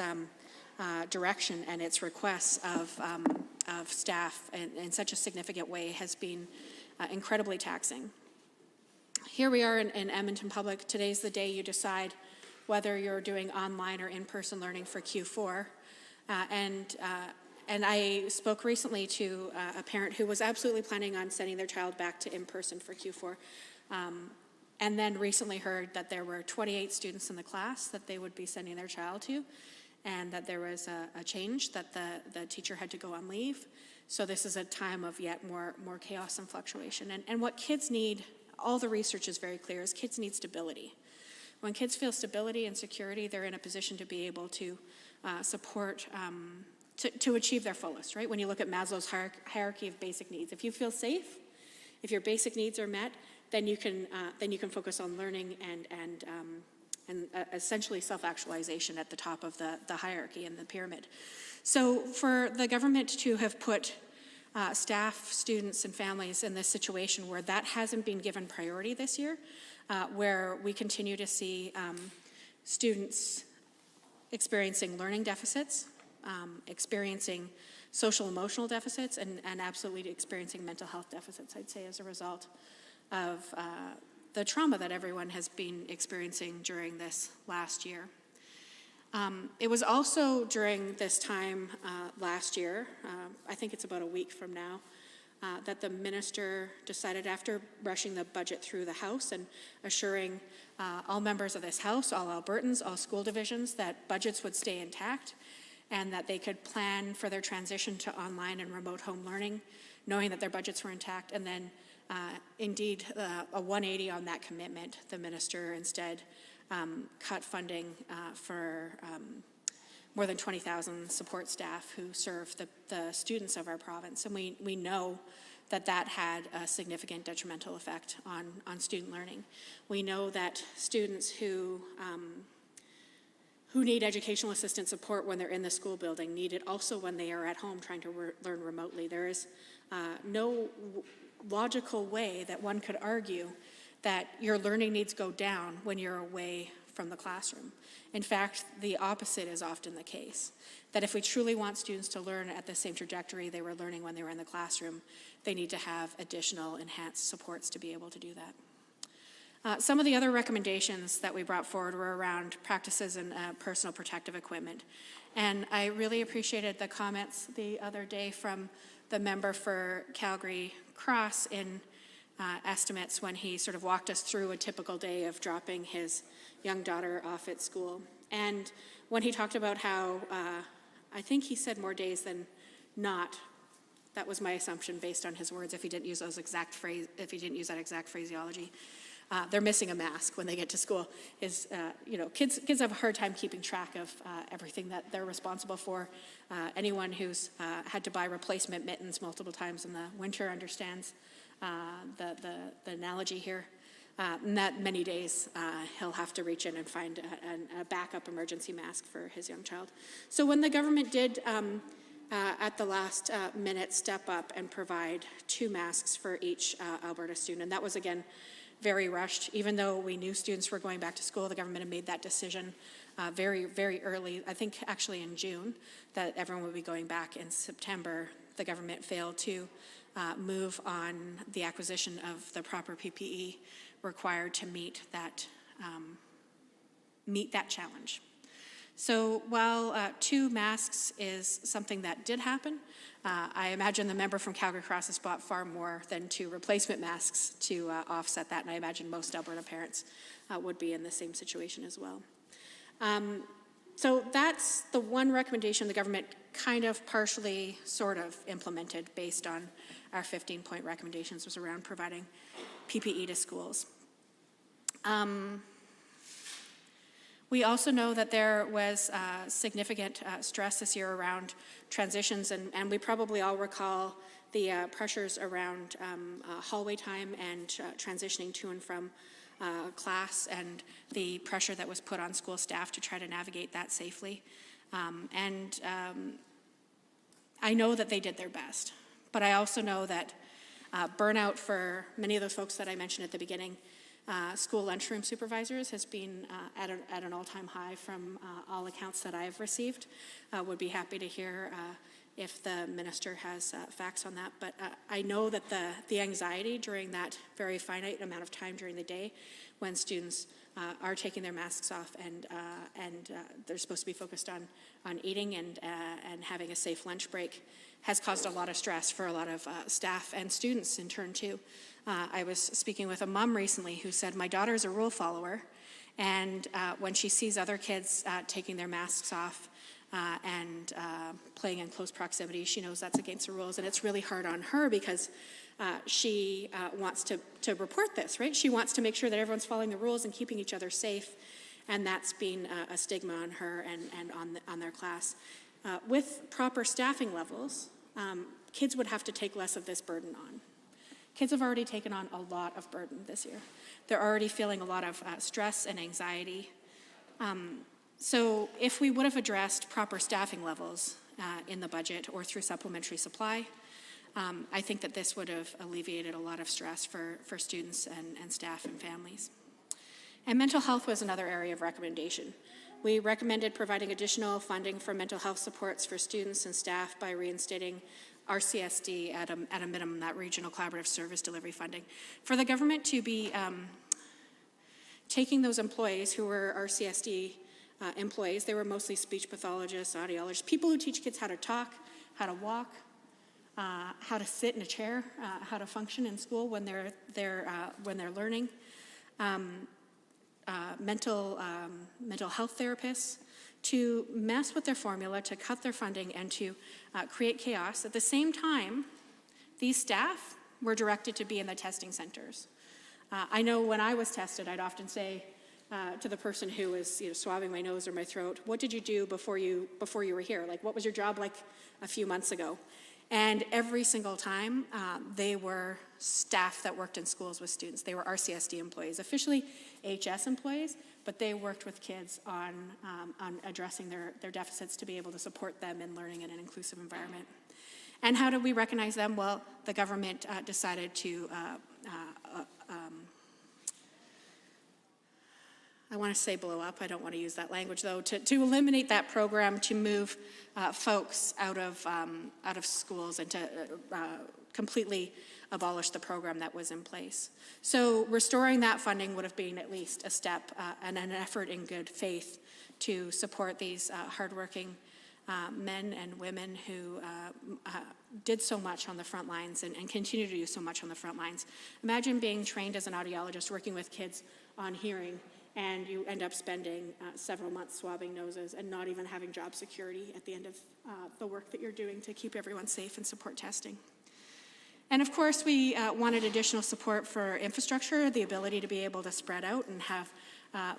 direction and its requests of staff in such a significant way has been incredibly taxing. Here we are in Edmonton Public. Today's the day you decide whether you're doing online or in-person learning for Q4. And I spoke recently to a parent who was absolutely planning on sending their child back to in-person for Q4, and then recently heard that there were 28 students in the class that they would be sending their child to, and that there was a change, that the teacher had to go on leave. So this is a time of yet more chaos and fluctuation. And what kids need, all the research is very clear, is kids need stability. When kids feel stability and security, they're in a position to be able to support, to achieve their fullest, right? When you look at Maslow's hierarchy of basic needs, if you feel safe, if your basic needs are met, then you can focus on learning and essentially self-actualization at the top of the hierarchy and the pyramid. So for the government to have put staff, students, and families in this situation where that hasn't been given priority this year, where we continue to see students experiencing learning deficits, experiencing social emotional deficits, and absolutely experiencing mental health deficits, I'd say, as a result of the trauma that everyone has been experiencing during this last year. It was also during this time last year, I think it's about a week from now, that the minister decided, after rushing the budget through the House and assuring all members of this House, all Albertans, all school divisions, that budgets would stay intact and that they could plan for their transition to online and remote home learning, knowing that their budgets were intact. And then indeed, a 180 on that commitment. The minister instead cut funding for more than 20,000 support staff who serve the students of our province. And we know that that had a significant detrimental effect on student learning. We know that students who need educational assistance support when they're in the school building need it also when they are at home trying to learn remotely. There is no logical way that one could argue that your learning needs go down when you're away from the classroom. In fact, the opposite is often the case, that if we truly want students to learn at the same trajectory they were learning when they were in the classroom, they need to have additional enhanced supports to be able to do that. Some of the other recommendations that we brought forward were around practices and personal protective equipment. And I really appreciated the comments the other day from the member for Calgary Cross in estimates when he sort of walked us through a typical day of dropping his young daughter off at school. And when he talked about how, I think he said more days than not, that was my assumption based on his words, if he didn't use that exact phraseology, they're missing a mask when they get to school. Kids have a hard time keeping track of everything that they're responsible for. Anyone who's had to buy replacement mittens multiple times in the winter understands the analogy here. Not many days he'll have to reach in and find a backup emergency mask for his young child. So when the government did at the last minute step up and provide 2 masks for each Alberta student, and that was again very rushed. Even though we knew students were going back to school, the government had made that decision very, very early, I think actually in June, that everyone would be going back in September. The government failed to move on the acquisition of the proper PPE required to meet that challenge. So while 2 masks is something that did happen, I imagine the member from Calgary Cross has bought far more than 2 replacement masks to offset that, and I imagine most Alberta parents would be in the same situation as well. So that's the one recommendation the government kind of partially sort of implemented based on our 15-point recommendations, was around providing PPE to schools. We also know that there was significant stress this year around transitions, and we probably all recall the pressures around hallway time and transitioning to and from class, and the pressure that was put on school staff to try to navigate that safely. I know that they did their best, but I also know that burnout for many of those folks that I mentioned at the beginning, school lunchroom supervisors, has been at an all-time high from all accounts that I've received. Would be happy to hear if the minister has facts on that. But I know that the anxiety during that very finite amount of time during the day, when students are taking their masks off and they're supposed to be focused on eating and having a safe lunch break, has caused a lot of stress for a lot of staff and students in turn too. I was speaking with a mom recently who said, my daughter's a rule follower, and when she sees other kids taking their masks off and playing in close proximity, she knows that's against the rules, and it's really hard on her because she wants to report this, right? She wants to make sure that everyone's following the rules and keeping each other safe, and that's been a stigma on her and on their class. With proper staffing levels, kids would have to take less of this burden on. Kids have already taken on a lot of burden this year. They're already feeling a lot of stress and anxiety. So if we would have addressed proper staffing levels in the budget or through supplementary supply, I think that this would have alleviated a lot of stress for students and staff and families. And mental health was another area of recommendation. We recommended providing additional funding for mental health supports for students and staff by reinstating RCSD at a minimum, that Regional Collaborative Service Delivery funding. For the government to be taking those employees who were our CSD employees, they were mostly speech pathologists, audiologists, people who teach kids how to talk, how to walk, how to sit in a chair, how to function in school when they're learning, mental health therapists, to mess with their formula, to cut their funding, and to create chaos. At the same time, these staff were directed to be in the testing centers. I know when I was tested, I'd often say to the person who was swabbing my nose or my throat, what did you do before you were here? Like, what was your job like a few months ago? And every single time, they were staff that worked in schools with students. They were RCSD employees, officially HS employees, but they worked with kids on addressing their deficits to be able to support them in learning in an inclusive environment. And how did we recognize them? Well, the government decided to, I want to say blow up, I don't want to use that language though, to eliminate that program, to move folks out of schools and to completely abolish the program that was in place. So restoring that funding would have been at least a step and an effort in good faith to support these hardworking men and women who did so much on the front lines and continue to do so much on the front lines. Imagine being trained as an audiologist working with kids on hearing, and you end up spending several months swabbing noses and not even having job security at the end of the work that you're doing to keep everyone safe and support testing. And of course, we wanted additional support for infrastructure, the ability to be able to spread out and have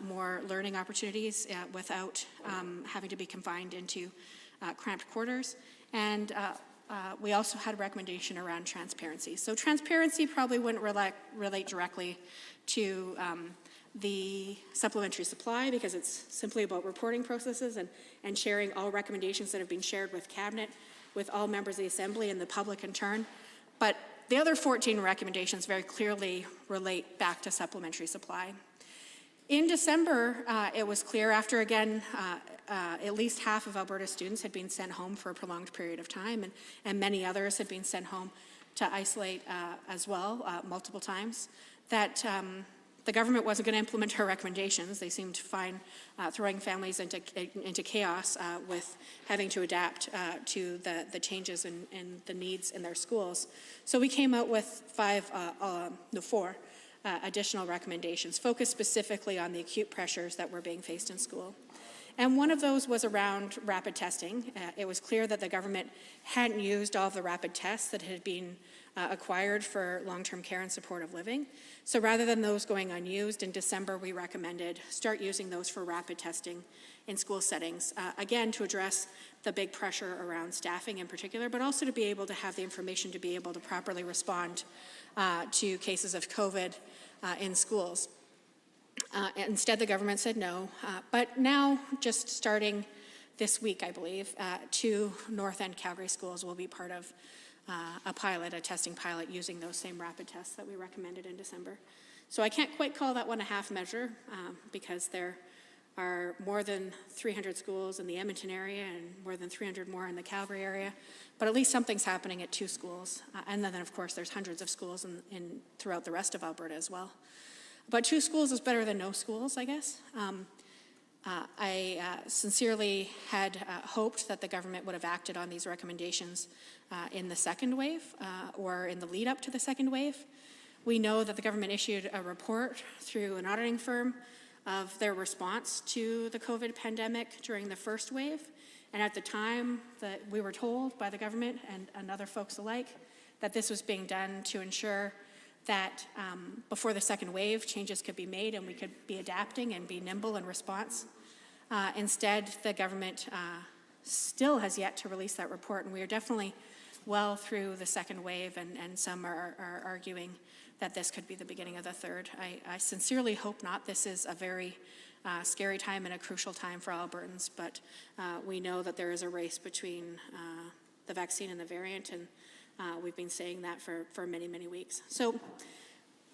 more learning opportunities without having to be confined into cramped quarters. And we also had a recommendation around transparency. So transparency probably wouldn't relate directly to the supplementary supply, because it's simply about reporting processes and sharing all recommendations that have been shared with Cabinet, with all members of the Assembly and the public in turn. But the other 14 recommendations very clearly relate back to supplementary supply. In December, it was clear after, again, at least half of Alberta students had been sent home for a prolonged period of time, and many others had been sent home to isolate as well, multiple times, that the government wasn't going to implement her recommendations. They seemed fine throwing families into chaos with having to adapt to the changes in the needs in their schools. So we came out with four additional recommendations focused specifically on the acute pressures that were being faced in school. And one of those was around rapid testing. It was clear that the government hadn't used all of the rapid tests that had been acquired for long-term care and supportive living. So rather than those going unused, in December we recommended start using those for rapid testing in school settings, again to address the big pressure around staffing in particular, but also to be able to have the information to be able to properly respond to cases of COVID in schools. Instead, the government said no, but now, just starting this week, I believe, 2 North End Calgary schools will be part of a testing pilot using those same rapid tests that we recommended in December. So I can't quite call that one a half measure because there are more than 300 schools in the Edmonton area and more than 300 more in the Calgary area, but at least something's happening at 2 schools. And then, of course, there's hundreds of schools throughout the rest of Alberta as well. But 2 schools is better than no schools, I guess. I sincerely had hoped that the government would have acted on these recommendations in the second wave or in the lead up to the second wave. We know that the government issued a report through an auditing firm of their response to the COVID pandemic during the first wave. And at the time that we were told by the government and other folks alike that this was being done to ensure that before the second wave, changes could be made and we could be adapting and be nimble in response. Instead, the government still has yet to release that report, and we are definitely well through the second wave, and some are arguing that this could be the beginning of the third. I sincerely hope not. This is a very scary time and a crucial time for Albertans, but we know that there is a race between the vaccine and the variant, and we've been saying that for many, many weeks. So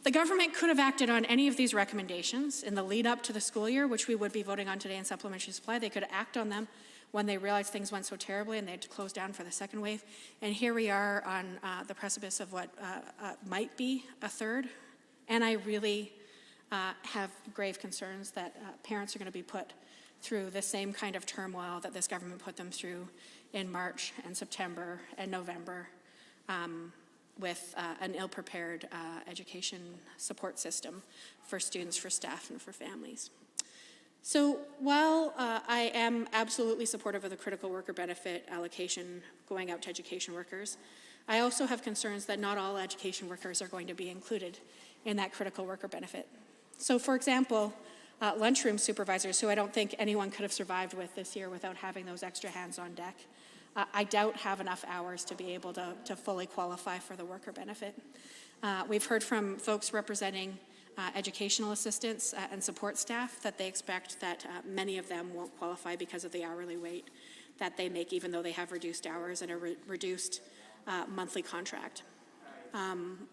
the government could have acted on any of these recommendations in the lead up to the school year, which we would be voting on today in supplementary supply. They could act on them when they realized things went so terribly and they had to close down for the second wave. And here we are on the precipice of what might be a third. And I really have grave concerns that parents are going to be put through the same kind of turmoil that this government put them through in March and September and November with an ill-prepared education support system for students, for staff, and for families. So while I am absolutely supportive of the critical worker benefit allocation going out to education workers, I also have concerns that not all education workers are going to be included in that critical worker benefit. So for example, lunchroom supervisors, who I don't think anyone could have survived with this year without having those extra hands on deck, I doubt have enough hours to be able to fully qualify for the worker benefit. We've heard from folks representing educational assistants and support staff that they expect that many of them won't qualify because of the hourly rate that they make, even though they have reduced hours and a reduced monthly contract.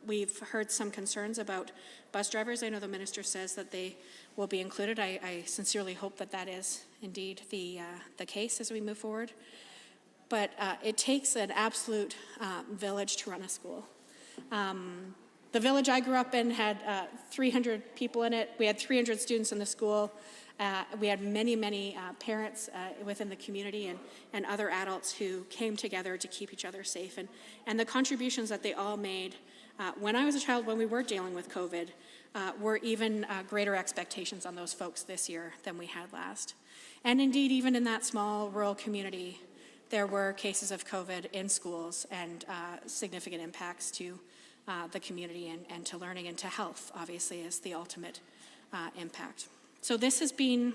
We've heard some concerns about bus drivers. I know the minister says that they will be included. I sincerely hope that that is indeed the case as we move forward. But it takes an absolute village to run a school. The village I grew up in had 300 people in it. We had 300 students in the school. We had many, many parents within the community and other adults who came together to keep each other safe. And the contributions that they all made when I was a child, when we were dealing with COVID, were even greater expectations on those folks this year than we had last. And indeed, even in that small rural community, there were cases of COVID in schools and significant impacts to the community and to learning and to health, obviously, is the ultimate impact. So this has been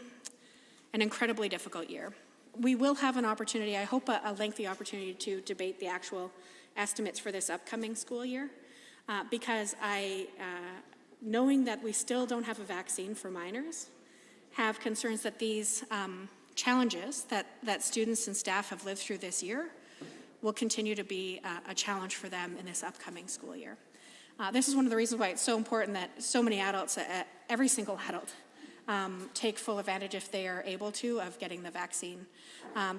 an incredibly difficult year. We will have an opportunity, I hope a lengthy opportunity, to debate the actual estimates for this upcoming school year, because knowing that we still don't have a vaccine for minors, have concerns that these challenges that students and staff have lived through this year will continue to be a challenge for them in this upcoming school year. This is one of the reasons why it's so important that so many adults, every single adult, take full advantage, if they are able to, of getting the vaccine,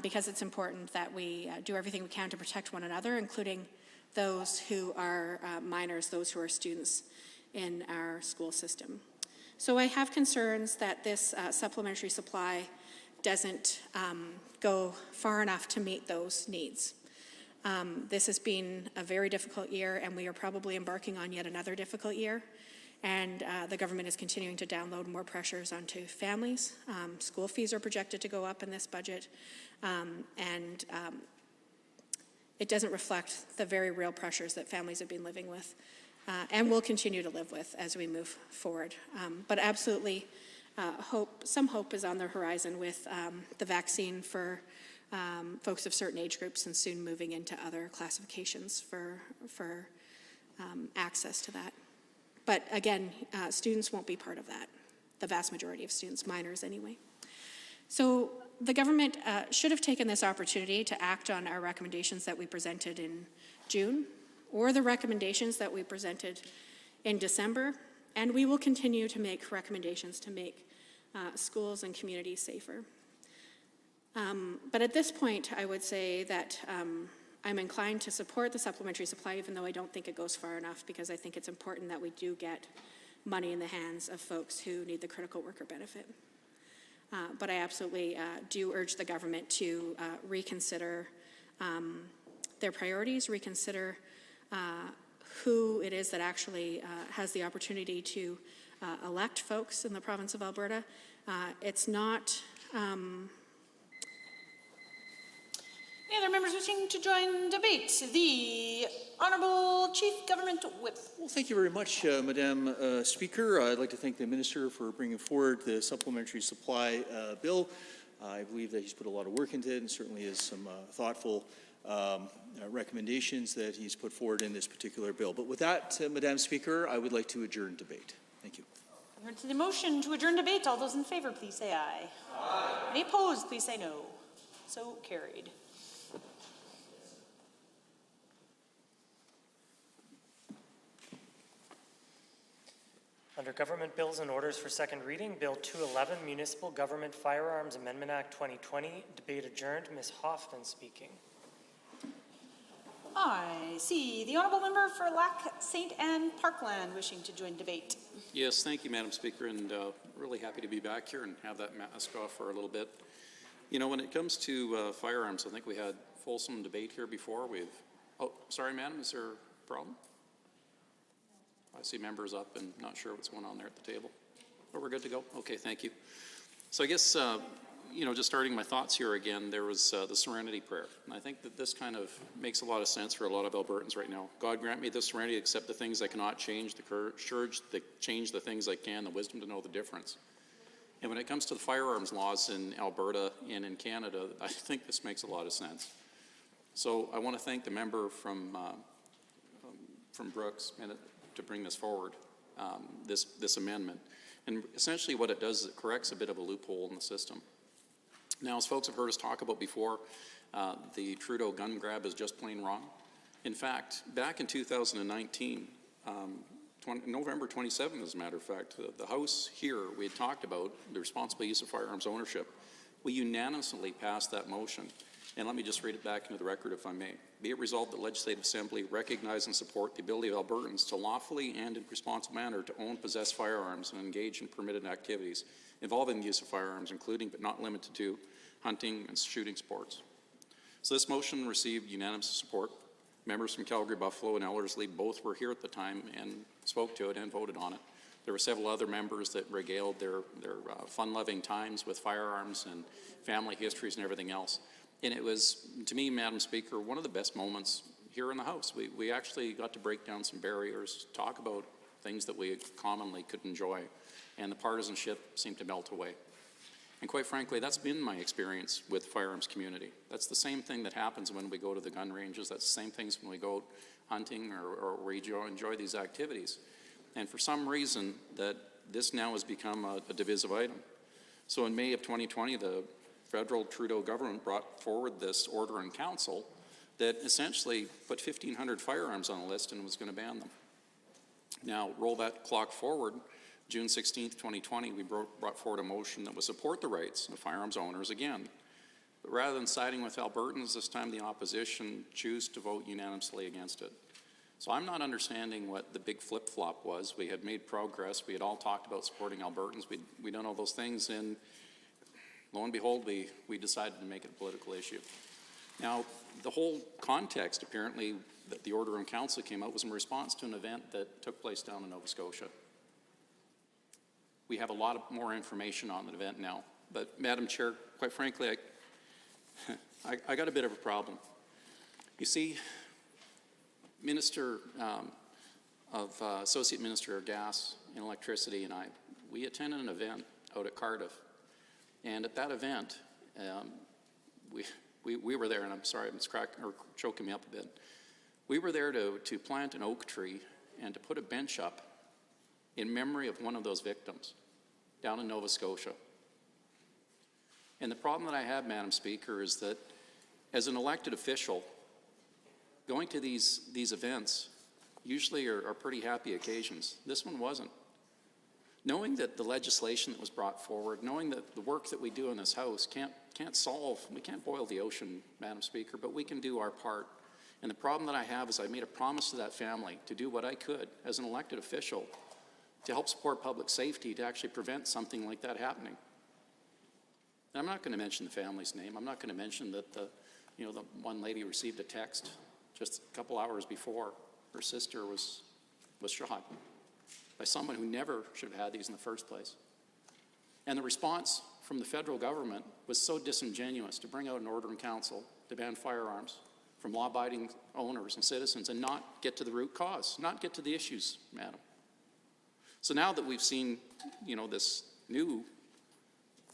because it's important that we do everything we can to protect one another, including those who are minors, those who are students in our school system. So I have concerns that this supplementary supply doesn't go far enough to meet those needs. This has been a very difficult year, and we are probably embarking on yet another difficult year. And the government is continuing to download more pressures onto families. School fees are projected to go up in this budget, and it doesn't reflect the very real pressures that families have been living with and will continue to live with as we move forward. But absolutely, some hope is on the horizon with the vaccine for folks of certain age groups, and soon moving into other classifications for access to that. But again, students won't be part of that, the vast majority of students, minors anyway. So the government should have taken this opportunity to act on our recommendations that we presented in June, or the recommendations that we presented in December, and we will continue to make recommendations to make schools and communities safer. But at this point, I would say that I'm inclined to support the supplementary supply, even though I don't think it goes far enough, because I think it's important that we do get money in the hands of folks who need the critical worker benefit. But I absolutely do urge the government to reconsider their priorities, reconsider who it is that actually has the opportunity to elect folks in the province of Alberta. It's not... Any other members wishing to join debate? The Honourable Chief Government Whip. Well, thank you very much, Madam Speaker. I'd like to thank the Minister for bringing forward the supplementary supply bill. I believe that he's put a lot of work into it, and certainly has some thoughtful recommendations that he's put forward in this particular bill. But with that, Madam Speaker, I would like to adjourn debate. Thank you. To the motion to adjourn debate, all those in favour, please say aye. Aye. Any opposed, please say no. So carried. Under Government Bills and Orders for second reading, Bill 211, Municipal Government Firearms Amendment Act 2020. Debate adjourned. Ms. Hoffman speaking. I see the Honourable Member for Lac St. Anne Parkland wishing to join debate. Yes, thank you, Madam Speaker, and really happy to be back here and have that mask off for a little bit. You know, when it comes to firearms, I think we had fulsome debate here before. Oh, sorry, madam, is there a problem? I see members up and not sure what's going on there at the table. Oh, we're good to go? Okay, thank you. So I guess, you know, just starting my thoughts here again, there was the Serenity Prayer. And I think that this kind of makes a lot of sense for a lot of Albertans right now. God grant me the serenity to accept the things I cannot change, the courage to change the things I can, the wisdom to know the difference. And when it comes to the firearms laws in Alberta and in Canada, I think this makes a lot of sense. So I want to thank the member from Brooks to bring this forward, this amendment. And essentially what it does is it corrects a bit of a loophole in the system. Now, as folks have heard us talk about before, the Trudeau gun grab is just plain wrong. In fact, back in 2019, November 27th, as a matter of fact, the House here, we had talked about the responsible use of firearms ownership. We unanimously passed that motion. And let me just read it back into the record, if I may. Be it resolved that the Legislative Assembly recognize and support the ability of Albertans to lawfully and in responsible manner to own, possess firearms and engage in permitted activities involving the use of firearms, including but not limited to hunting and shooting sports. So this motion received unanimous support. Members from Calgary, Buffalo, and Ellerslie both were here at the time and spoke to it and voted on it. There were several other members that regaled their fun-loving times with firearms and family histories and everything else. And it was, to me, Madam Speaker, one of the best moments here in the House. We actually got to break down some barriers, talk about things that we commonly could enjoy, and the partisanship seemed to melt away. And quite frankly, that's been my experience with the firearms community. That's the same thing that happens when we go to the gun ranges. That's the same things when we go hunting or we enjoy these activities. And for some reason, that this now has become a divisive item. So in May of 2020, the federal Trudeau government brought forward this order in council that essentially put 1,500 firearms on a list and was going to ban them. Now, roll that clock forward, June 16th, 2020, we brought forward a motion that would support the rights of firearms owners again. But rather than siding with Albertans, this time the opposition chose to vote unanimously against it. So I'm not understanding what the big flip-flop was. We had made progress. We had all talked about supporting Albertans. We'd done all those things, and lo and behold, we decided to make it a political issue. Now, the whole context, apparently, that the order in council came out was in response to an event that took place down in Nova Scotia. We have a lot more information on the event now. But, Madam Chair, quite frankly, I got a bit of a problem. You see, Associate Minister of Gas and Electricity and I, we attended an event out at Cardiff. And at that event, we were there, and I'm sorry, it's choking me up a bit. We were there to plant an oak tree and to put a bench up in memory of one of those victims down in Nova Scotia. And the problem that I have, Madam Speaker, is that as an elected official, going to these events usually are pretty happy occasions. This one wasn't. Knowing that the legislation that was brought forward, knowing that the work that we do in this House we can't boil the ocean, Madam Speaker, but we can do our part. And the problem that I have is I made a promise to that family to do what I could as an elected official to help support public safety, to actually prevent something like that happening. And I'm not going to mention the family's name. I'm not going to mention that the one lady received a text just a couple hours before her sister was shot by someone who never should have had these in the first place. And the response from the federal government was so disingenuous to bring out an order in council to ban firearms from law-abiding owners and citizens and not get to the root cause, not get to the issues, madam. So now that we've seen, this new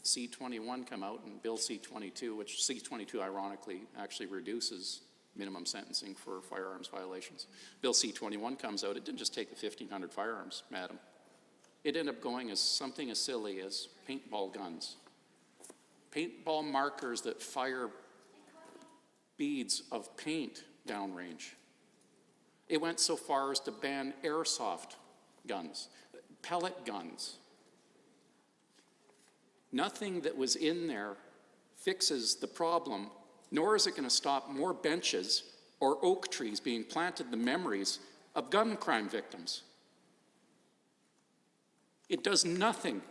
C-21 come out and Bill C-22, which C-22 ironically actually reduces minimum sentencing for firearms violations. Bill C-21 comes out, it didn't just take the 1,500 firearms, madam. It ended up going as something as silly as paintball guns. Paintball markers that fire beads of paint downrange. It went so far as to ban airsoft guns, pellet guns. Nothing that was in there fixes the problem, nor is it going to stop more benches or oak trees being planted in the memories of gun crime victims. It does nothing.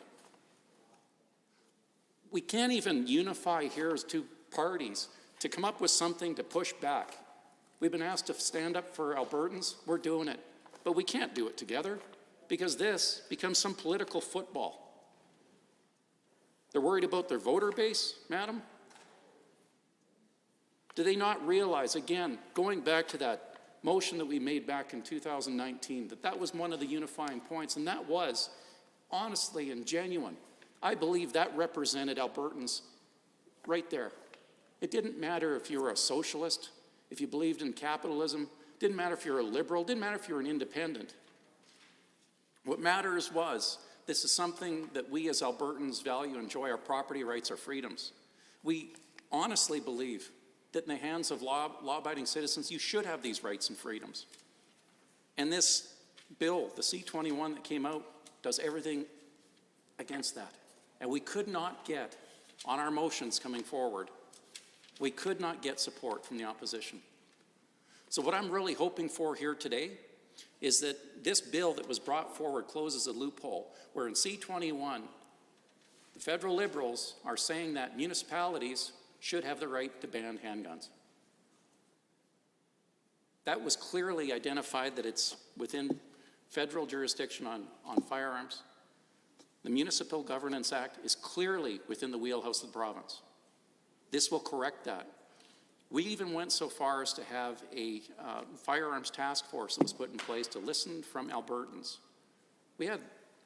We can't even unify here as two parties to come up with something to push back. We've been asked to stand up for Albertans. We're doing it. But we can't do it together because this becomes some political football. They're worried about their voter base, madam? Do they not realize, again, going back to that motion that we made back in 2019, that that was one of the unifying points, and that was, honestly and genuine, I believe that represented Albertans right there. It didn't matter if you were a socialist, if you believed in capitalism, didn't matter if you're a liberal, didn't matter if you're an independent. What matters was, this is something that we as Albertans value, enjoy our property rights, our freedoms. We honestly believe that in the hands of law-abiding citizens, you should have these rights and freedoms. And this bill, the C-21 that came out, does everything against that. And we could not get, on our motions coming forward, we could not get support from the opposition. So what I'm really hoping for here today is that this bill that was brought forward closes a loophole where in C-21, the federal Liberals are saying that municipalities should have the right to ban handguns. That was clearly identified that it's within federal jurisdiction on firearms. The Municipal Governance Act is clearly within the wheelhouse of the province. This will correct that. We even went so far as to have a firearms task force that was put in place to listen from Albertans. We had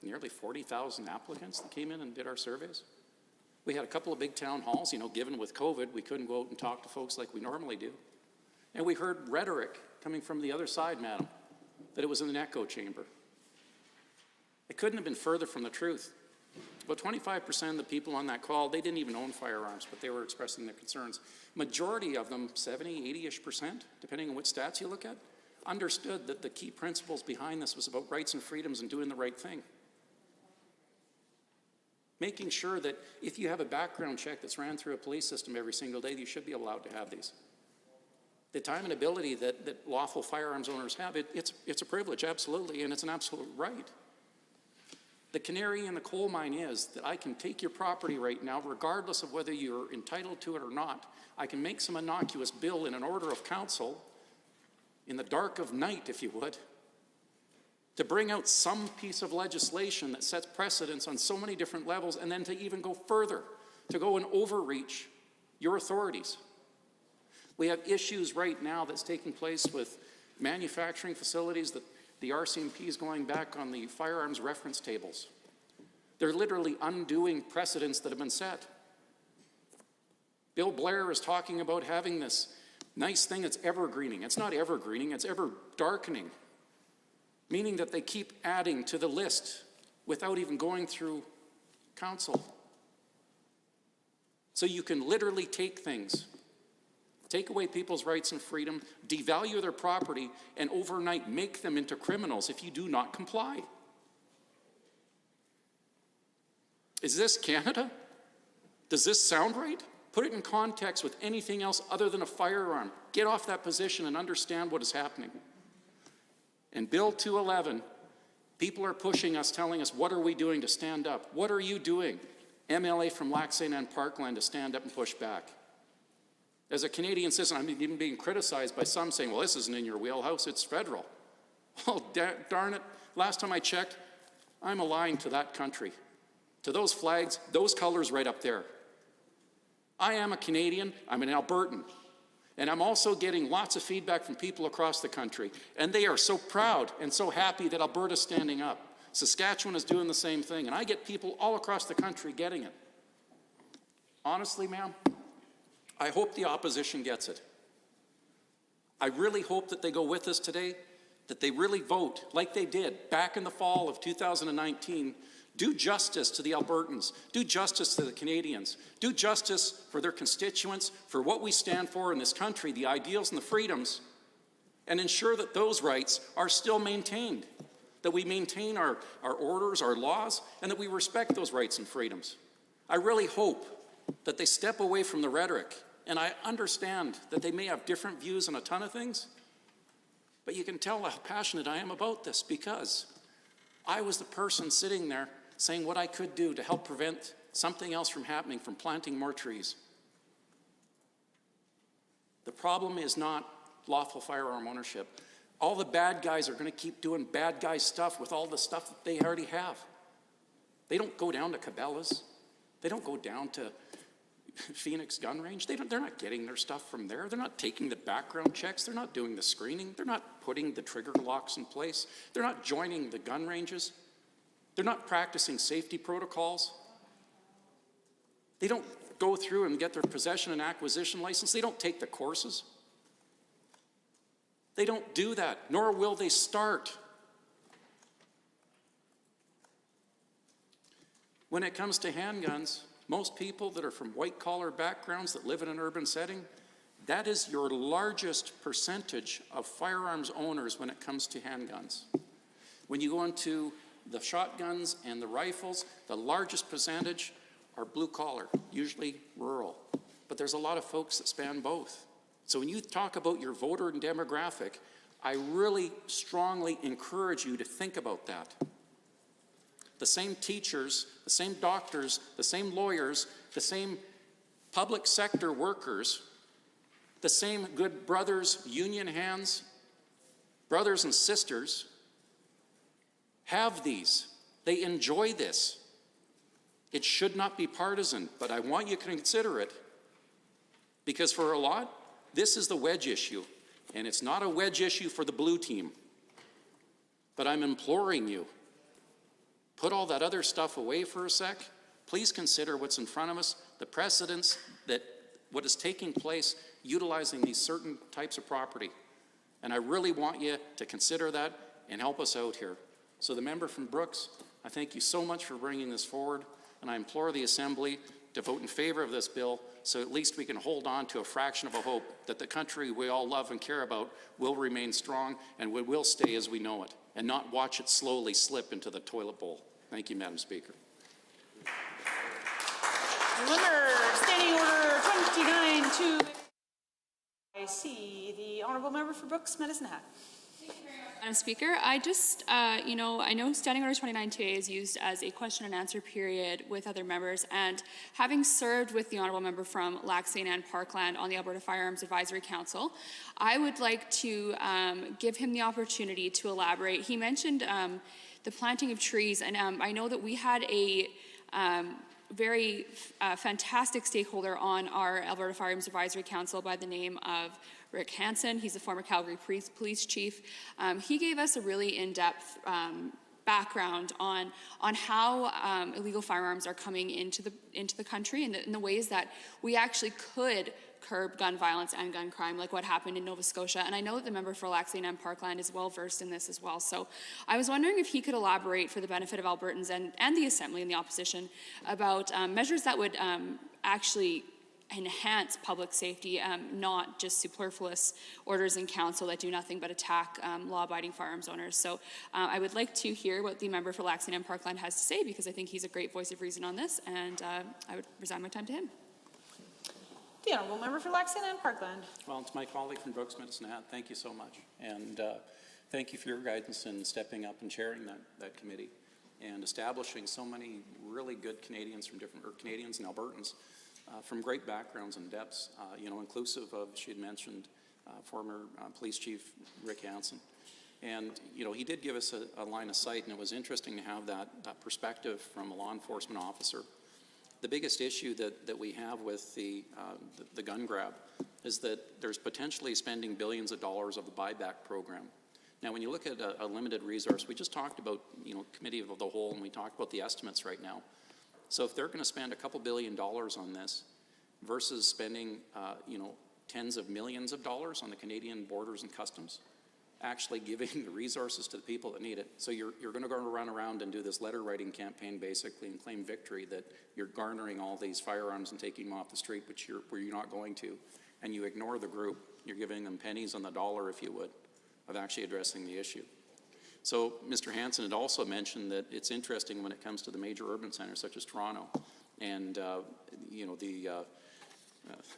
nearly 40,000 applicants that came in and did our surveys. We had a couple of big town halls, given with COVID, we couldn't go out and talk to folks like we normally do. And we heard rhetoric coming from the other side, madam, that it was in an echo chamber. It couldn't have been further from the truth. About 25% of the people on that call, they didn't even own firearms, but they were expressing their concerns. Majority of them, 70, 80-ish%, depending on what stats you look at, understood that the key principles behind this was about rights and freedoms and doing the right thing. Making sure that if you have a background check that's ran through a police system every single day, you should be allowed to have these. The time and ability that lawful firearms owners have, it's a privilege, absolutely, and it's an absolute right. The canary in the coal mine is that I can take your property right now, regardless of whether you're entitled to it or not. I can make some innocuous bill in an order of council, in the dark of night, if you would, to bring out some piece of legislation that sets precedents on so many different levels, and then to even go further, to go and overreach your authorities. We have issues right now that's taking place with manufacturing facilities that the RCMP is going back on the firearms reference tables. They're literally undoing precedents that have been set. Bill Blair is talking about having this nice thing that's evergreening. It's not evergreening, it's ever darkening, meaning that they keep adding to the list without even going through council. So you can literally take things, take away people's rights and freedom, devalue their property, and overnight make them into criminals if you do not comply. Is this Canada? Does this sound right? Put it in context with anything else other than a firearm. Get off that position and understand what is happening. And Bill 211, people are pushing us, telling us, what are we doing to stand up? What are you doing, MLA from Lac St. Anne Parkland, to stand up and push back? As a Canadian citizen, I'm even being criticized by some saying, well, this isn't in your wheelhouse, it's federal. Well, darn it, last time I checked, I'm aligned to that country, to those flags, those colors right up there. I am a Canadian, I'm an Albertan, and I'm also getting lots of feedback from people across the country, and they are so proud and so happy that Alberta's standing up. Saskatchewan is doing the same thing, and I get people all across the country getting it. Honestly, ma'am, I hope the opposition gets it. I really hope that they go with us today, that they really vote like they did back in the fall of 2019. Do justice to the Albertans. Do justice to the Canadians. Do justice for their constituents, for what we stand for in this country, the ideals and the freedoms, and ensure that those rights are still maintained, that we maintain our orders, our laws, and that we respect those rights and freedoms. I really hope that they step away from the rhetoric, and I understand that they may have different views on a ton of things, but you can tell how passionate I am about this because I was the person sitting there saying what I could do to help prevent something else from happening, from planting more trees. The problem is not lawful firearm ownership. All the bad guys are going to keep doing bad guy stuff with all the stuff that they already have. They don't go down to Cabela's. They don't go down to Phoenix Gun Range. They're not getting their stuff from there. They're not taking the background checks. They're not doing the screening. They're not putting the trigger locks in place. They're not joining the gun ranges. They're not practicing safety protocols. They don't go through and get their possession and acquisition license. They don't take the courses. They don't do that, nor will they start. When it comes to handguns, most people that are from white-collar backgrounds that live in an urban setting, that is your largest percentage of firearms owners when it comes to handguns. When you go into the shotguns and the rifles, the largest percentage are blue-collar, usually rural. But there's a lot of folks that span both. So when you talk about your voter and demographic, I really strongly encourage you to think about that. The same teachers, the same doctors, the same lawyers, the same public sector workers, the same good brothers, union hands, brothers and sisters, have these. They enjoy this. It should not be partisan, but I want you to consider it, because for a lot, this is the wedge issue, and it's not a wedge issue for the blue team. But I'm imploring you, put all that other stuff away for a sec. Please consider what's in front of us, the precedents that what is taking place utilizing these certain types of property. And I really want you to consider that and help us out here. So the member from Brooks, I thank you so much for bringing this forward, and I implore the Assembly to vote in favor of this bill, so at least we can hold on to a fraction of a hope that the country we all love and care about will remain strong and will stay as we know it, and not watch it slowly slip into the toilet bowl. Thank you, Madam Speaker. Member, Standing Order 29-2. I see the Honourable Member for Brooks, Medicine Hat. Madam Speaker, I just, I know Standing Order 29-2A is used as a question and answer period with other members, and having served with the Honourable Member from Lac St. Anne Parkland on the Alberta Firearms Advisory Council, I would like to give him the opportunity to elaborate. He mentioned the planting of trees, and I know that we had a very fantastic stakeholder on our Alberta Firearms Advisory Council by the name of Rick Hansen. He's a former Calgary police chief. He gave us a really in-depth background on how illegal firearms are coming into the country, and in the ways that we actually could curb gun violence and gun crime, like what happened in Nova Scotia. And I know that the member for Lac St. Anne Parkland is well versed in this as well. So I was wondering if he could elaborate for the benefit of Albertans and the Assembly and the opposition about measures that would actually enhance public safety, not just superfluous orders in council that do nothing but attack law-abiding firearms owners. So I would like to hear what the member for Lac St. Anne Parkland has to say, because I think he's a great voice of reason on this, and I would resign my time to him. The Honourable Member for Lac St. Anne Parkland. Well, it's my colleague from Brooks Medicine Hat. Thank you so much. And thank you for your guidance in stepping up and chairing that committee and establishing so many really good Canadians from Canadians and Albertans from great backgrounds and depths, inclusive of, she had mentioned, former police chief Rick Hansen. And, he did give us a line of sight, and it was interesting to have that perspective from a law enforcement officer. The biggest issue that we have with the gun grab is that there's potentially spending billions of dollars of the buyback program. Now, when you look at a limited resource, we just talked about, committee of the whole, and we talked about the estimates right now. So if they're going to spend a couple $2 billion on this versus spending, tens of millions of dollars on the Canadian borders and customs, actually giving the resources to the people that need it. So you're going to go run around and do this letter writing campaign basically and claim victory that you're garnering all these firearms and taking them off the street, where you're not going to, and you ignore the group. You're giving them pennies on the dollar, if you would, of actually addressing the issue. So Mr. Hansen had also mentioned that it's interesting when it comes to the major urban centers such as Toronto, and the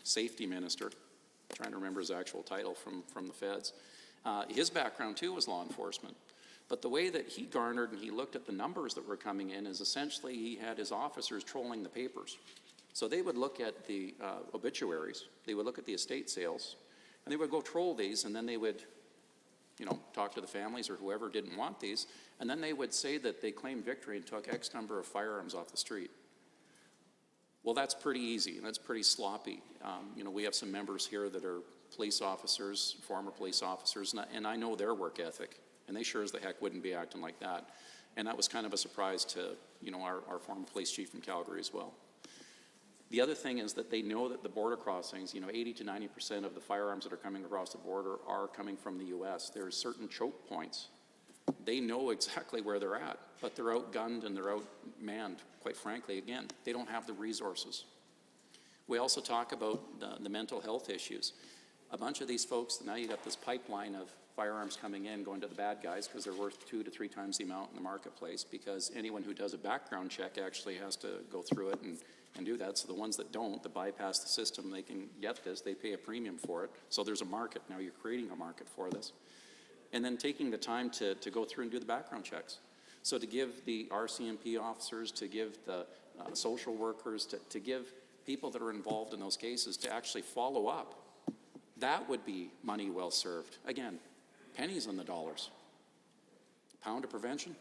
safety minister, trying to remember his actual title from the feds, his background too was law enforcement. But the way that he garnered and he looked at the numbers that were coming in is essentially he had his officers trolling the papers. So they would look at the obituaries, they would look at the estate sales, and they would go troll these, and then they would, talk to the families or whoever didn't want these, and then they would say that they claimed victory and took X number of firearms off the street. Well, that's pretty easy, and that's pretty sloppy. We have some members here that are police officers, former police officers, and I know their work ethic, and they sure as the heck wouldn't be acting like that. And that was kind of a surprise to, our former police chief from Calgary as well. The other thing is that they know that the border crossings, 80 to 90% of the firearms that are coming across the border are coming from the U.S. There are certain choke points. They know exactly where they're at, but they're outgunned and they're outmanned, quite frankly. Again, they don't have the resources. We also talk about the mental health issues. A bunch of these folks, now you got this pipeline of firearms coming in, going to the bad guys because they're worth 2 to 3 times the amount in the marketplace, because anyone who does a background check actually has to go through it and do that. So the ones that don't, that bypass the system, they can get this, they pay a premium for it. So there's a market. Now you're creating a market for this. And then taking the time to go through and do the background checks. So to give the RCMP officers, to give the social workers, to give people that are involved in those cases to actually follow up, that would be money well served. Again, pennies on the dollars. A pound of prevention,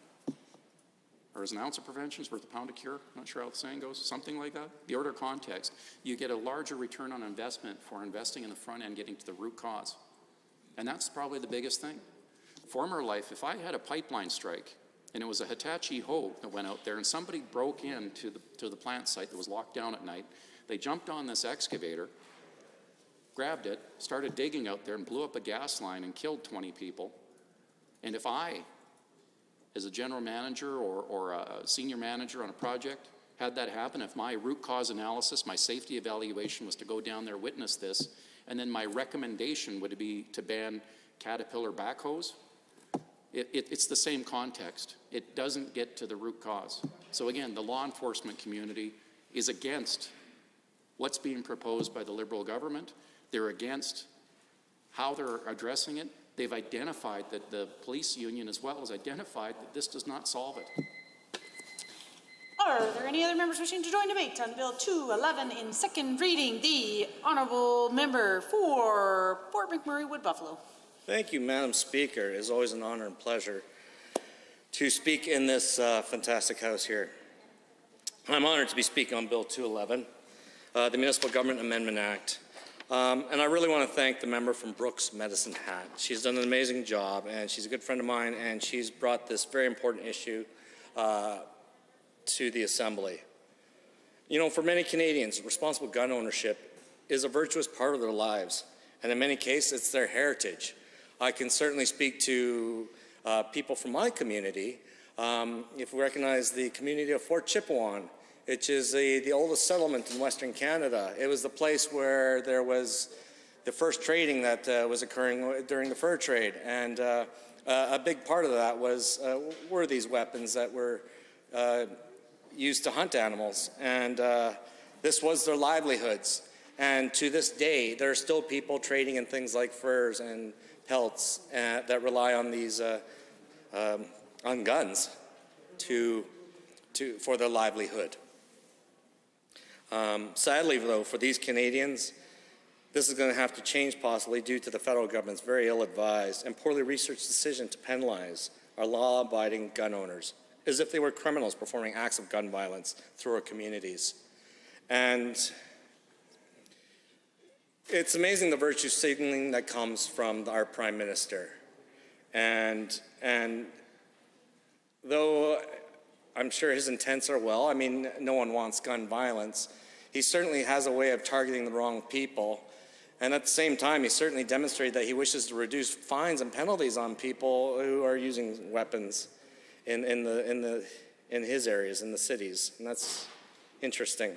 or is an ounce of prevention worth a pound of cure? I'm not sure how the saying goes, something like that. The order of context, you get a larger return on investment for investing in the front end, getting to the root cause. And that's probably the biggest thing. Former life, if I had a pipeline strike and it was a Hitachi hoe that went out there and somebody broke into the plant site that was locked down at night, they jumped on this excavator, grabbed it, started digging out there and blew up a gas line and killed 20 people. And if I, as a general manager or a senior manager on a project, had that happen, if my root cause analysis, my safety evaluation was to go down there, witness this, and then my recommendation would be to ban Caterpillar backhoes, it's the same context. It doesn't get to the root cause. So again, the law enforcement community is against what's being proposed by the Liberal government. They're against how they're addressing it. They've identified that the police union as well has identified that this does not solve it. Are there any other members wishing to join debate on Bill 211 in second reading? The Honourable Member for Fort McMurray Wood Buffalo. Thank you, Madam Speaker. It is always an honor and pleasure to speak in this fantastic House here. I'm honored to be speaking on Bill 211, the Municipal Government Amendment Act. And I really want to thank the member from Brooks Medicine Hat. She's done an amazing job, and she's a good friend of mine, and she's brought this very important issue to the Assembly. For many Canadians, responsible gun ownership is a virtuous part of their lives, and in many cases, it's their heritage. I can certainly speak to people from my community. If we recognize the community of Fort Chipewyan, which is the oldest settlement in Western Canada. It was the place where there was the first trading that was occurring during the fur trade, and a big part of that were these weapons that were used to hunt animals, and this was their livelihoods. And to this day, there are still people trading in things like furs and pelts that rely on these on guns for their livelihood. Sadly, though, for these Canadians, this is going to have to change possibly due to the federal government's very ill-advised and poorly researched decision to penalize our law-abiding gun owners as if they were criminals performing acts of gun violence through our communities. And it's amazing the virtue signaling that comes from our Prime Minister. And though I'm sure his intents are well, I mean, no one wants gun violence, he certainly has a way of targeting the wrong people. And at the same time, he certainly demonstrated that he wishes to reduce fines and penalties on people who are using weapons in his areas, in the cities. And that's interesting.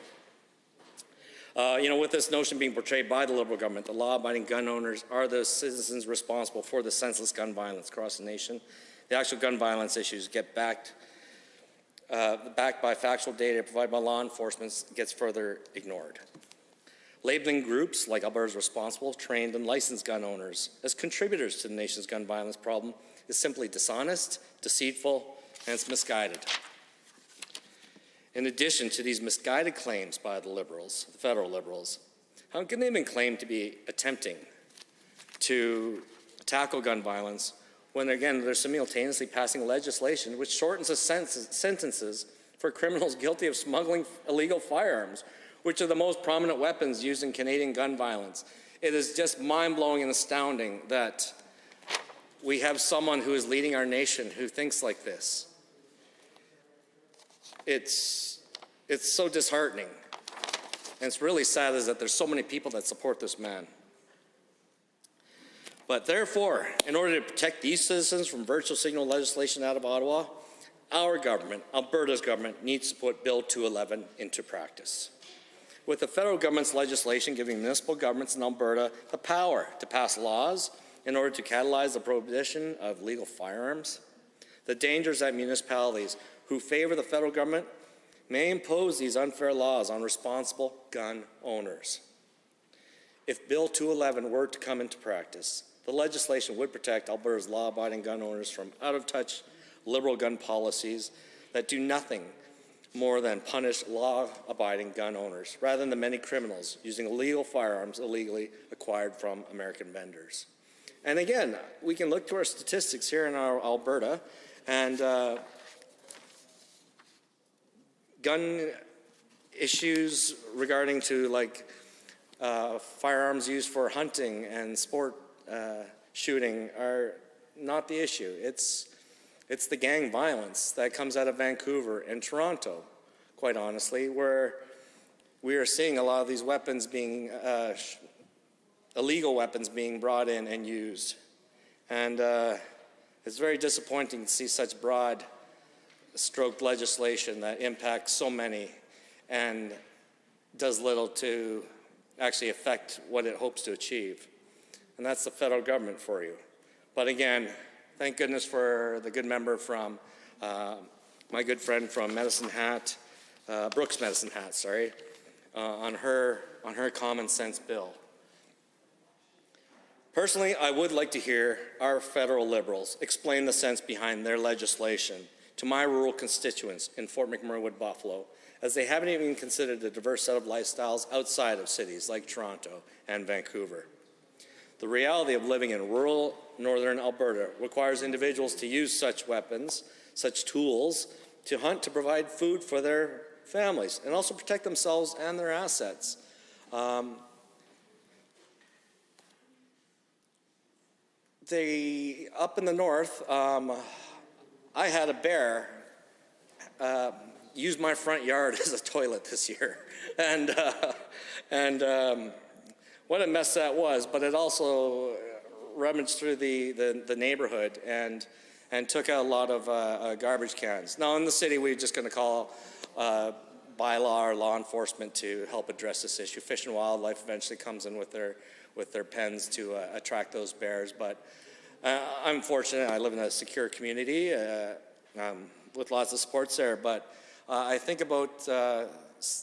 With this notion being portrayed by the Liberal government, the law-abiding gun owners are those citizens responsible for the senseless gun violence across the nation. The actual gun violence issues get backed by factual data provided by law enforcement gets further ignored. Labeling groups like Alberta's responsible, trained, and licensed gun owners as contributors to the nation's gun violence problem is simply dishonest, deceitful, and it's misguided. In addition to these misguided claims by the Liberals, the federal Liberals, how can they even claim to be attempting to tackle gun violence when, again, they're simultaneously passing legislation which shortens the sentences for criminals guilty of smuggling illegal firearms, which are the most prominent weapons used in Canadian gun violence? It is just mind-blowing and astounding that we have someone who is leading our nation who thinks like this. It's so disheartening. And it's really sad is that there's so many people that support this man. But therefore, in order to protect these citizens from virtual signal legislation out of Ottawa, our government, Alberta's government, needs to put Bill 211 into practice. With the federal government's legislation giving municipal governments in Alberta the power to pass laws in order to catalyze the prohibition of legal firearms, the dangers that municipalities who favor the federal government may impose these unfair laws on responsible gun owners. If Bill 211 were to come into practice, the legislation would protect Alberta's law-abiding gun owners from out-of-touch liberal gun policies that do nothing more than punish law-abiding gun owners, rather than the many criminals using illegal firearms illegally acquired from American vendors. And again, we can look to our statistics here in our Alberta, and gun issues regarding to firearms used for hunting and sport shooting are not the issue. It's the gang violence that comes out of Vancouver and Toronto, quite honestly, where we are seeing a lot of these weapons being, illegal weapons being brought in and used. And it's very disappointing to see such broad stroke legislation that impacts so many and does little to actually affect what it hopes to achieve. And that's the federal government for you. But again, thank goodness for the good member from, my good friend from Medicine Hat, Brooks Medicine Hat, sorry, on her common sense bill. Personally, I would like to hear our federal Liberals explain the sense behind their legislation to my rural constituents in Fort McMurray Wood Buffalo, as they haven't even considered the diverse set of lifestyles outside of cities like Toronto and Vancouver. The reality of living in rural northern Alberta requires individuals to use such weapons, such tools, to hunt to provide food for their families and also protect themselves and their assets. Up in the north, I had a bear use my front yard as a toilet this year. And what a mess that was, but it also rummaged through the neighborhood and took out a lot of garbage cans. Now in the city, we're just going to call bylaw or law enforcement to help address this issue. Fish and Wildlife eventually comes in with their pens to attract those bears. But I'm fortunate. I live in a secure community with lots of supports there. But I think about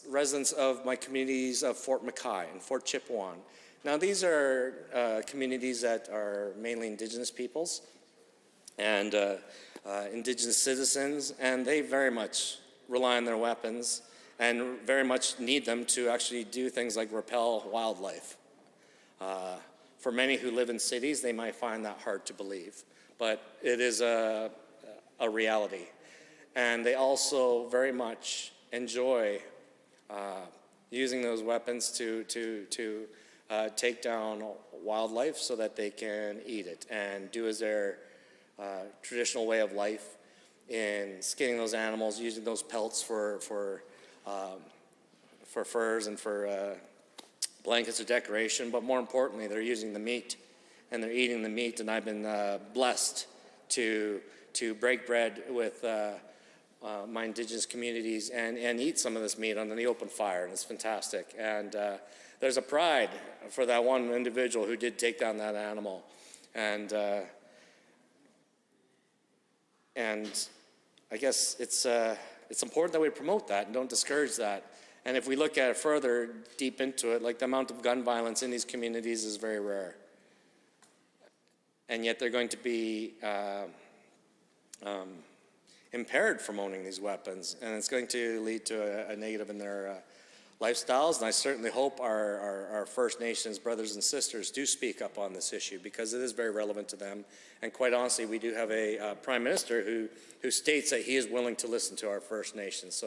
residents of my communities of Fort Mackay and Fort Chipewyan. Now these are communities that are mainly Indigenous peoples and Indigenous citizens, and they very much rely on their weapons and very much need them to actually do things like repel wildlife. For many who live in cities, they might find that hard to believe, but it is a reality. And they also very much enjoy using those weapons to take down wildlife so that they can eat it and do as their traditional way of life in skinning those animals, using those pelts for furs and for blankets or decoration, but more importantly, they're using the meat and they're eating the meat. And I've been blessed to break bread with my Indigenous communities and eat some of this meat on the open fire, and it's fantastic. And there's a pride for that one individual who did take down that animal, and I guess it's important that we promote that and don't discourage that. And if we look at it further deep into it, like the amount of gun violence in these communities is very rare. and yet they're going to be impaired from owning these weapons, and it's going to lead to a negative in their lifestyles. And I certainly hope our First Nations brothers and sisters do speak up on this issue, because it is very relevant to them. And quite honestly, we do have a Prime Minister who states that he is willing to listen to our First Nations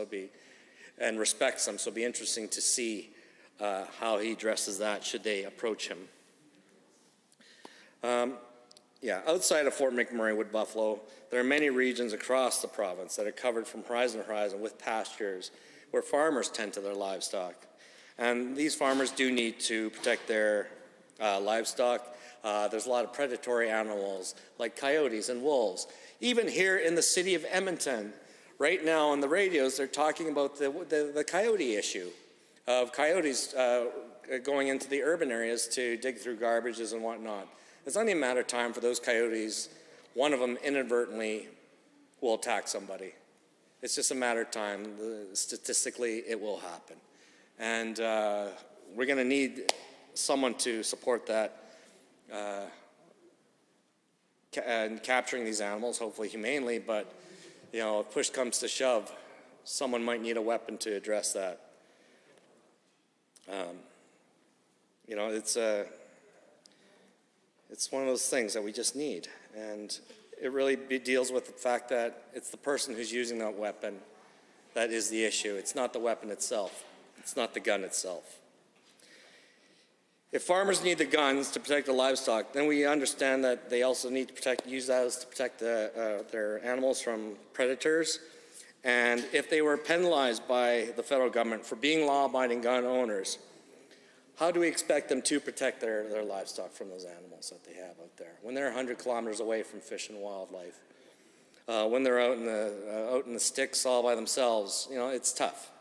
and respects them. So it'll be interesting to see how he addresses that should they approach him. Outside of Fort McMurray Wood Buffalo, there are many regions across the province that are covered from horizon to horizon with pastures where farmers tend to their livestock. And these farmers do need to protect their livestock. There's a lot of predatory animals like coyotes and wolves. Even here in the city of Edmonton, right now on the radios, they're talking about the coyote issue of coyotes going into the urban areas to dig through garbages and whatnot. It's only a matter of time for those coyotes, one of them inadvertently will attack somebody. It's just a matter of time. Statistically, it will happen. And we're going to need someone to support that and capturing these animals, hopefully humanely, but if push comes to shove, someone might need a weapon to address that. It's one of those things that we just need, and it really deals with the fact that it's the person who's using that weapon that is the issue. It's not the weapon itself. It's not the gun itself. If farmers need the guns to protect the livestock, then we understand that they also need to use those to protect their animals from predators. And if they were penalized by the federal government for being law-abiding gun owners, how do we expect them to protect their livestock from those animals that they have out there when they're 100 kilometers away from fish and wildlife? When they're out in the sticks all by themselves, it's tough.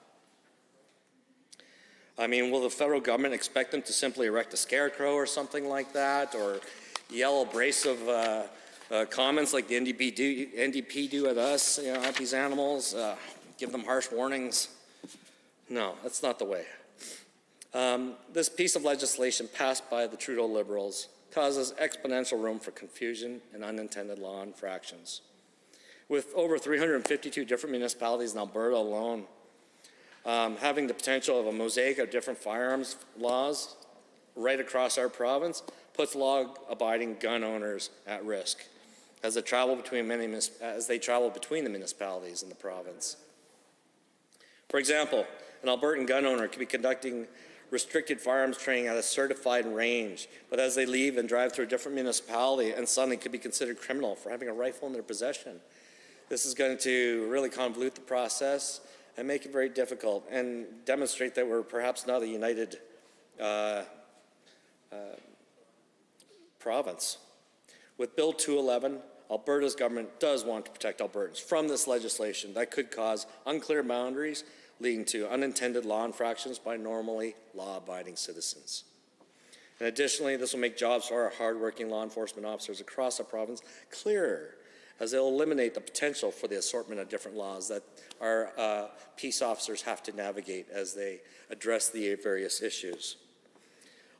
I mean, will the federal government expect them to simply erect a scarecrow or something like that, or yell abrasive comments like the NDP do at us, at these animals, give them harsh warnings? No, that's not the way. This piece of legislation passed by the Trudeau Liberals causes exponential room for confusion and unintended law infractions. With over 352 different municipalities in Alberta alone, having the potential of a mosaic of different firearms laws right across our province puts law-abiding gun owners at risk as they travel between the municipalities in the province. For example, an Albertan gun owner could be conducting restricted firearms training at a certified range, but as they leave and drive through a different municipality and suddenly could be considered criminal for having a rifle in their possession. This is going to really convolute the process and make it very difficult and demonstrate that we're perhaps not a united province. With Bill 211, Alberta's government does want to protect Albertans from this legislation that could cause unclear boundaries leading to unintended law infractions by normally law-abiding citizens. And additionally, this will make jobs for our hardworking law enforcement officers across the province clearer, as they'll eliminate the potential for the assortment of different laws that our peace officers have to navigate as they address the various issues.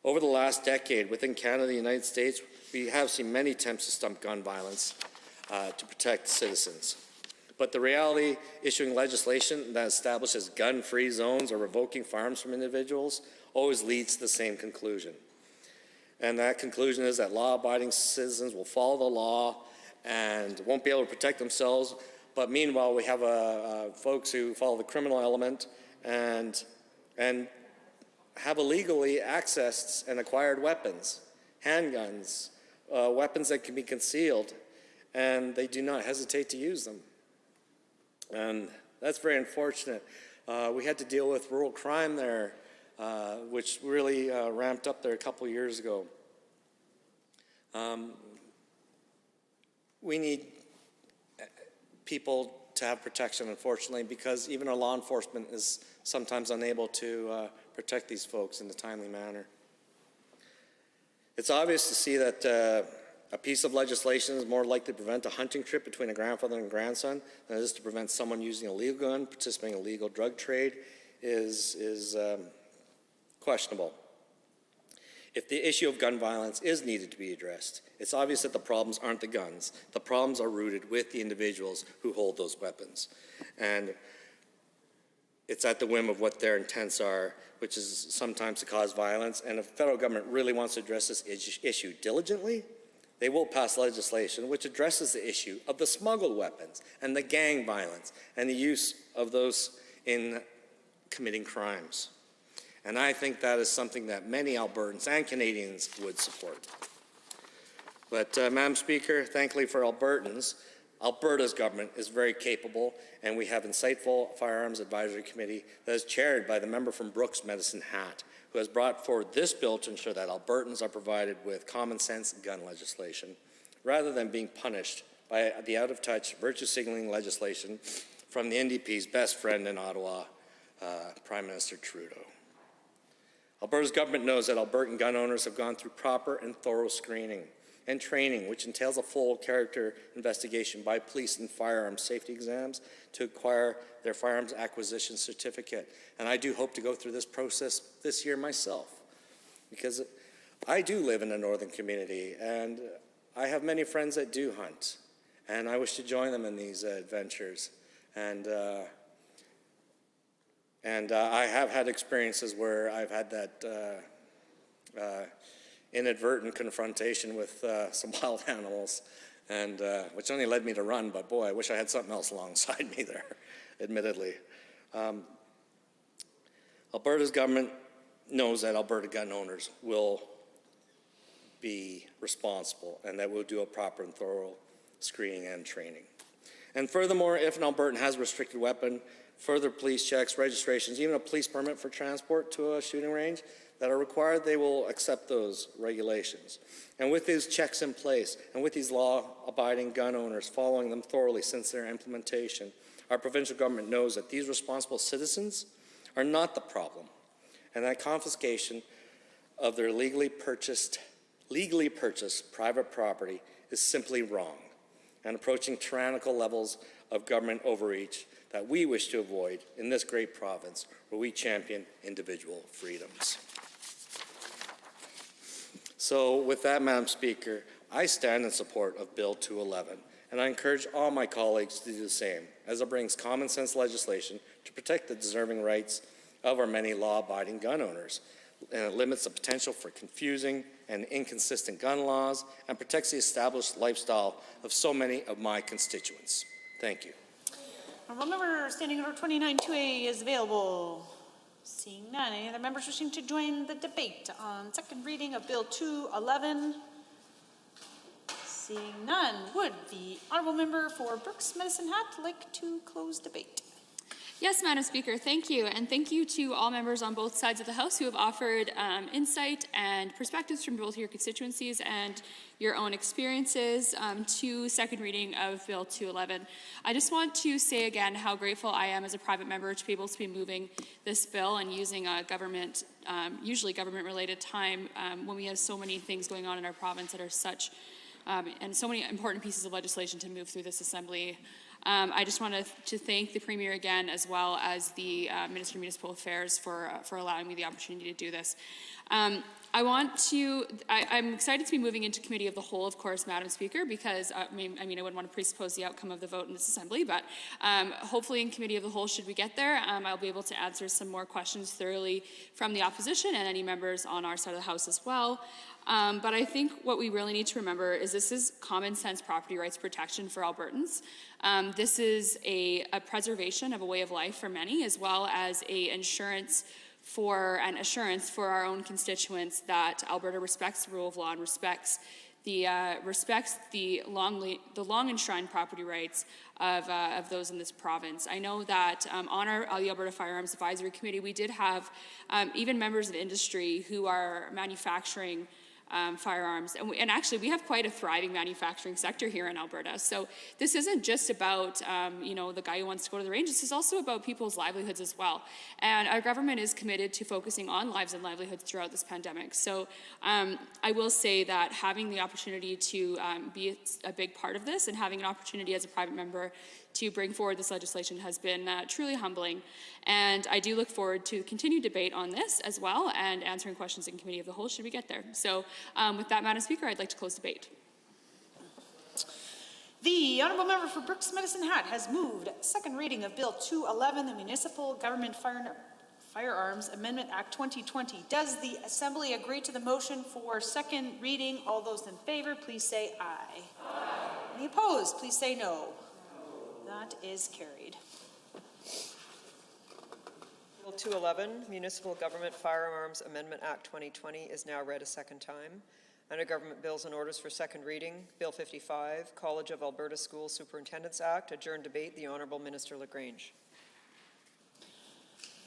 Over the last decade, within Canada and the United States, we have seen many attempts to stump gun violence to protect citizens. But the reality, issuing legislation that establishes gun-free zones or revoking firearms from individuals always leads to the same conclusion. And that conclusion is that law-abiding citizens will follow the law and won't be able to protect themselves. But meanwhile, we have folks who follow the criminal element and have illegally accessed and acquired weapons, handguns, weapons that can be concealed, and they do not hesitate to use them. And that's very unfortunate. We had to deal with rural crime there, which really ramped up there a couple years ago. We need people to have protection, unfortunately, because even our law enforcement is sometimes unable to protect these folks in a timely manner. It's obvious to see that a piece of legislation is more likely to prevent a hunting trip between a grandfather and grandson than it is to prevent someone using a legal gun, participating in a legal drug trade is questionable. If the issue of gun violence is needed to be addressed, it's obvious that the problems aren't the guns. The problems are rooted with the individuals who hold those weapons. And it's at the whim of what their intents are, which is sometimes to cause violence. And if the federal government really wants to address this issue diligently, they will pass legislation which addresses the issue of the smuggled weapons and the gang violence and the use of those in committing crimes. And I think that is something that many Albertans and Canadians would support. But, Madam Speaker, thankfully for Albertans, Alberta's government is very capable, and we have insightful Firearms Advisory Committee that is chaired by the member from Brooks Medicine Hat, who has brought forward this bill to ensure that Albertans are provided with common sense gun legislation, rather than being punished by the out-of-touch virtue signaling legislation from the NDP's best friend in Ottawa, Prime Minister Trudeau. Alberta's government knows that Albertan gun owners have gone through proper and thorough screening and training, which entails a full character investigation by police and firearms safety exams to acquire their firearms acquisition certificate. And I do hope to go through this process this year myself, because I do live in a northern community, and I have many friends that do hunt, and I wish to join them in these adventures. And I have had experiences where I've had that inadvertent confrontation with some wild animals, and which only led me to run, but boy, I wish I had something else alongside me there, admittedly. Alberta's government knows that Alberta gun owners will be responsible and that we'll do a proper and thorough screening and training. And furthermore, if an Albertan has a restricted weapon, further police checks, registrations, even a police permit for transport to a shooting range that are required, they will accept those regulations. And with these checks in place, and with these law-abiding gun owners following them thoroughly since their implementation, our provincial government knows that these responsible citizens are not the problem, and that confiscation of their legally purchased private property is simply wrong and approaching tyrannical levels of government overreach that we wish to avoid in this great province where we champion individual freedoms. So with that, Madam Speaker, I stand in support of Bill 211, and I encourage all my colleagues to do the same, as it brings common sense legislation to protect the deserving rights of our many law-abiding gun owners, and it limits the potential for confusing and inconsistent gun laws and protects the established lifestyle of so many of my constituents. Thank you. Honourable Member Standing Order 29-2A is available. Seeing none, any other members wishing to join the debate on second reading of Bill 211? Seeing none, would the Honourable Member for Brooks Medicine Hat like to close debate? Yes, Madam Speaker, thank you. And thank you to all members on both sides of the House who have offered insight and perspectives from both your constituencies and your own experiences to second reading of Bill 211. I just want to say again how grateful I am as a private member to be able to be moving this bill and using a government, usually government-related time when we have so many things going on in our province that are such, and so many important pieces of legislation to move through this assembly. I just want to thank the Premier again, as well as the Minister of Municipal Affairs for allowing me the opportunity to do this. I'm excited to be moving into Committee of the Whole, of course, Madam Speaker, because I wouldn't want to presuppose the outcome of the vote in this Assembly, but hopefully in Committee of the Whole, should we get there, I'll be able to answer some more questions thoroughly from the opposition and any members on our side of the House as well. But I think what we really need to remember is this is common sense property rights protection for Albertans. This is a preservation of a way of life for many, as well as an assurance for our own constituents that Alberta respects the rule of law and respects the long enshrined property rights of those in this province. I know that on the Alberta Firearms Advisory Committee, we did have even members of industry who are manufacturing firearms. And actually, we have quite a thriving manufacturing sector here in Alberta. So this isn't just about, the guy who wants to go to the range. This is also about people's livelihoods as well. And our government is committed to focusing on lives and livelihoods throughout this pandemic. So I will say that having the opportunity to be a big part of this and having an opportunity as a private member to bring forward this legislation has been truly humbling. And I do look forward to continued debate on this as well and answering questions in committee of the whole should we get there. So with that, Madam Speaker, I'd like to close debate. The honourable member for Brooks Medicine Hat has moved second reading of Bill 211, the Municipal Government Firearms Amendment Act 2020. Does the Assembly agree to the motion for second reading? All those in favour, please say aye. Aye. Any opposed, please say no. That is carried. Bill 211, Municipal Government Firearms Amendment Act 2020 is now read a second time. Under Government Bills and Orders for second reading, Bill 55, College of Alberta School Superintendents Act, adjourned debate, the Honourable Minister LaGrange.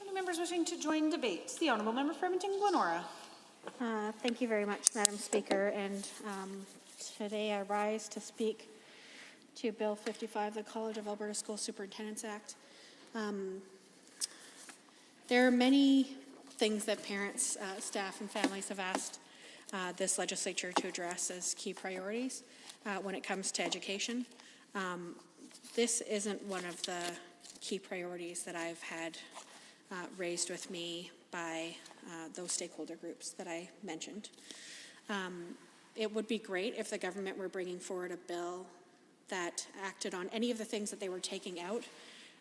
Any members wishing to join debate? The Honourable Member for Edmonton-Glenora. Thank you very much, Madam Speaker. And today I rise to speak to Bill 55, the College of Alberta School Superintendents Act. There are many things that parents, staff, and families have asked this legislature to address as key priorities when it comes to education. This isn't one of the key priorities that I've had raised with me by those stakeholder groups that I mentioned. It would be great if the government were bringing forward a bill that acted on any of the things that they were taking out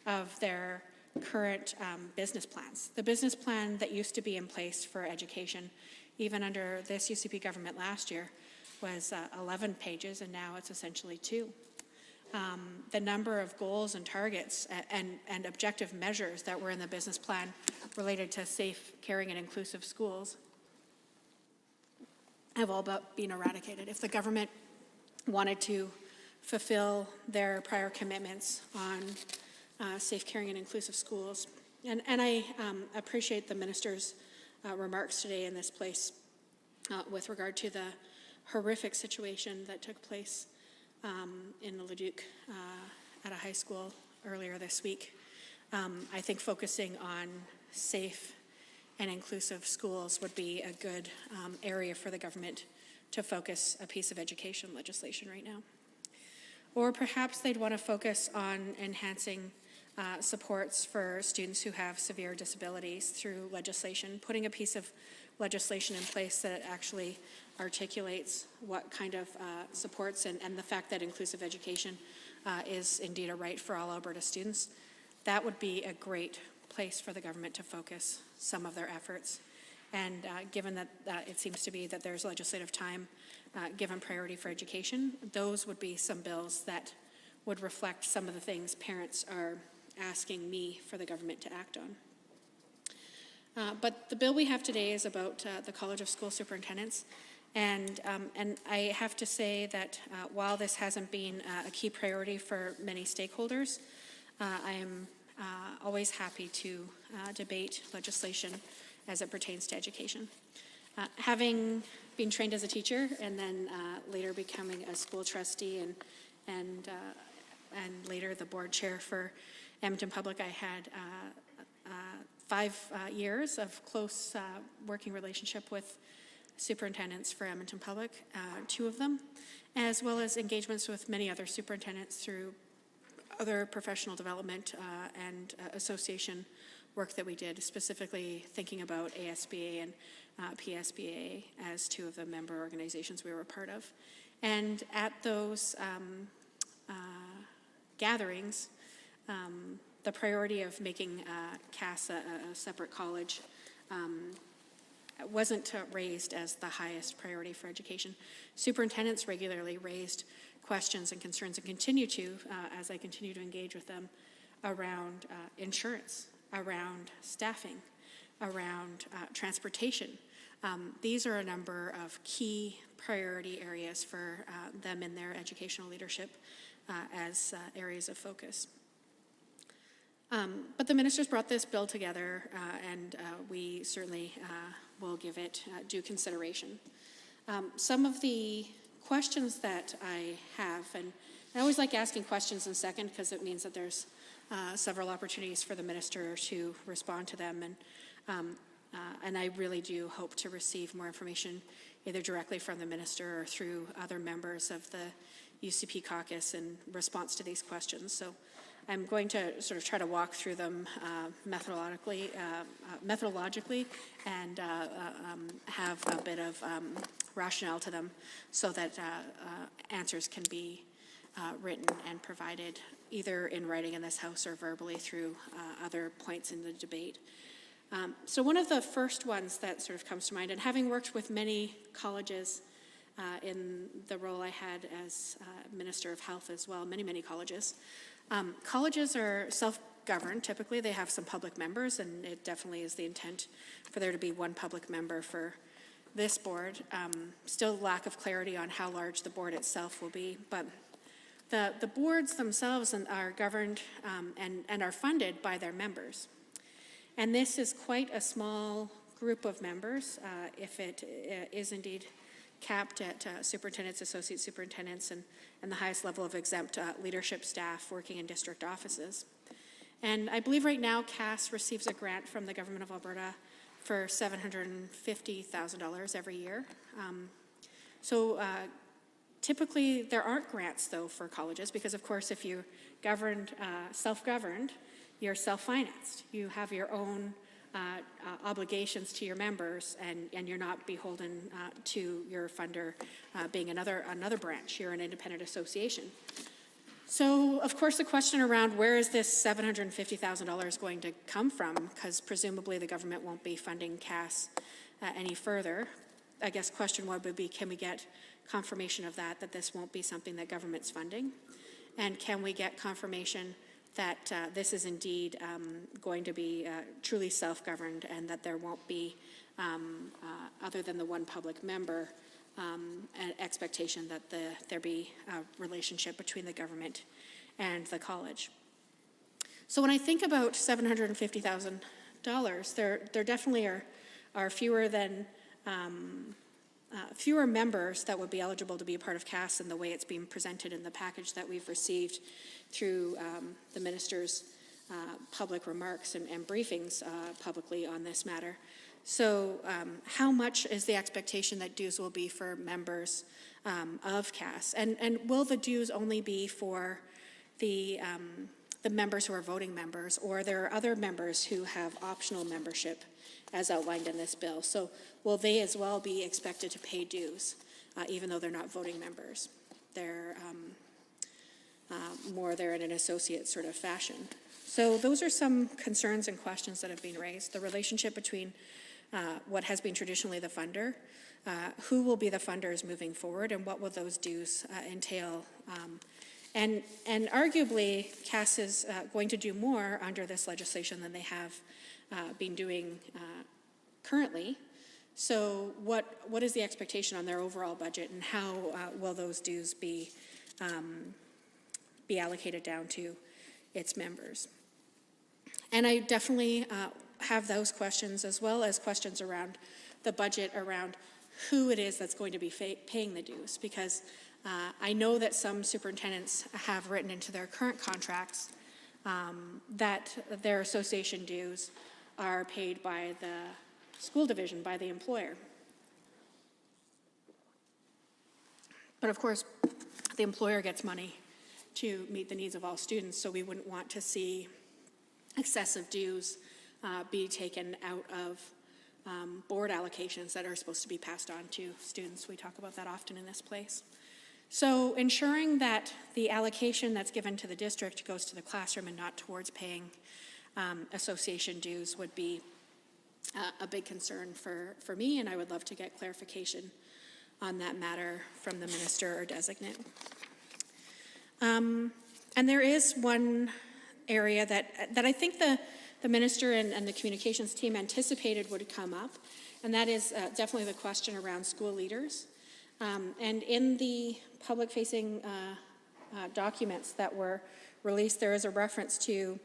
of their current business plans. The business plan that used to be in place for education, even under this UCP government last year, was 11 pages, and now it's essentially 2. The number of goals and targets and objective measures that were in the business plan related to safe, caring, and inclusive schools have all but been eradicated. If the government wanted to fulfill their prior commitments on safe, caring, and inclusive schools, and I appreciate the minister's remarks today in this place with regard to the horrific situation that took place in Leduc at a high school earlier this week. I think focusing on safe and inclusive schools would be a good area for the government to focus a piece of education legislation right now. Or perhaps they'd want to focus on enhancing supports for students who have severe disabilities through legislation, putting a piece of legislation in place that actually articulates what kind of supports and the fact that inclusive education is indeed a right for all Alberta students. That would be a great place for the government to focus some of their efforts. And given that it seems to be that there's legislative time given priority for education, those would be some bills that would reflect some of the things parents are asking me for the government to act on. But the bill we have today is about the College of School Superintendents. And I have to say that while this hasn't been a key priority for many stakeholders, I am always happy to debate legislation as it pertains to education. Having been trained as a teacher and then later becoming a school trustee and later the board chair for Edmonton Public, I had 5 years of close working relationship with superintendents for Edmonton Public, 2 of them, as well as engagements with many other superintendents through other professional development and association work that we did, specifically thinking about ASBA and PSBA as 2 of the member organizations we were a part of. And at those gatherings, the priority of making CAS a separate college wasn't raised as the highest priority for education. Superintendents regularly raised questions and concerns and continue to, as I continue to engage with them, around insurance, around staffing, around transportation. These are a number of key priority areas for them in their educational leadership as areas of focus. But the ministers brought this bill together, and we certainly will give it due consideration. Some of the questions that I have, and I always like asking questions in second because it means that there's several opportunities for the minister to respond to them, and I really do hope to receive more information either directly from the minister or through other members of the UCP caucus in response to these questions. So I'm going to sort of try to walk through them methodologically, and have a bit of rationale to them so that answers can be written and provided either in writing in this House or verbally through other points in the debate. So one of the first ones that sort of comes to mind, and having worked with many colleges in the role I had as Minister of Health as well, many colleges. Colleges are self-governed. Typically, they have some public members, and it definitely is the intent for there to be one public member for this board. Still lack of clarity on how large the board itself will be, but the boards themselves are governed and are funded by their members. And this is quite a small group of members, if it is indeed capped at superintendents, associate superintendents, and the highest level of exempt leadership staff working in district offices. And I believe right now CAS receives a grant from the Government of Alberta for $750,000 every year. Typically there aren't grants though for colleges because of course if you're governed, self-governed, you're self-financed. You have your own obligations to your members, and you're not beholden to your funder being another branch. You're an independent association. So, of course, the question around where is this $750,000 going to come from, because presumably the government won't be funding CAS any further. I guess question one would be, can we get confirmation of that this won't be something that government's funding? And can we get confirmation that this is indeed going to be truly self-governed and that there won't be, other than the one public member, an expectation that there be a relationship between the government and the college. So when I think about $750,000, there definitely are fewer than fewer members that would be eligible to be a part of CAS in the way it's being presented in the package that we've received through the minister's public remarks and briefings publicly on this matter. So how much is the expectation that dues will be for members of CAS? And will the dues only be for the members who are voting members, or there are other members who have optional membership as outlined in this bill? So will they as well be expected to pay dues, even though they're not voting members? They're they're in an associate sort of fashion. So those are some concerns and questions that have been raised. The relationship between what has been traditionally the funder, who will be the funders moving forward, and what will those dues entail? And arguably, CAS is going to do more under this legislation than they have been doing currently. So what is the expectation on their overall budget, and how will those dues be allocated down to its members? And I definitely have those questions, as well as questions around the budget, around who it is that's going to be paying the dues, because I know that some superintendents have written into their current contracts that their association dues are paid by the school division, by the employer. But of course, the employer gets money to meet the needs of all students, so we wouldn't want to see excessive dues be taken out of board allocations that are supposed to be passed on to students. We talk about that often in this place. So ensuring that the allocation that's given to the district goes to the classroom and not towards paying association dues would be a big concern for me, and I would love to get clarification on that matter from the minister or designate. And there is one area that I think the minister and the communications team anticipated would come up, and that is definitely the question around school leaders. And in the public-facing documents that were released, there is a reference to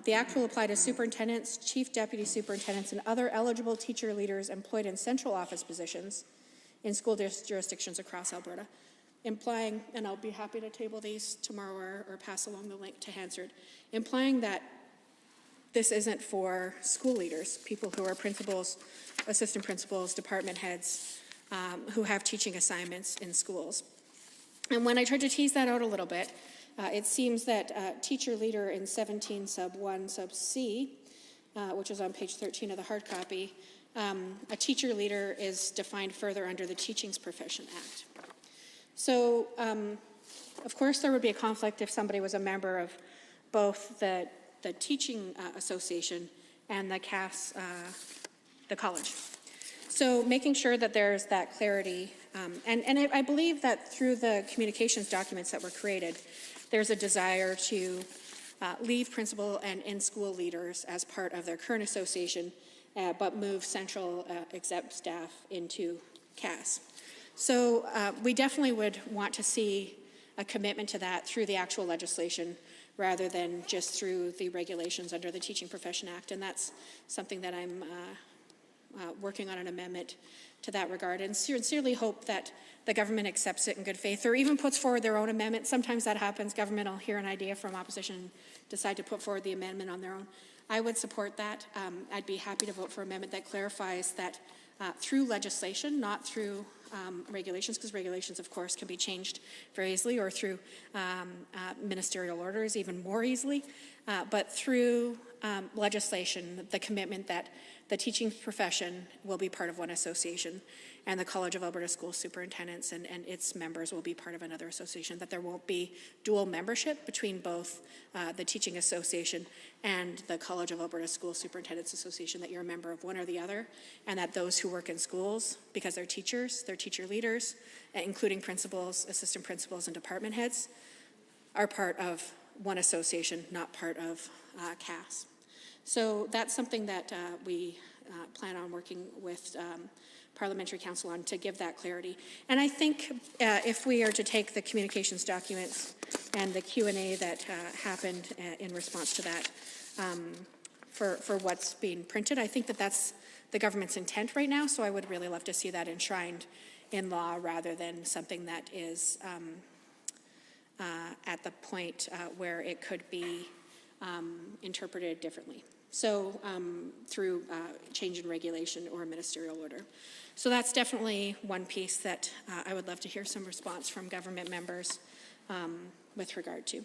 the act will apply to superintendents, chief deputy superintendents, and other eligible teacher leaders employed in central office positions in school jurisdictions across Alberta, implying, and I'll be happy to table these tomorrow or pass along the link to Hansard, implying that this isn't for school leaders, people who are principals, assistant principals, department heads, who have teaching assignments in schools. And when I tried to tease that out a little bit, It seems that teacher leader in 17 sub 1 sub C, which is on page 13 of the hard copy, a teacher leader is defined further under the Teaching Profession Act. So, of course, there would be a conflict if somebody was a member of both the teaching association and the CAS, the college. So making sure that there's that clarity, and I believe that through the communications documents that were created, there's a desire to leave principal and in-school leaders as part of their current association, but move central exempt staff into CAS. So we definitely would want to see a commitment to that through the actual legislation rather than just through the regulations under the Teaching Profession Act. And that's something that I'm working on an amendment to that regard, and sincerely hope that the government accepts it in good faith or even puts forward their own amendment. Sometimes that happens. Government will hear an idea from opposition and decide to put forward the amendment on their own. I would support that. I'd be happy to vote for an amendment that clarifies that through legislation, not through regulations, because regulations, of course, can be changed very easily, or through ministerial orders even more easily, but through legislation, the commitment that the teaching profession will be part of one association, and the College of Alberta School Superintendents and its members will be part of another association, that there won't be dual membership between both the Teaching Association and the College of Alberta School Superintendents Association, that you're a member of one or the other, and that those who work in schools, because they're teachers, they're teacher leaders, including principals, assistant principals, and department heads, are part of one association, not part of CAS. So that's something that we plan on working with Parliamentary Council on to give that clarity. And I think if we are to take the communications documents and the Q&A that happened in response to that for what's being printed, I think that that's the government's intent right now, so I would really love to see that enshrined in law rather than something that is at the point where it could be interpreted differently. So through change in regulation or a ministerial order. So that's definitely one piece that I would love to hear some response from government members with regard to.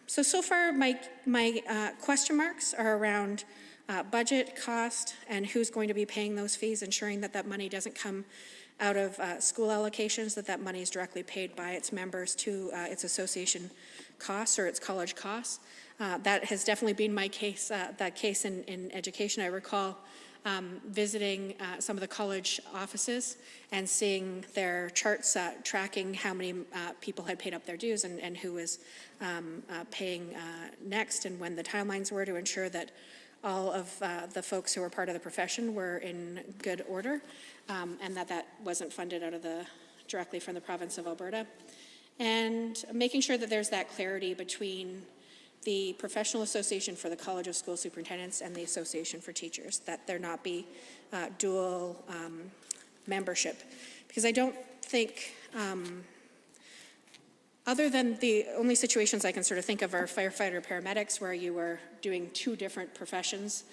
So far my question marks are around budget, cost, and who's going to be paying those fees, ensuring that that money doesn't come out of school allocations, that money is directly paid by its members to its association costs or its college costs. That has definitely been my case, that case in education. I recall visiting some of the college offices and seeing their charts tracking how many people had paid up their dues and who was paying next, and when the timelines were, to ensure that all of the folks who were part of the profession were in good order, and that wasn't funded out of directly from the province of Alberta. And making sure that there's that clarity between the professional association for the College of School Superintendents and the Association for Teachers, that there not be dual membership. Because I don't think, other than the only situations I can sort of think of are firefighter, paramedics, where you were doing two different professions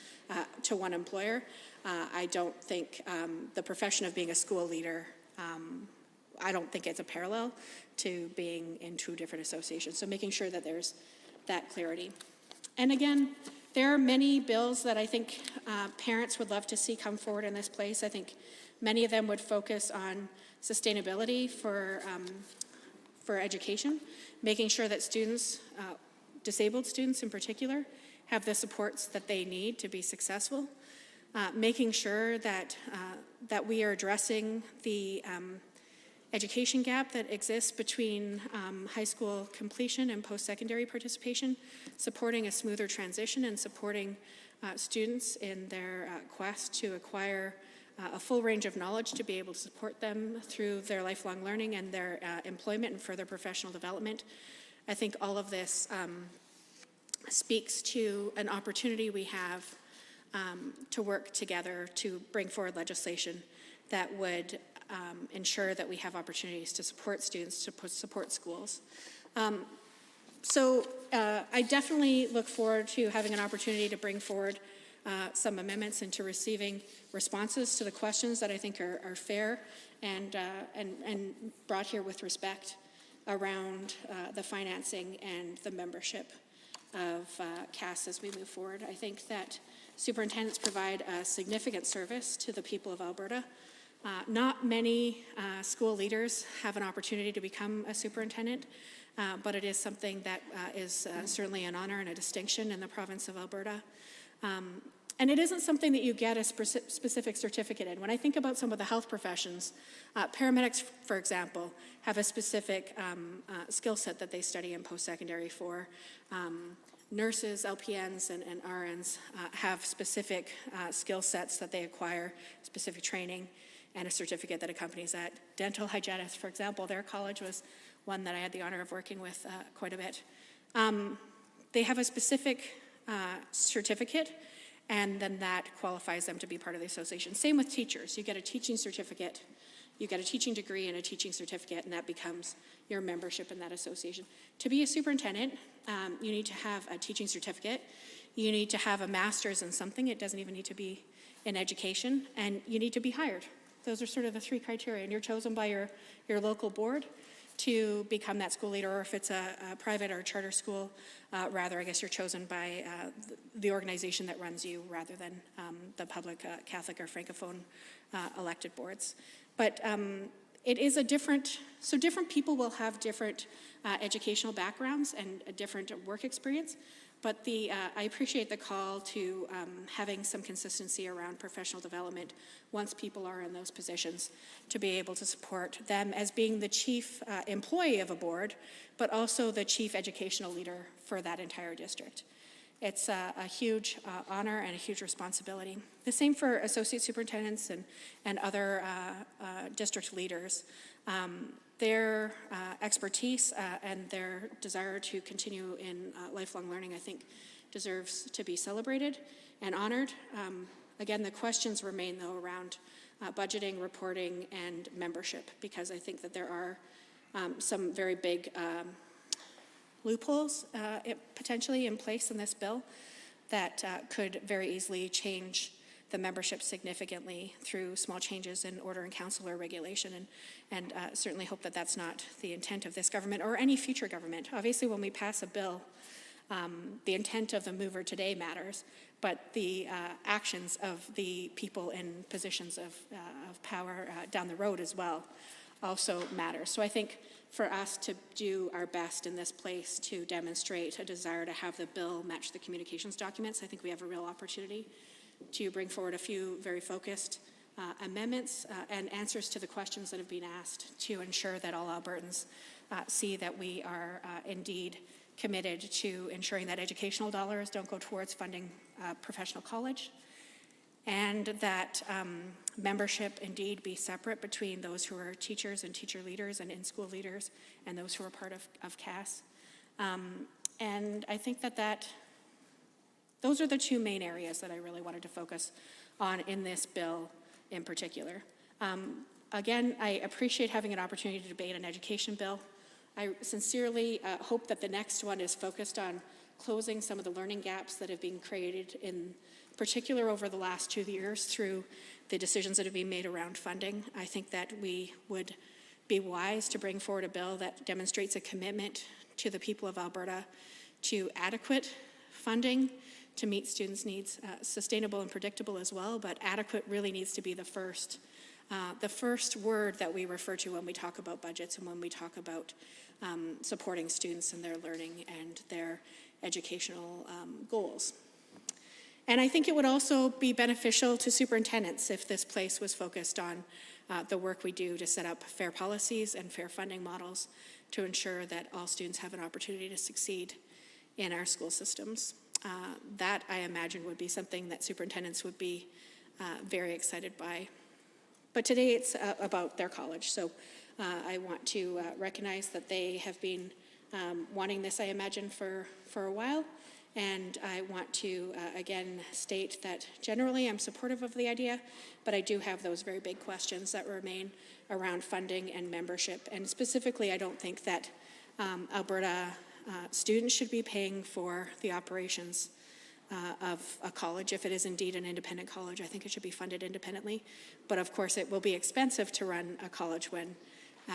to one employer. I don't think the profession of being a school leader, I don't think it's a parallel to being in two different associations. So making sure that there's that clarity. And again, there are many bills that I think parents would love to see come forward in this place. I think many of them would focus on sustainability for education, making sure that students, disabled students in particular, have the supports that they need to be successful, making sure that we are addressing the education gap that exists between high school completion and post-secondary participation, supporting a smoother transition and supporting students in their quest to acquire a full range of knowledge to be able to support them through their lifelong learning and their employment and further professional development. I think all of this speaks to an opportunity we have to work together to bring forward legislation that would ensure that we have opportunities to support students, to support schools. So I definitely look forward to having an opportunity to bring forward some amendments and to receiving responses to the questions that I think are fair and brought here with respect. around the financing and the membership of CAS as we move forward. I think that superintendents provide a significant service to the people of Alberta. Not many school leaders have an opportunity to become a superintendent, but it is something that is certainly an honor and a distinction in the province of Alberta. And it isn't something that you get a specific certificate in. When I think about some of the health professions, paramedics, for example, have a specific skill set that they study in post-secondary for. Nurses, LPNs, and RNs have specific skill sets that they acquire, specific training, and a certificate that accompanies that. Dental hygienists, for example, their college was one that I had the honor of working with quite a bit. They have a specific certificate, and then that qualifies them to be part of the association. Same with teachers. You get a teaching certificate, you get a teaching degree and a teaching certificate, and that becomes your membership in that association. To be a superintendent, you need to have a teaching certificate, you need to have a master's in something, it doesn't even need to be in education, and you need to be hired. Those are sort of the three criteria, and you're chosen by your local board to become that school leader, or if it's a private or charter school, rather, I guess you're chosen by the organization that runs you rather than the public Catholic or Francophone elected boards. But it is different people will have different educational backgrounds and a different work experience, but I appreciate the call to having some consistency around professional development once people are in those positions, to be able to support them as being the chief employee of a board, but also the chief educational leader for that entire district. It's a huge honor and a huge responsibility. The same for associate superintendents and other district leaders. Their expertise and their desire to continue in lifelong learning, I think, deserves to be celebrated and honored. Again, the questions remain, though, around budgeting, reporting, and membership, because I think that there are some very big loopholes potentially in place in this bill that could very easily change the membership significantly through small changes in order and council or regulation, and certainly hope that that's not the intent of this government or any future government. Obviously, when we pass a bill, the intent of the mover today matters, but the actions of the people in positions of power down the road as well also matter. So I think for us to do our best in this place to demonstrate a desire to have the bill match the communications documents, I think we have a real opportunity to bring forward a few very focused amendments and answers to the questions that have been asked to ensure that all Albertans see that we are indeed committed to ensuring that educational dollars don't go towards funding professional college, and that membership indeed be separate between those who are teachers and teacher leaders and in-school leaders and those who are part of CAS. And I think that those are the two main areas that I really wanted to focus on in this bill in particular. Again, I appreciate having an opportunity to debate an education bill. I sincerely hope that the next one is focused on closing some of the learning gaps that have been created in particular over the last 2 years through the decisions that have been made around funding. I think that we would be wise to bring forward a bill that demonstrates a commitment to the people of Alberta to adequate funding to meet students' needs, sustainable and predictable as well, but adequate really needs to be the first word that we refer to when we talk about budgets and when we talk about supporting students in their learning and their educational goals. And I think it would also be beneficial to superintendents if this place was focused on the work we do to set up fair policies and fair funding models to ensure that all students have an opportunity to succeed in our school systems. That, I imagine, would be something that superintendents would be very excited by. But today it's about their college, so I want to recognize that they have been wanting this, I imagine, for a while. And I want to, again, state that generally I'm supportive of the idea, but I do have those very big questions that remain around funding and membership. And specifically, I don't think that Alberta students should be paying for the operations of a college. If it is indeed an independent college, I think it should be funded independently. But of course, it will be expensive to run a college when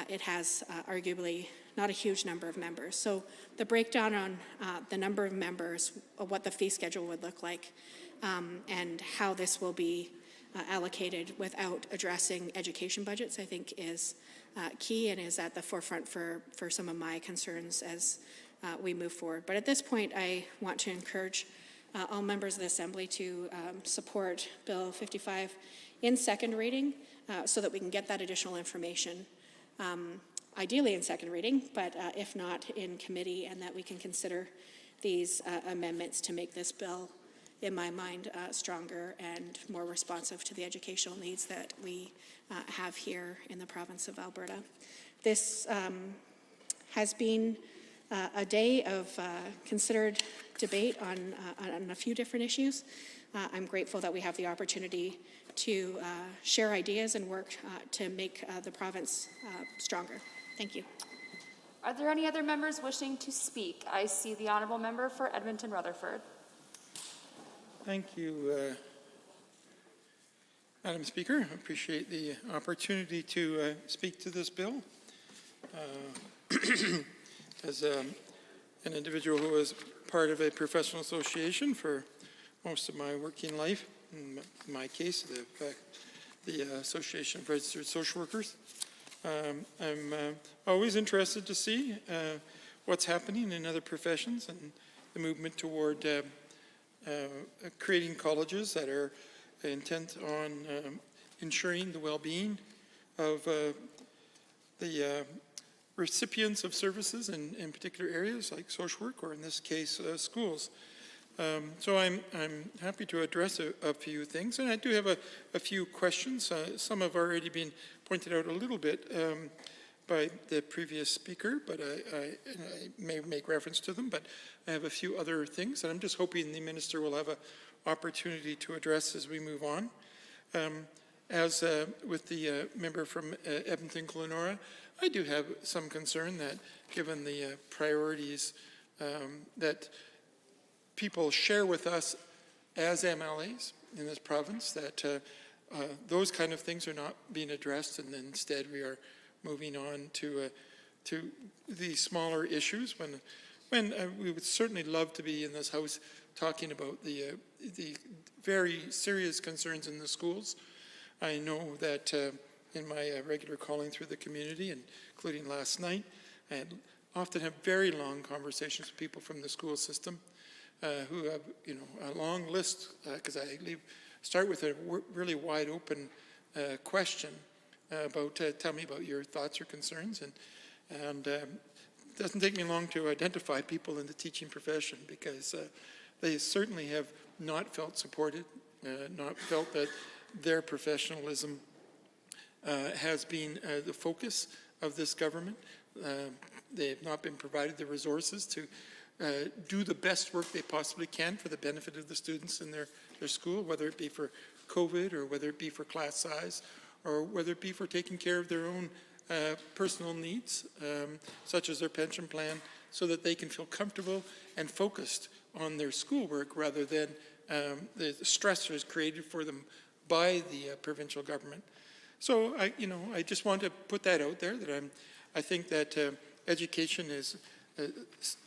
it has arguably not a huge number of members. So the breakdown on the number of members, what the fee schedule would look like, and how this will be allocated without addressing education budgets, I think is key and is at the forefront for some of my concerns as we move forward. But at this point, I want to encourage all members of the Assembly to support Bill 55 in second reading so that we can get that additional information, ideally in second reading, but if not in committee, and that we can consider these amendments to make this bill, in my mind, stronger and more responsive to the educational needs that we have here in the province of Alberta. This has been a day of considered debate on a few different issues. I'm grateful that we have the opportunity to share ideas and work to make the province stronger. Thank you. Are there any other members wishing to speak? I see the honourable member for Edmonton-Rutherford. Thank you, Madam Speaker. I appreciate the opportunity to speak to this bill. As an individual who was part of a professional association for most of my working life, in my case, the Association of Registered Social Workers, I'm always interested to see what's happening in other professions and the movement toward creating colleges that are intent on ensuring the well-being of the recipients of services in particular areas like social work, or in this case, schools. So I'm happy to address a few things, and I do have a few questions. Some have already been pointed out a little bit by the previous speaker, but I may make reference to them, but I have a few other things, and I'm just hoping the Minister will have an opportunity to address as we move on. As with the member from Edmonton-Glenora, I do have some concern that given the priorities that people share with us as MLAs in this province, that those kind of things are not being addressed, and instead we are moving on to the smaller issues when we would certainly love to be in this House talking about the very serious concerns in the schools. I know that in my regular calling through the community, and including last night, I often have very long conversations with people from the school system who have, a long list, because I start with a really wide open question about, tell me about your thoughts or concerns, and it doesn't take me long to identify people in the teaching profession, because they certainly have not felt supported, not felt that their professionalism has been the focus of this government. They have not been provided the resources to do the best work they possibly can for the benefit of the students in their school, whether it be for COVID, or whether it be for class size, or whether it be for taking care of their own personal needs, such as their pension plan, so that they can feel comfortable and focused on their schoolwork rather than the stressors created for them by the provincial government. So I just want to put that out there, that I think that education is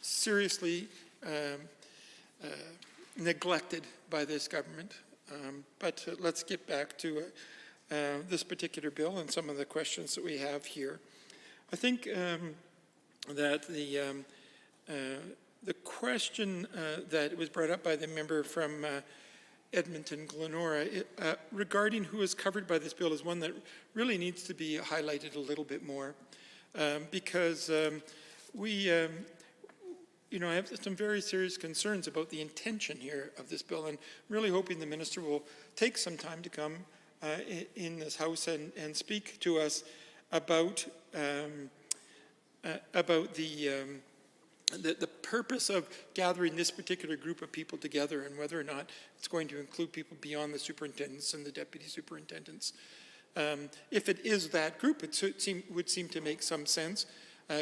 seriously neglected by this government. But let's get back to this particular bill and some of the questions that we have here. I think that the question that was brought up by the member from Edmonton-Glenora regarding who is covered by this bill is one that really needs to be highlighted a little bit more, because we I have some very serious concerns about the intention here of this bill, and really hoping the Minister will take some time to come in this House and speak to us about the purpose of gathering this particular group of people together, and whether or not it's going to include people beyond the superintendents and the deputy superintendents. If it is that group, it would seem to make some sense,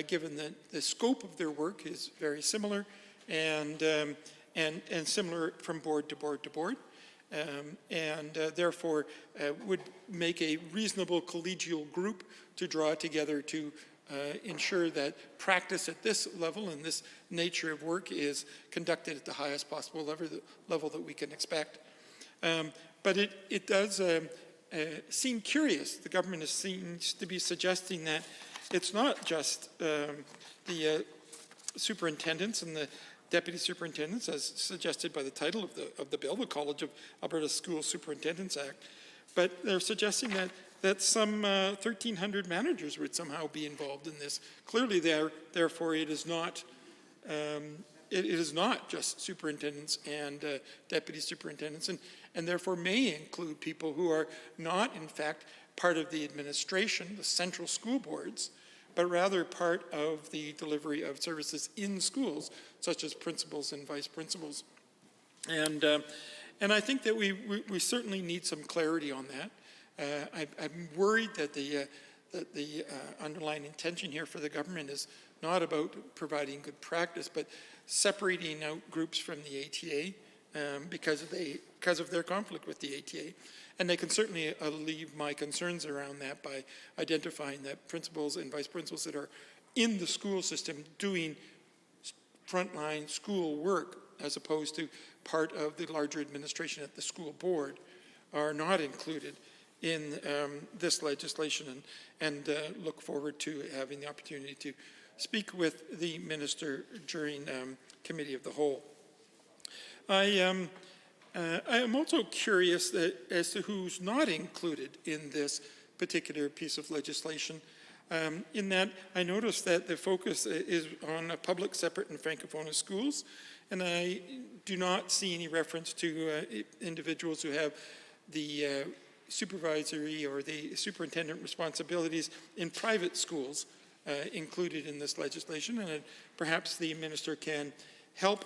given that the scope of their work is very similar, and similar from board to board to board. and therefore would make a reasonable collegial group to draw together to ensure that practice at this level and this nature of work is conducted at the highest possible level that we can expect. But it does seem curious. The government seems to be suggesting that it's not just the superintendents and the deputy superintendents, as suggested by the title of the bill, the College of Alberta School Superintendents Act, but they're suggesting that some 1,300 managers would somehow be involved in this. Clearly, therefore, it is not just superintendents and deputy superintendents, and therefore may include people who are not, in fact, part of the administration, the central school boards, but rather part of the delivery of services in schools, such as principals and vice principals. And I think that we certainly need some clarity on that. I'm worried that the underlying intention here for the government is not about providing good practice, but separating out groups from the ATA because of their conflict with the ATA. And they can certainly alleviate my concerns around that by identifying that principals and vice principals that are in the school system doing frontline school work as opposed to part of the larger administration at the school board are not included in this legislation, and look forward to having the opportunity to speak with the minister during Committee of the Whole. I am also curious as to who's not included in this particular piece of legislation, in that I noticed that the focus is on public, separate, and francophone schools, and I do not see any reference to individuals who have the supervisory or the superintendent responsibilities in private schools included in this legislation, and perhaps the minister can help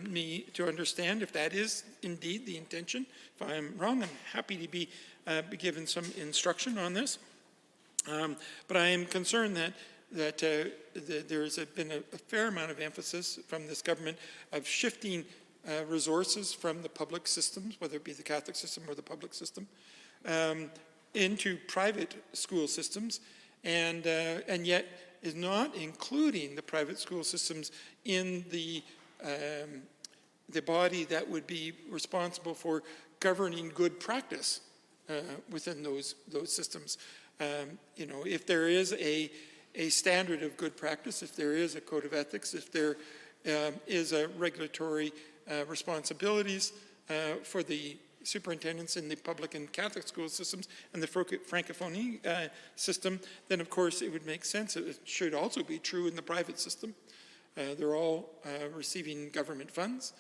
me to understand if that is indeed the intention. If I'm wrong, I'm happy to be given some instruction on this. But I am concerned that there's been a fair amount of emphasis from this government of shifting resources from the public systems, whether it be the Catholic system or the public system, into private school systems, and yet is not including the private school systems in the body that would be responsible for governing good practice within those systems. If there is a standard of good practice, if there is a code of ethics, if there is a regulatory responsibilities for the superintendents in the public and Catholic school systems and the Francophonie system, then of course it would make sense. It should also be true in the private system. They're all receiving government funds.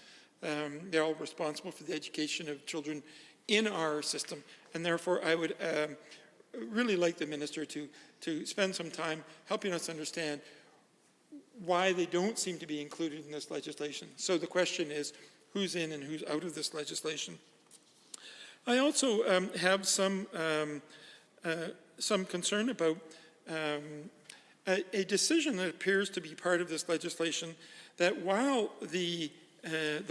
They're all responsible for the education of children in our system. And therefore, I would really like the minister to spend some time helping us understand why they don't seem to be included in this legislation. So the question is, who's in and who's out of this legislation? I also have some concern about a decision that appears to be part of this legislation, that while the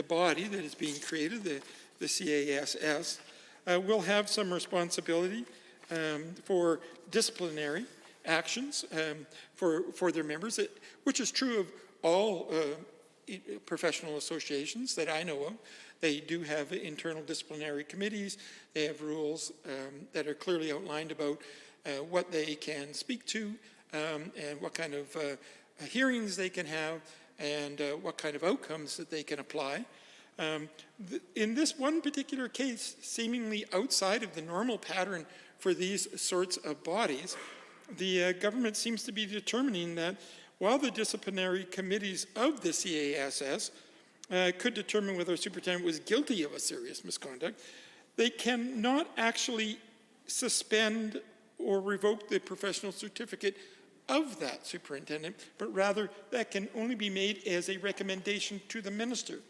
body that is being created, the CASS, will have some responsibility for disciplinary actions for their members, which is true of all professional associations that I know of. They do have internal disciplinary committees. They have rules that are clearly outlined about what they can speak to, and what kind of hearings they can have, and what kind of outcomes that they can apply. In this one particular case, seemingly outside of the normal pattern for these sorts of bodies, the government seems to be determining that while the disciplinary committees of the CASS could determine whether a superintendent was guilty of a serious misconduct, they cannot actually suspend or revoke the professional certificate of that superintendent, but rather that can only be made as a recommendation to the minister.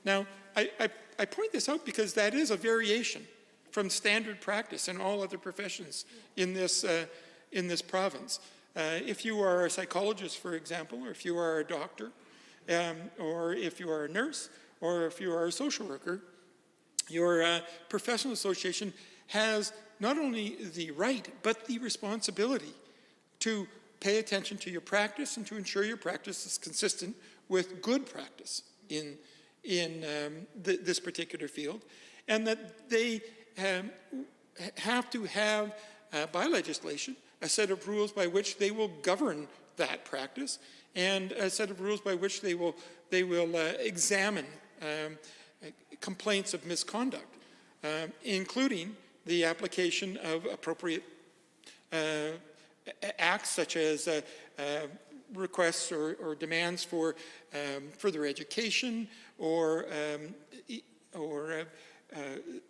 Now, I point this out because that is a variation from standard practice in all other professions in this province. If you are a psychologist, for example, or if you are a doctor, or if you are a nurse, or if you are a social worker, your professional association has not only the right, but the responsibility to pay attention to your practice and to ensure your practice is consistent with good practice in this particular field, and that they have to have, by legislation, a set of rules by which they will govern that practice, and a set of rules by which they will examine complaints of misconduct, including the application of appropriate acts such as requests or demands for further education or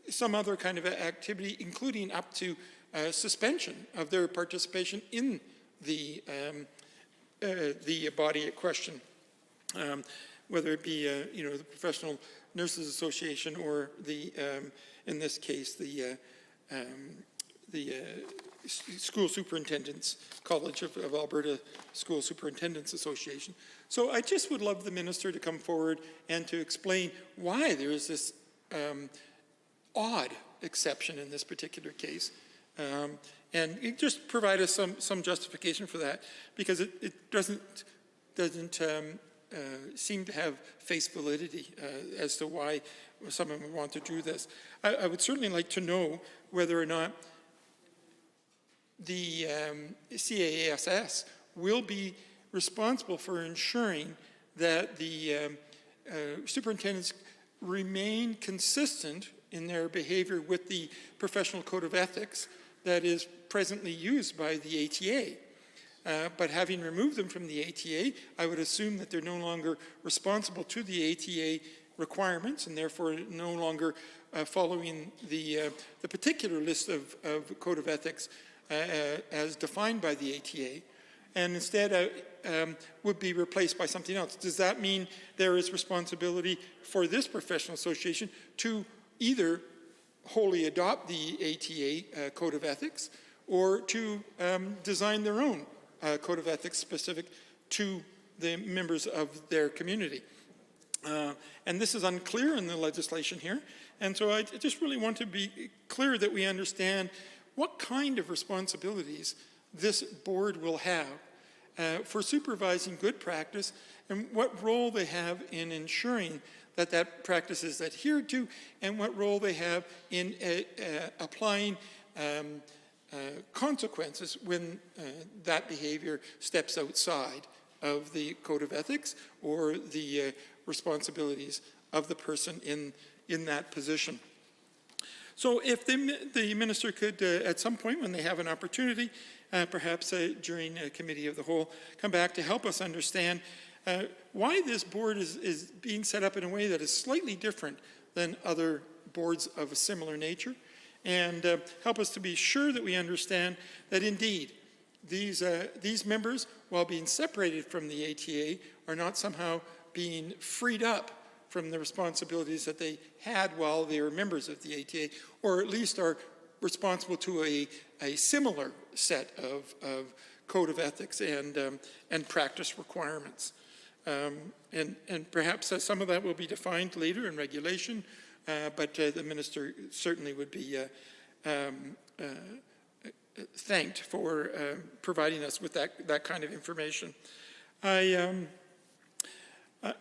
some other kind of activity, including up to suspension of their participation in the body at question, whether it be the Professional Nurses Association or the in this case the School Superintendents College of Alberta School Superintendents Association. So I just would love the minister to come forward and to explain why there is this odd exception in this particular case, and just provide us some justification for that, because it doesn't seem to have face validity as to why someone would want to do this. I would certainly like to know whether or not the CAASS will be responsible for ensuring that the superintendents remain consistent in their behavior with the professional code of ethics that is presently used by the ATA. But having removed them from the ATA, I would assume that they're no longer responsible to the ATA requirements, and therefore no longer following the particular list of code of ethics as defined by the ATA, and instead would be replaced by something else. Does that mean there is responsibility for this professional association to either wholly adopt the ATA code of ethics or to design their own code of ethics specific to the members of their community? And this is unclear in the legislation here, and so I just really want to be clear that we understand what kind of responsibilities this board will have for supervising good practice, and what role they have in ensuring that that practice is adhered to, and what role they have in applying consequences when that behavior steps outside of the code of ethics or the responsibilities of the person in that position. So if the minister could, at some point when they have an opportunity, perhaps during a committee of the whole, come back to help us understand why this board is being set up in a way that is slightly different than other boards of a similar nature, and help us to be sure that we understand that indeed these members, while being separated from the ATA, are not somehow being freed up from the responsibilities that they had while they were members of the ATA, or at least are responsible to a similar set of code of ethics and practice requirements. And perhaps some of that will be defined later in regulation, but the minister certainly would be thanked for providing us with that kind of information.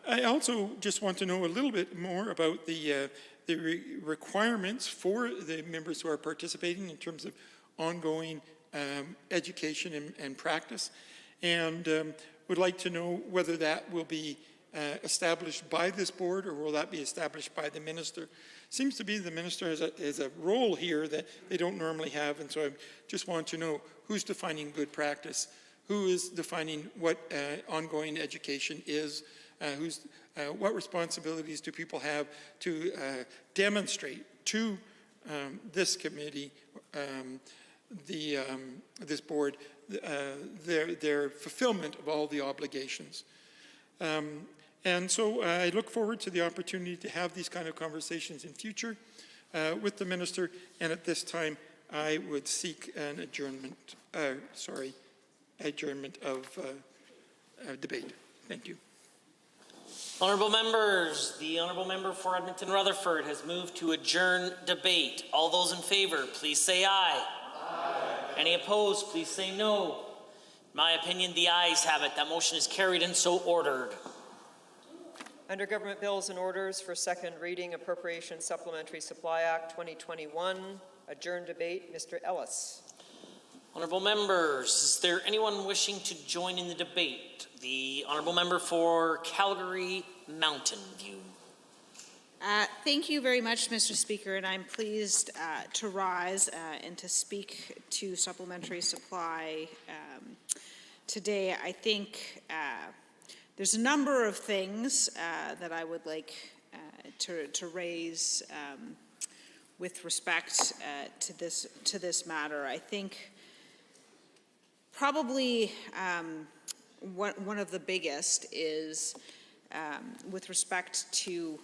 I also just want to know a little bit more about the requirements for the members who are participating in terms of ongoing education and practice, and would like to know whether that will be established by this board, or will that be established by the minister. Seems to be the minister has a role here that they don't normally have, and so I just want to know who's defining good practice, who is defining what ongoing education is, what responsibilities do people have to demonstrate to this committee, this board, their fulfillment of all the obligations. And so I look forward to the opportunity to have these kind of conversations in future with the minister, and at this time I would seek an adjournment of debate. Thank you. Honourable members, the Honourable Member for Edmonton Rutherford has moved to adjourn debate. All those in favour, please say aye. Aye. Any opposed, please say no. In my opinion, the ayes have it. That motion is carried and so ordered. Under Government Bills and Orders for second reading, Appropriation Supplementary Supply Act 2021, adjourn debate, Mr. Ellis. Honourable members, is there anyone wishing to join in the debate? The Honourable Member for Calgary Mountain View. Thank you very much, Mr. Speaker, and I'm pleased to rise and to speak to supplementary supply today. I think there's a number of things that I would like to raise with respect to this matter. I think probably one of the biggest is with respect to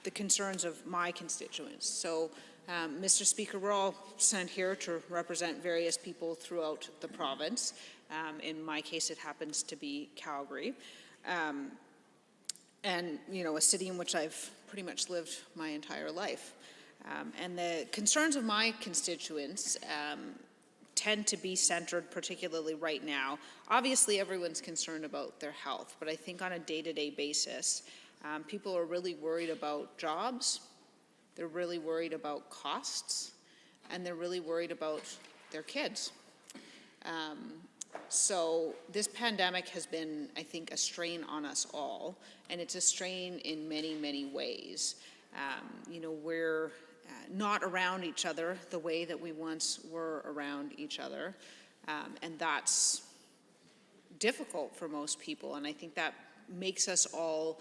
the concerns of my constituents. So, Mr. Speaker, we're all sent here to represent various people throughout the province. In my case, it happens to be Calgary. And, you know, a city in which I've pretty much lived my entire life. And the concerns of my constituents tend to be centered, particularly right now. Obviously, everyone's concerned about their health, but I think on a day-to-day basis, people are really worried about jobs, they're really worried about costs, and they're really worried about their kids. So this pandemic has been, I think, a strain on us all, and it's a strain in many, many ways. You know, we're not around each other the way that we once were around each other, and that's difficult for most people, and I think that makes us all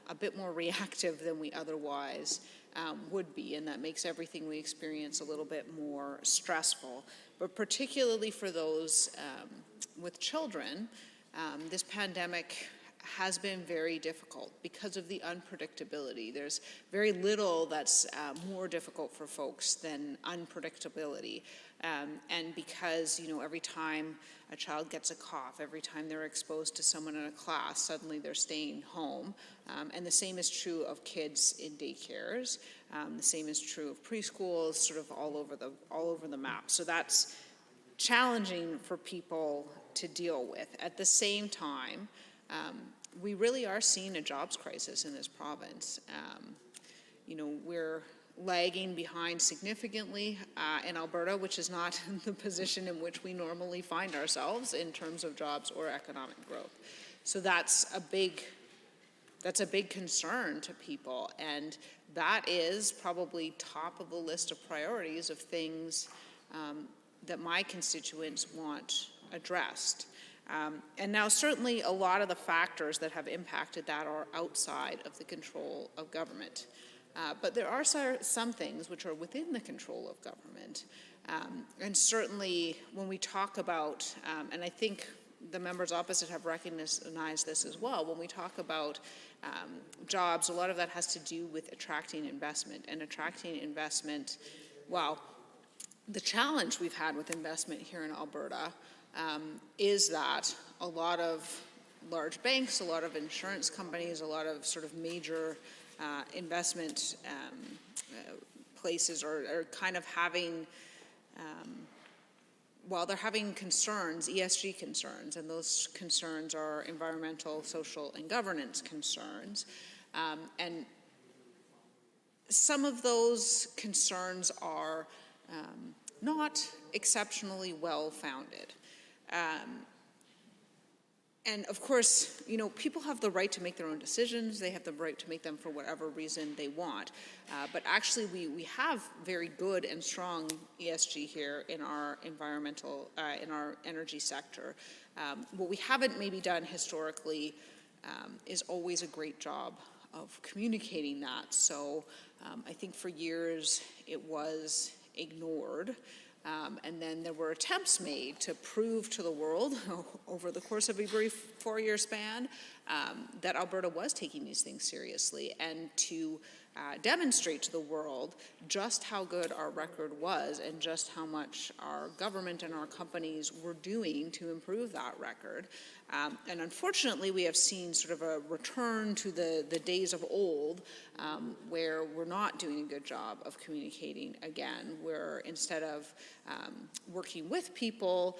a bit more reactive than we otherwise would be, and that makes everything we experience a little bit more stressful. But particularly for those with children, this pandemic has been very difficult because of the unpredictability. There's very little that's more difficult for folks than unpredictability. And because, you know, every time a child gets a cough, every time they're exposed to someone in a class, suddenly they're staying home. And the same is true of kids in daycares. The same is true of preschools, sort of all over the map. So that's challenging for people to deal with. At the same time, we really are seeing a jobs crisis in this province. You know, we're lagging behind significantly in Alberta, which is not the position in which we normally find ourselves in terms of jobs or economic growth. So that's a big concern to people, and that is probably top of the list of priorities of things that my constituents want addressed. And now certainly a lot of the factors that have impacted that are outside of the control of government. But there are some things which are within the control of government. And certainly when we talk about, and I think the members opposite have recognized this as well, when we talk about jobs, a lot of that has to do with attracting investment. And attracting investment, well, the challenge we've had with investment here in Alberta is that a lot of large banks, a lot of insurance companies, a lot of sort of major investment places are kind of having, well, they're having concerns, ESG concerns, and those concerns are environmental, social, and governance concerns. And some of those concerns are not exceptionally well-founded. And of course, you know, people have the right to make their own decisions. They have the right to make them for whatever reason they want. But actually, we have very good and strong ESG here in our environmental, in our energy sector. What we haven't maybe done historically is always a great job of communicating that. So I think for years it was ignored. And then there were attempts made to prove to the world over the course of a brief 4-year span that Alberta was taking these things seriously and to demonstrate to the world just how good our record was and just how much our government and our companies were doing to improve that record. And unfortunately, we have seen sort of a return to the days of old where we're not doing a good job of communicating again, where instead of working with people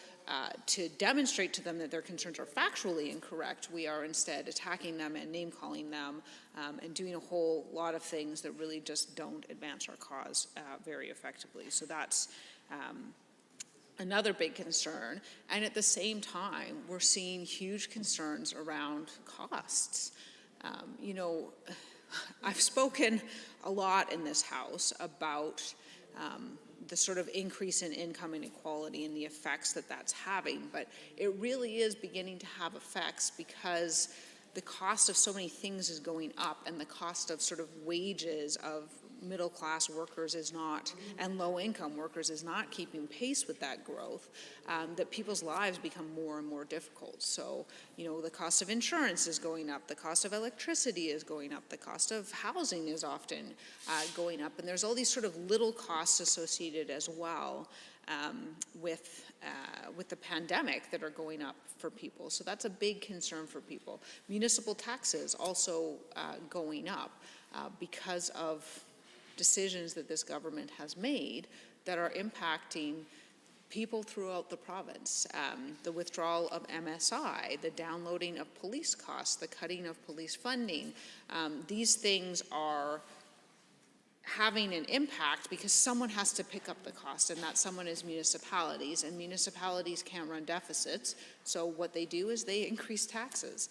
to demonstrate to them that their concerns are factually incorrect, we are instead attacking them and name-calling them and doing a whole lot of things that really just don't advance our cause very effectively. So that's another big concern. And at the same time, we're seeing huge concerns around costs. You know, I've spoken a lot in this House about the sort of increase in income inequality and the effects that that's having, but it really is beginning to have effects because the cost of so many things is going up, and the cost of sort of wages of middle-class workers is not, and low-income workers is not keeping pace with that growth, that people's lives become more and more difficult. So, you know, the cost of insurance is going up, the cost of electricity is going up, the cost of housing is often going up, and there's all these sort of little costs associated as well with the pandemic that are going up for people. So that's a big concern for people. Municipal taxes also going up because of decisions that this government has made that are impacting people throughout the province. The withdrawal of MSI, the downloading of police costs, the cutting of police funding. These things are having an impact because someone has to pick up the cost, and that someone is municipalities, and municipalities can't run deficits. So what they do is they increase taxes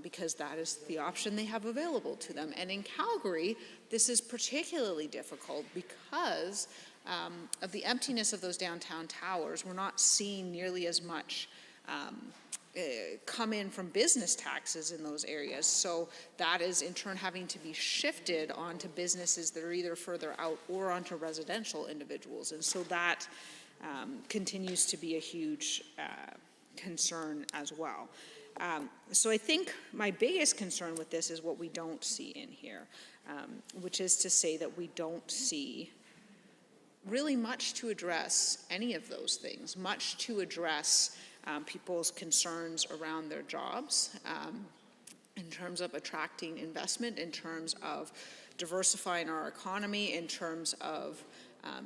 because that is the option they have available to them. And in Calgary, this is particularly difficult because of the emptiness of those downtown towers. We're not seeing nearly as much come in from business taxes in those areas. So that is in turn having to be shifted onto businesses that are either further out or onto residential individuals. And so that continues to be a huge concern as well. So I think my biggest concern with this is what we don't see in here, which is to say that we don't see really much to address any of those things, much to address people's concerns around their jobs, in terms of attracting investment, in terms of diversifying our economy, in terms of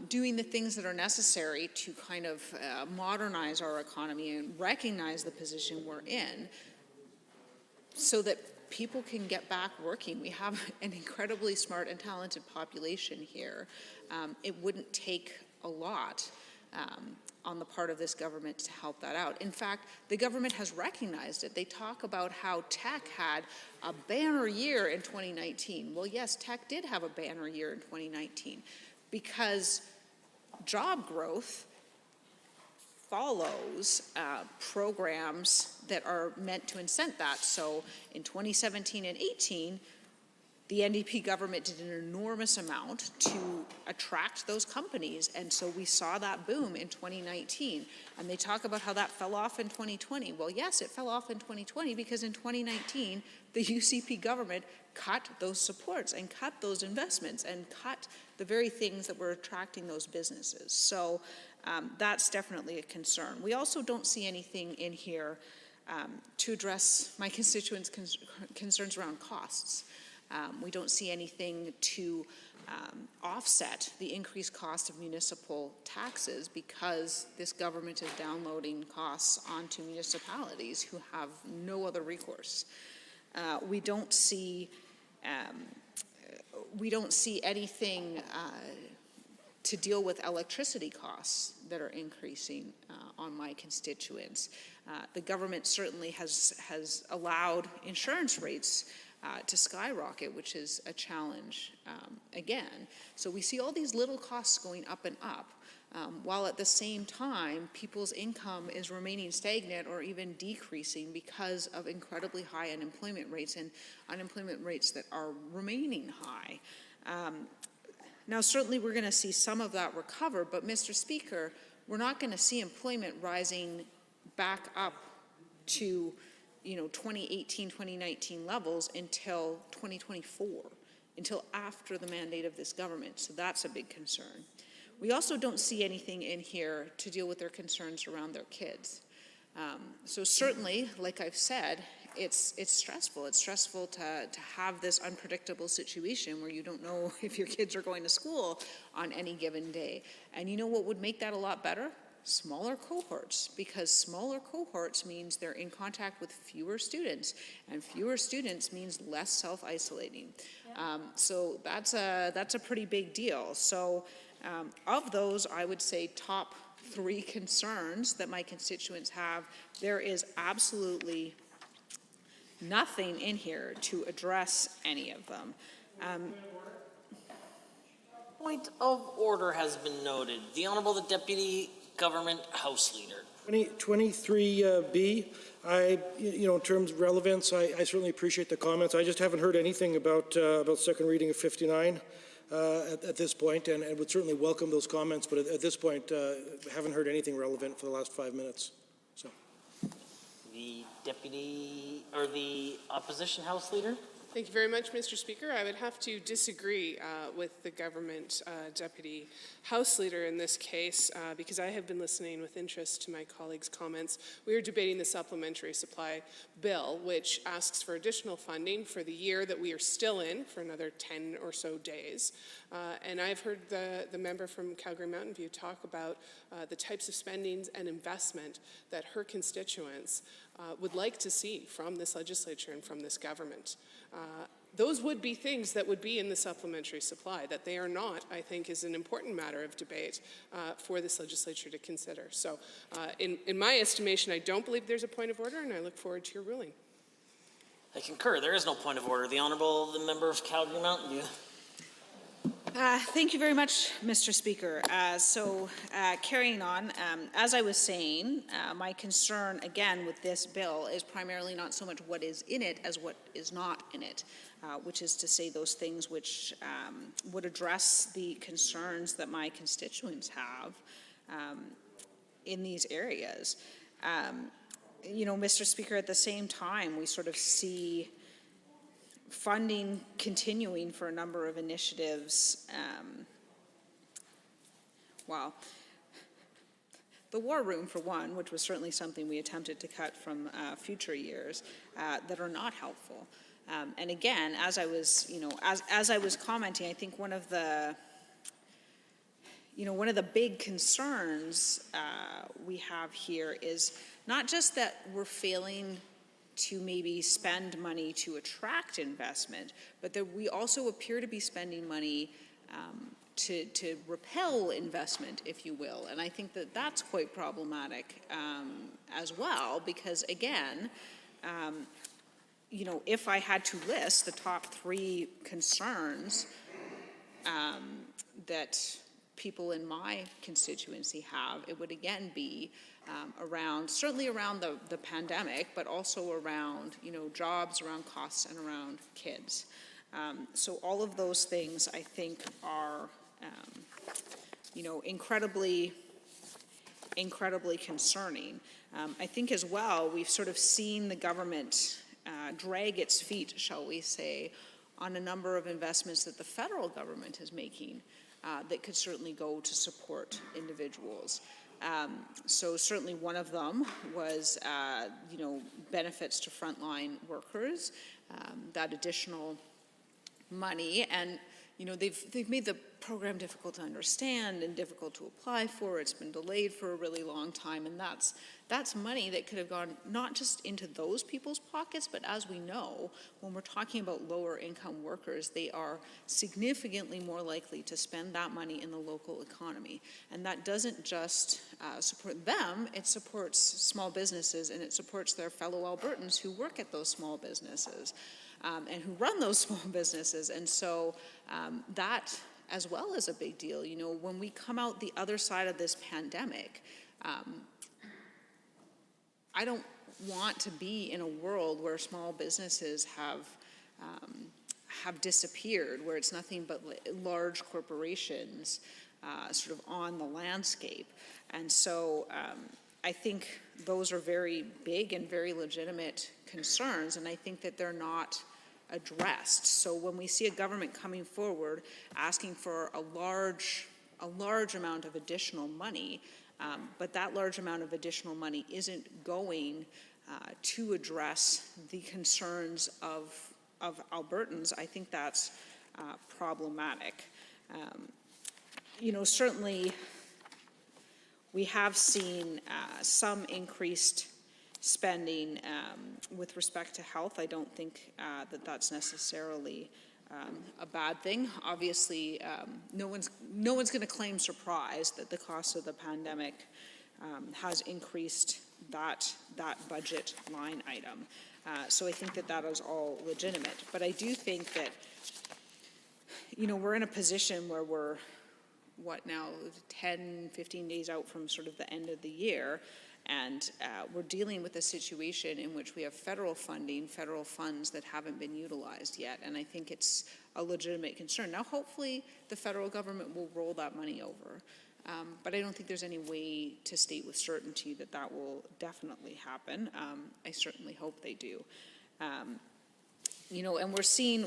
doing the things that are necessary to kind of modernize our economy and recognize the position we're in so that people can get back working. We have an incredibly smart and talented population here. It wouldn't take a lot on the part of this government to help that out. In fact, the government has recognized it. They talk about how tech had a banner year in 2019. Well, yes, tech did have a banner year in 2019 because job growth follows programs that are meant to incent that. So in 2017 and 18, the NDP government did an enormous amount to attract those companies, and so we saw that boom in 2019. And they talk about how that fell off in 2020. Well, yes, it fell off in 2020 because in 2019, the UCP government cut those supports and cut those investments and cut the very things that were attracting those businesses. So that's definitely a concern. We also don't see anything in here to address my constituents' concerns around costs. We don't see anything to offset the increased cost of municipal taxes because this government is downloading costs onto municipalities who have no other recourse. We don't see anything to deal with electricity costs that are increasing on my constituents. The government certainly has allowed insurance rates to skyrocket, which is a challenge again. So we see all these little costs going up and up, while at the same time, people's income is remaining stagnant or even decreasing because of incredibly high unemployment rates and unemployment rates that are remaining high. Now, certainly we're going to see some of that recover, but Mr. Speaker, we're not going to see employment rising back up to 2018, 2019 levels until 2024. until after the mandate of this government. So that's a big concern. We also don't see anything in here to deal with their concerns around their kids. So certainly, like I've said, it's stressful. It's stressful to have this unpredictable situation where you don't know if your kids are going to school on any given day. And you know what would make that a lot better? Smaller cohorts, because smaller cohorts means they're in contact with fewer students, and fewer students means less self-isolating. Yeah. So that's a pretty big deal. So of those, I would say top 3 concerns that my constituents have, there is absolutely nothing in here to address any of them. Point of order has been noted. The Honourable the Deputy Government House Leader. 23B, in terms of relevance, I certainly appreciate the comments. I just haven't heard anything about second reading of 59 at this point, and would certainly welcome those comments, but at this point, haven't heard anything relevant for the last 5 minutes. So, the Deputy, or the Opposition House Leader. Thank you very much, Mr. Speaker. I would have to disagree with the government Deputy House Leader in this case because I have been listening with interest to my colleagues' comments. We are debating the supplementary supply bill, which asks for additional funding for the year that we are still in for another 10 or so days. And I've heard the member from Calgary Mountain View talk about the types of spendings and investment that her constituents would like to see from this legislature and from this government. Those would be things that would be in the supplementary supply. That they are not, I think, is an important matter of debate for this legislature to consider. So in my estimation, I don't believe there's a point of order, and I look forward to your ruling. I concur. There is no point of order. The Honourable the Member of Calgary Mountain View. Thank you very much, Mr. Speaker. Carrying on, as I was saying, my concern, again, with this bill is primarily not so much what is in it as what is not in it, which is to say those things which would address the concerns that my constituents have in these areas. Mr. Speaker, at the same time, we sort of see funding continuing for a number of initiatives. The War Room, for one, which was certainly something we attempted to cut from future years, that are not helpful. And again, as I was, as I was commenting, I think one of the big concerns we have here is not just that we're failing to maybe spend money to attract investment, but that we also appear to be spending money to repel investment, if you will. And I think that that's quite problematic as well, because again, if I had to list the top 3 concerns that people in my constituency have, it would again be certainly around the pandemic, but also around, jobs, around costs, and around kids. So all of those things, I think, are, incredibly concerning. I think as well, we've sort of seen the government drag its feet, shall we say, on a number of investments that the federal government is making that could certainly go to support individuals. So certainly one of them was, benefits to frontline workers, that additional money, and they've made the program difficult to understand and difficult to apply for. It's been delayed for a really long time, and that's money that could have gone not just into those people's pockets, but as we know, when we're talking about lower income workers, they are significantly more likely to spend that money in the local economy. And that doesn't just support them, it supports small businesses, and it supports their fellow Albertans who work at those small businesses and who run those small businesses. And so that as well is a big deal. When we come out the other side of this pandemic, I don't want to be in a world where small businesses have disappeared, where it's nothing but large corporations sort of on the landscape. And so I think those are very big and very legitimate concerns, and I think that they're not addressed. So when we see a government coming forward asking for a large amount of additional money, but that large amount of additional money isn't going to address the concerns of Albertans, I think that's problematic. Certainly we have seen some increased spending with respect to health. I don't think that that's necessarily a bad thing. Obviously, no one's going to claim surprise that the cost of the pandemic has increased that budget line item. So I think that is all legitimate. But I do think that, we're in a position where we're, 10, 15 days out from sort of the end of the year, and we're dealing with a situation in which we have federal funds that haven't been utilized yet, and I think it's a legitimate concern. Now, hopefully, the federal government will roll that money over, but I don't think there's any way to state with certainty that will definitely happen. I certainly hope they do. And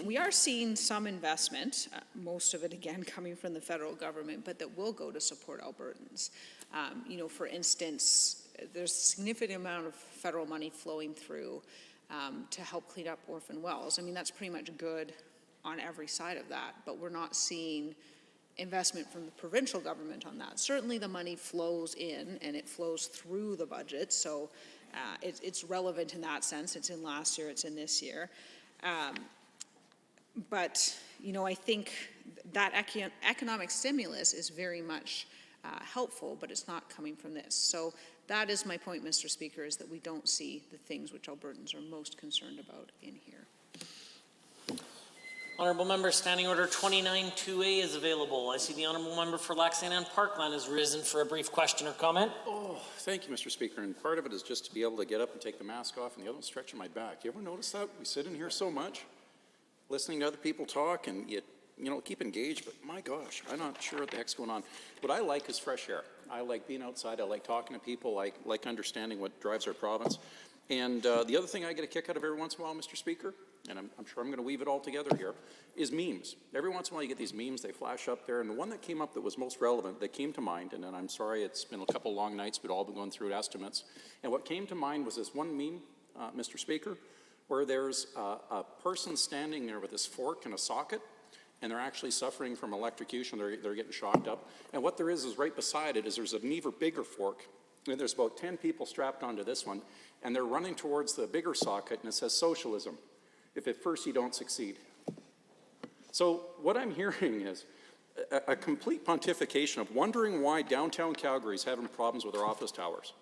we are seeing some investment, most of it again coming from the federal government, but that will go to support Albertans. For instance, there's a significant amount of federal money flowing through to help clean up orphan wells. I mean, that's pretty much good on every side of that, but we're not seeing investment from the provincial government on that. Certainly the money flows in and it flows through the budget, so it's relevant in that sense. It's in last year, it's in this year. But I think that economic stimulus is very much helpful, but it's not coming from this. So that is my point, Mr. Speaker, is that we don't see the things which Albertans are most concerned about in here. Honourable Member, Standing Order 29-2A is available. I see the Honourable Member for Lac St. Anne Parkland has risen for a brief question or comment. Oh, thank you, Mr. Speaker. And part of it is just to be able to get up and take the mask off, and the other one stretching my back. You ever notice that? We sit in here so much, listening to other people talk, and you keep engaged, but my gosh, I'm not sure what the heck's going on. What I like is fresh air. I like being outside. I like talking to people. I like understanding what drives our province. And the other thing I get a kick out of every once in a while, Mr. Speaker, and I'm sure I'm going to weave it all together here, is memes. Every once in a while you get these memes, they flash up there, and the one that came up that was most relevant, that came to mind, and I'm sorry it's been a couple long nights, we've all been going through estimates, and what came to mind was this one meme, Mr. Speaker, where there's a person standing there with this fork and a socket, and they're actually suffering from electrocution, they're getting shocked up, and what there is right beside it is there's an even bigger fork, and there's about 10 people strapped onto this one, and they're running towards the bigger socket, and it says socialism, if at first you don't succeed. So what I'm hearing is a complete pontification of wondering why downtown Calgary is having problems with our office towers,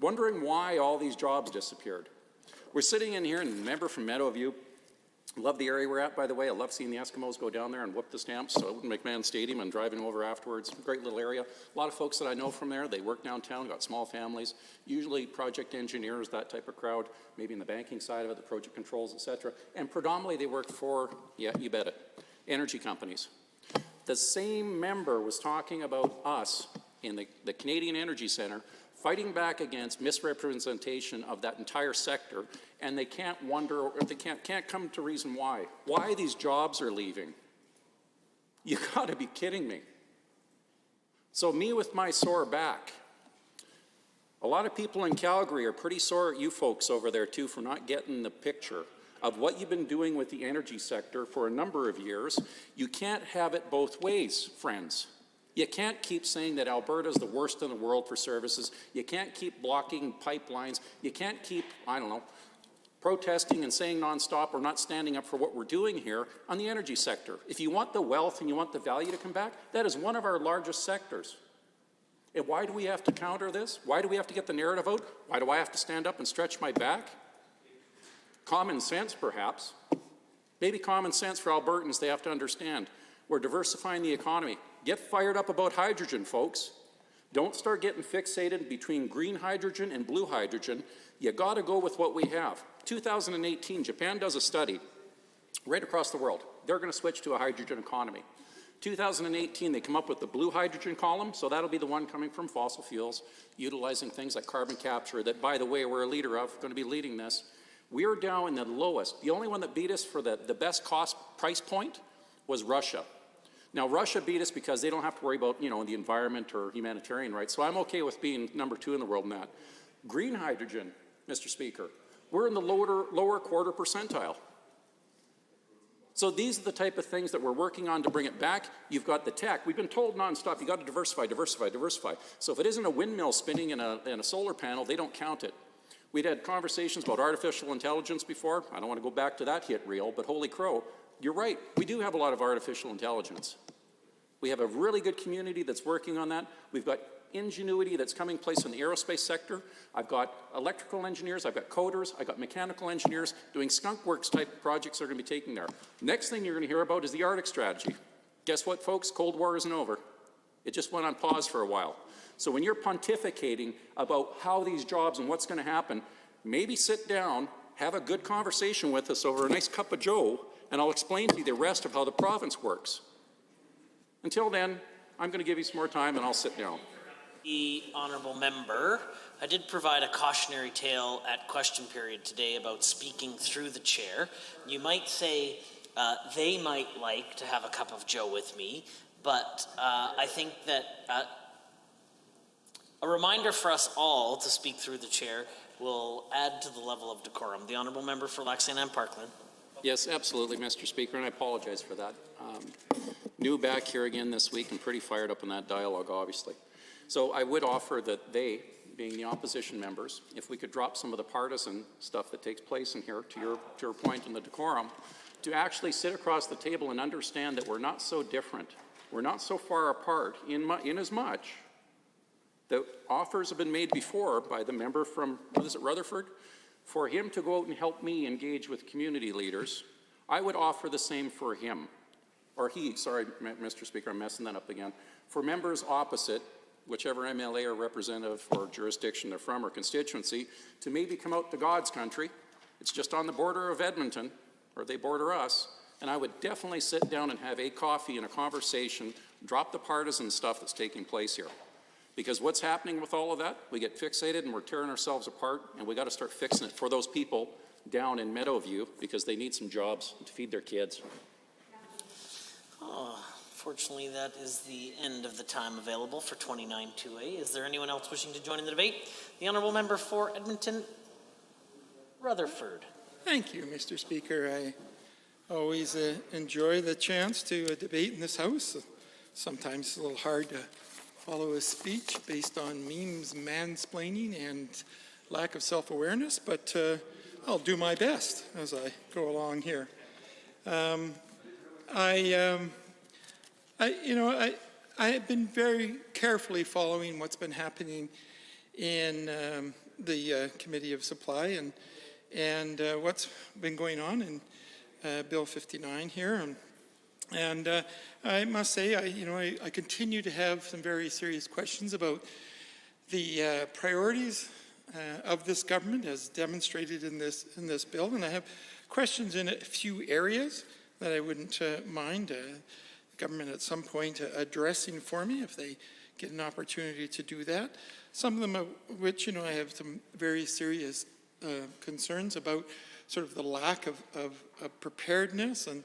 wondering why all these jobs disappeared. We're sitting in here, and a member from Meadowview, love the area we're at, by the way. I love seeing the Eskimos go down there and whoop the Stamps, so McMahon Stadium, and driving over afterwards. Great little area. A lot of folks that I know from there, they work downtown, got small families, usually project engineers, that type of crowd, maybe in the banking side of it, the project controls, etc. And predominantly they work for, yeah, you bet it, energy companies. The same member was talking about us in the Canadian Energy Centre fighting back against misrepresentation of that entire sector, and they can't wonder, or they can't come to reason why these jobs are leaving. You gotta be kidding me. So me with my sore back, a lot of people in Calgary are pretty sore at you folks over there too for not getting the picture of what you've been doing with the energy sector for a number of years. You can't have it both ways, friends. You can't keep saying that Alberta is the worst in the world for services. You can't keep blocking pipelines. You can't keep, protesting and saying nonstop or not standing up for what we're doing here on the energy sector. If you want the wealth and you want the value to come back, that is one of our largest sectors. And why do we have to counter this? Why do we have to get the narrative out? Why do I have to stand up and stretch my back? Common sense, perhaps. Maybe common sense for Albertans, they have to understand. We're diversifying the economy. Get fired up about hydrogen, folks. Don't start getting fixated between green hydrogen and blue hydrogen. You got to go with what we have. 2018, Japan does a study right across the world. They're going to switch to a hydrogen economy. 2018, they come up with the blue hydrogen column, so that'll be the one coming from fossil fuels, utilizing things like carbon capture that, by the way, we're a leader of, going to be leading this. We are down in the lowest. The only one that beat us for the best cost price point was Russia. Now, Russia beat us because they don't have to worry about, the environment or humanitarian rights. So I'm okay with being number 2 in the world in that. Green hydrogen, Mr. Speaker, we're in the lower quarter percentile. So these are the type of things that we're working on to bring it back. You've got the tech. We've been told nonstop, you got to diversify, diversify, diversify. So if it isn't a windmill spinning in a solar panel, they don't count it. We'd had conversations about artificial intelligence before. I don't want to go back to that hit reel, but holy crow, you're right. We do have a lot of artificial intelligence. We have a really good community that's working on that. We've got ingenuity that's coming place in the aerospace sector. I've got electrical engineers, I've got coders, I've got mechanical engineers doing skunk works type projects that are going to be taking there. Next thing you're going to hear about is the Arctic strategy. Guess what, folks? Cold War isn't over. It just went on pause for a while. So when you're pontificating about how these jobs and what's going to happen, maybe sit down, have a good conversation with us over a nice cup of joe, and I'll explain to you the rest of how the province works. Until then, I'm going to give you some more time and I'll sit down. The honourable member, I did provide a cautionary tale at question period today about speaking through the chair. You might say they might like to have a cup of joe with me, but I think that a reminder for us all to speak through the chair will add to the level of decorum. The honourable member for Lac-Saint Anne Parkland. Yes, absolutely, Mr. Speaker, and I apologize for that. New back here again this week and pretty fired up in that dialogue, obviously. So I would offer that they, being the opposition members, if we could drop some of the partisan stuff that takes place in here, to your point in the decorum, to actually sit across the table and understand that we're not so different. We're not so far apart in as much that offers have been made before by the member from, Rutherford? For him to go out and help me engage with community leaders, I would offer the same for him. Or he, sorry, Mr. Speaker, I'm messing that up again. For members opposite, whichever MLA or representative or jurisdiction they're from or constituency, to maybe come out to God's country. It's just on the border of Edmonton, or they border us, and I would definitely sit down and have a coffee and a conversation, drop the partisan stuff that's taking place here. Because what's happening with all of that, we get fixated and we're tearing ourselves apart, and we got to start fixing it for those people down in Meadowview because they need some jobs to feed their kids. Oh, fortunately, that is the end of the time available for 29-2A. Is there anyone else wishing to join in the debate? The honourable member for Edmonton, Rutherford. Thank you, Mr. Speaker. I always enjoy the chance to debate in this House. Sometimes it's a little hard to follow a speech based on memes, mansplaining, and lack of self-awareness, but I'll do my best as I go along here. I have been very carefully following what's been happening in the Committee of Supply and what's been going on in Bill 59 here. And I must say, I continue to have some very serious questions about the priorities of this government as demonstrated in this bill. And I have questions in a few areas that I wouldn't mind the government at some point addressing for me if they get an opportunity to do that. Some of them of which, I have some very serious concerns about sort of the lack of preparedness and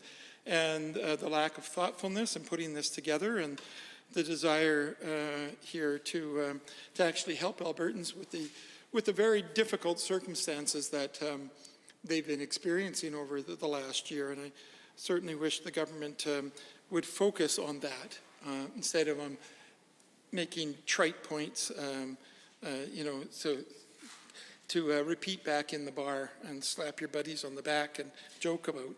the lack of thoughtfulness in putting this together, and the desire here to actually help Albertans with the very difficult circumstances that they've been experiencing over the last year. And I certainly wish the government would focus on that instead of making trite points, to repeat back in the bar and slap your buddies on the back and joke about.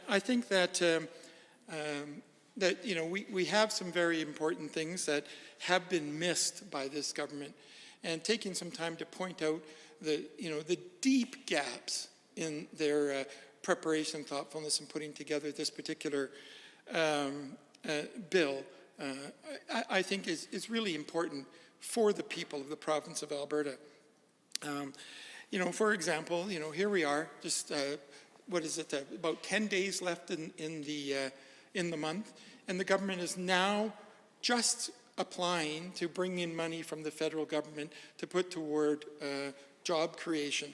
I think that we have some very important things that have been missed by this government, and taking some time to point out the deep gaps in their preparation, thoughtfulness, and putting together this particular bill, I think is really important for the people of the province of Alberta. For example, here we are, just about 10 days left in the month, and the government is now just applying to bring in money from the federal government to put toward job creation.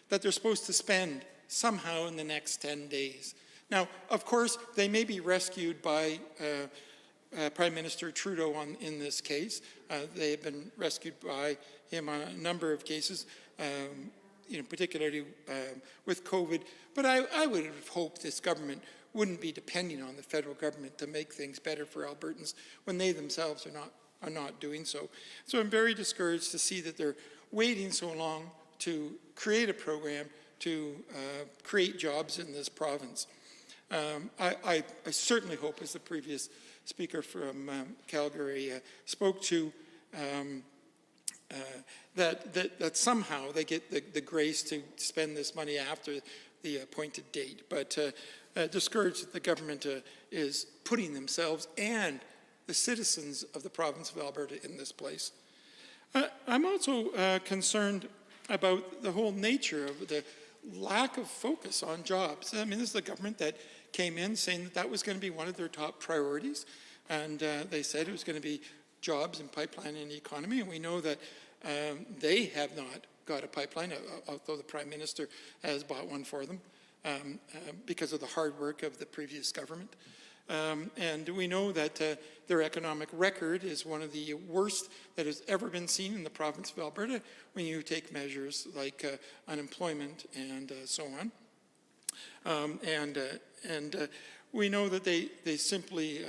that they're supposed to spend somehow in the next 10 days. Now, of course, they may be rescued by Prime Minister Trudeau in this case. They have been rescued by him on a number of cases, particularly with COVID. But I would have hoped this government wouldn't be depending on the federal government to make things better for Albertans when they themselves are not doing so. So I'm very discouraged to see that they're waiting so long to create a program to create jobs in this province. I certainly hope, as the previous speaker from Calgary spoke to, that somehow they get the grace to spend this money after the appointed date. But discouraged that the government is putting themselves and the citizens of the province of Alberta in this place. I'm also concerned about the whole nature of the lack of focus on jobs. I mean, this is a government that came in saying that that was going to be one of their top priorities, and they said it was going to be jobs and pipeline in the economy, and we know that they have not got a pipeline, although the Prime Minister has bought one for them because of the hard work of the previous government. And we know that their economic record is one of the worst that has ever been seen in the province of Alberta when you take measures like unemployment and so on. And we know that they simply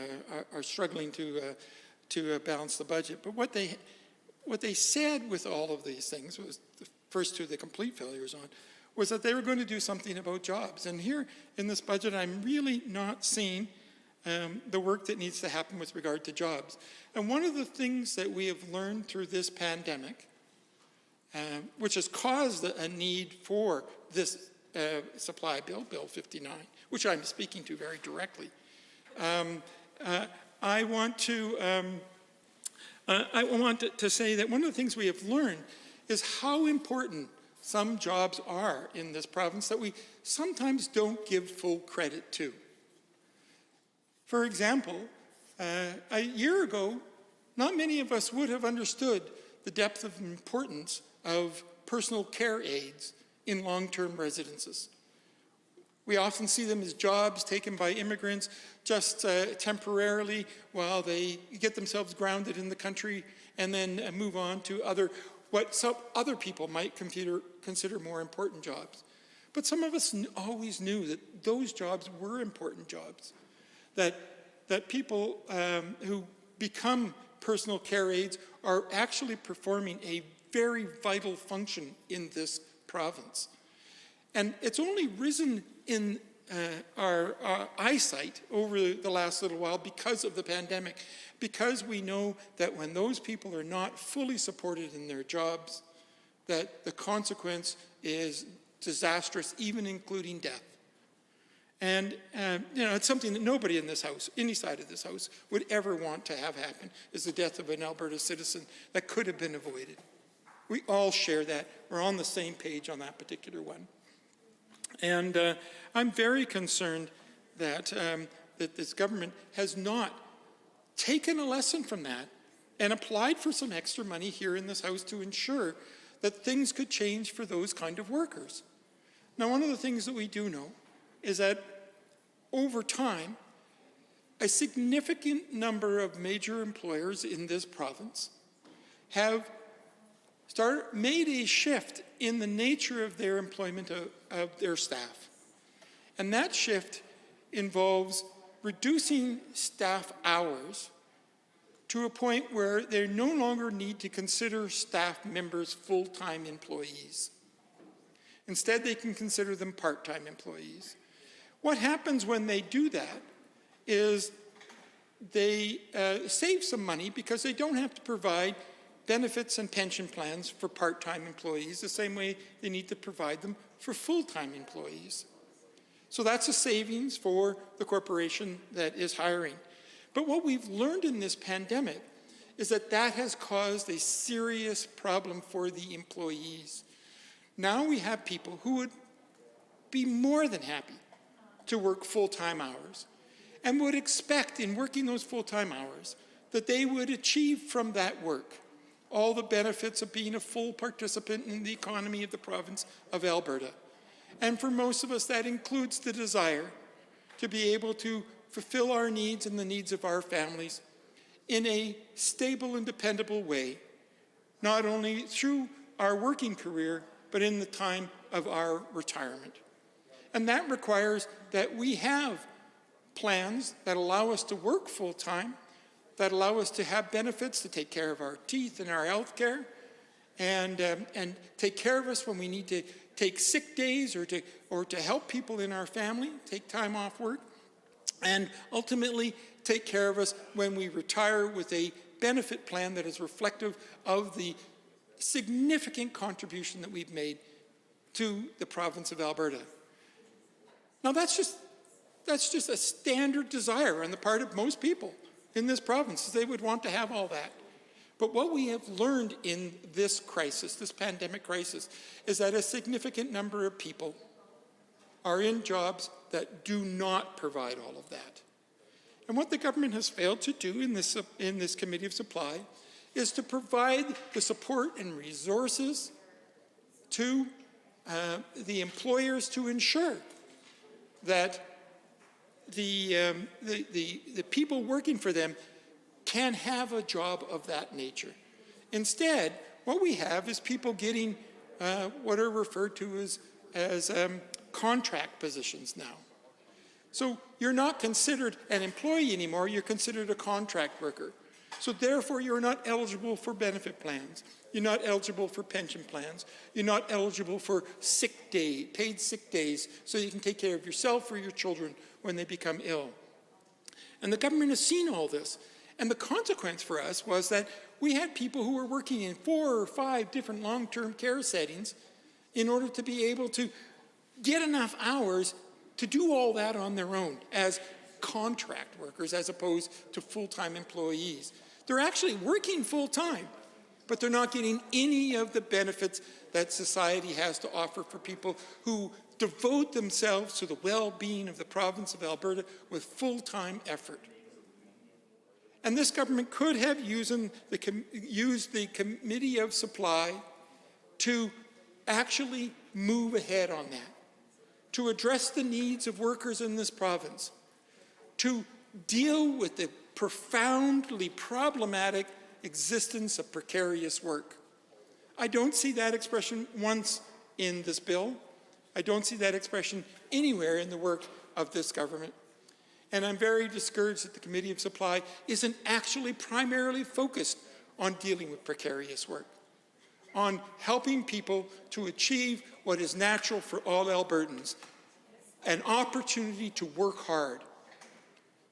are struggling to balance the budget. But what they said with all of these things was the first two, the complete failures on, was that they were going to do something about jobs. And here in this budget, I'm really not seeing the work that needs to happen with regard to jobs. And one of the things that we have learned through this pandemic, which has caused a need for this supply bill, Bill 59, which I'm speaking to very directly, I want to say that one of the things we have learned is how important some jobs are in this province that we sometimes don't give full credit to. For example, a year ago, not many of us would have understood the depth of importance of personal care aides in long-term residences. We often see them as jobs taken by immigrants just temporarily while they get themselves grounded in the country and then move on to what some other people might consider more important jobs. But some of us always knew that those jobs were important jobs. That people who become personal care aides are actually performing a very vital function in this province. And it's only risen in our eyesight over the last little while because of the pandemic, because we know that when those people are not fully supported in their jobs, that the consequence is disastrous, even including death. And, it's something that nobody in this house, any side of this house, would ever want to have happen, is the death of an Alberta citizen that could have been avoided. We all share that. We're on the same page on that particular one. And I'm very concerned that, that this government has not taken a lesson from that and applied for some extra money here in this house to ensure that things could change for those kind of workers. Now, one of the things that we do know is that over time, a significant number of major employers in this province have made a shift in the nature of their employment of their staff. And that shift involves reducing staff hours to a point where they no longer need to consider staff members full-time employees. Instead, they can consider them part-time employees. What happens when they do that is they save some money because they don't have to provide benefits and pension plans for part-time employees the same way they need to provide them for full-time employees. So that's a savings for the corporation that is hiring. But what we've learned in this pandemic is that that has caused a serious problem for the employees. Now we have people who would be more than happy to work full-time hours and would expect in working those full-time hours that they would achieve from that work all the benefits of being a full participant in the economy of the province of Alberta. And for most of us, that includes the desire to be able to fulfill our needs and the needs of our families in a stable and dependable way, not only through our working career, but in the time of our retirement. And that requires that we have plans that allow us to work full-time, that allow us to have benefits to take care of our teeth and our health care, and take care of us when we need to take sick days or to help people in our family, take time off work, and ultimately take care of us when we retire with a benefit plan that is reflective of the significant contribution that we've made to the province of Alberta. Now that's just a standard desire on the part of most people in this province. They would want to have all that. But what we have learned in this crisis, this pandemic crisis, is that a significant number of people are in jobs that do not provide all of that. And what the government has failed to do in this Committee of Supply is to provide the support and resources to the employers to ensure that the people working for them can have a job of that nature. Instead, what we have is people getting what are referred to as contract positions now. So you're not considered an employee anymore, you're considered a contract worker. So therefore you're not eligible for benefit plans. You're not eligible for pension plans. You're not eligible for paid sick days, so you can take care of yourself or your children when they become ill. And the government has seen all this. And the consequence for us was that we had people who were working in 4 or 5 different long-term care settings in order to be able to get enough hours to do all that on their own as contract workers as opposed to full-time employees. They're actually working full-time, but they're not getting any of the benefits that society has to offer for people who devote themselves to the well-being of the province of Alberta with full-time effort. And this government could have used the Committee of Supply to actually move ahead on that, to address the needs of workers in this province, to deal with the profoundly problematic existence of precarious work. I don't see that expression once in this bill. I don't see that expression anywhere in the work of this government. And I'm very discouraged that the Committee of Supply isn't actually primarily focused on dealing with precarious work, on helping people to achieve what is natural for all Albertans, an opportunity to work hard,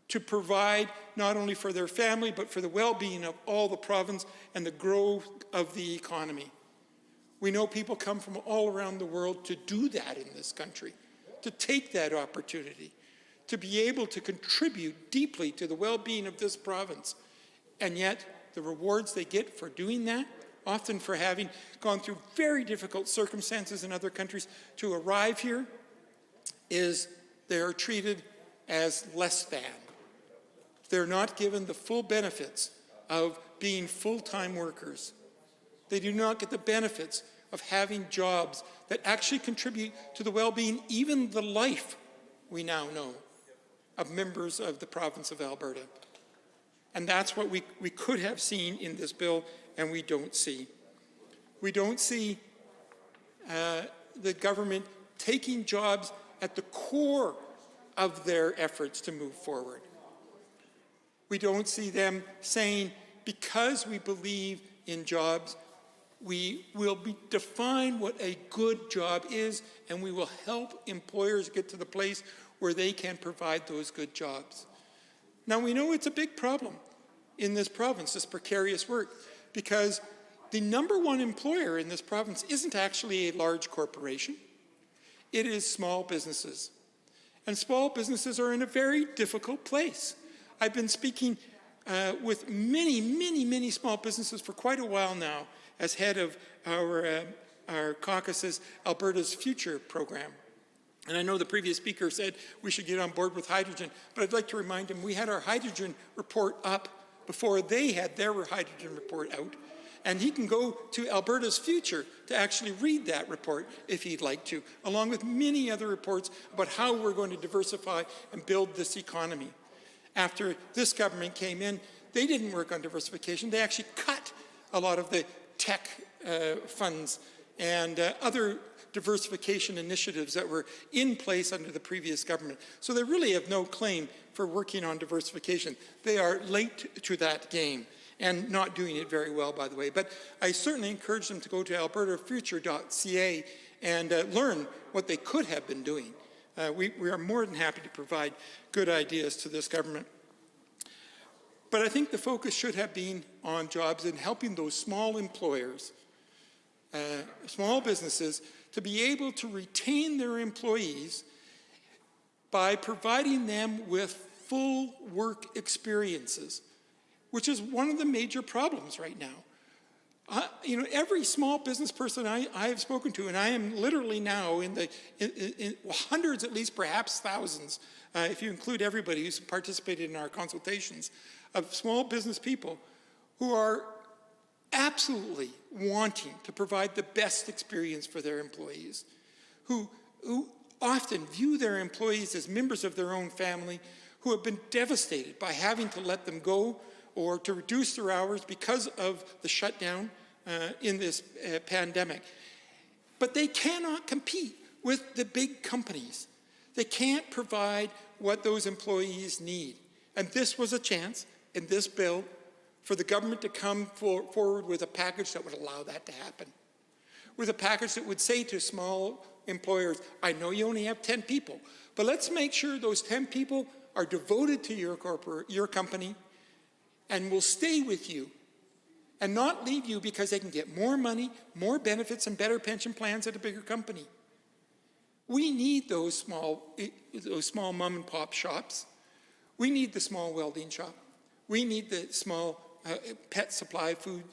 to provide not only for their family, but for the well-being of all the province and the growth of the economy. We know people come from all around the world to do that in this country, to take that opportunity, to be able to contribute deeply to the well-being of this province. And yet, the rewards they get for doing that, often for having gone through very difficult circumstances in other countries to arrive here, is they are treated as less than. They're not given the full benefits of being full-time workers. They do not get the benefits of having jobs that actually contribute to the well-being, even the life we now know, of members of the province of Alberta. And that's what we could have seen in this bill, and we don't see. We don't see the government taking jobs at the core of their efforts to move forward. We don't see them saying, because we believe in jobs, we will define what a good job is, and we will help employers get to the place where they can provide those good jobs. Now, we know it's a big problem in this province, this precarious work, because the #1 employer in this province isn't actually a large corporation. It is small businesses. And small businesses are in a very difficult place. I've been speaking with many small businesses for quite a while now as head of our caucus's Alberta's Future program. And I know the previous speaker said we should get on board with hydrogen, but I'd like to remind him we had our hydrogen report up before they had their hydrogen report out. And he can go to Alberta's Future to actually read that report if he'd like to, along with many other reports about how we're going to diversify and build this economy. After this government came in, they didn't work on diversification. They actually cut a lot of the tech funds and other diversification initiatives that were in place under the previous government. So they really have no claim for working on diversification. They are late to that game and not doing it very well, by the way. But I certainly encourage them to go to albertafuture.ca and learn what they could have been doing. We are more than happy to provide good ideas to this government. But I think the focus should have been on jobs and helping those small employers, small businesses, to be able to retain their employees by providing them with full work experiences, which is one of the major problems right now. Every small business person I have spoken to, and I am literally now in hundreds, at least perhaps thousands, if you include everybody who's participated in our consultations, of small business people who are absolutely wanting to provide the best experience for their employees, who often view their employees as members of their own family, who have been devastated by having to let them go or to reduce their hours because of the shutdown in this pandemic. But they cannot compete with the big companies. They can't provide what those employees need. And this was a chance in this bill for the government to come forward with a package that would allow that to happen. With a package that would say to small employers, I know you only have 10 people, but let's make sure those 10 people are devoted to your company and will stay with you and not leave you because they can get more money, more benefits, and better pension plans at a bigger company. We need those small mom and pop shops. We need the small welding shop. We need the small pet supply food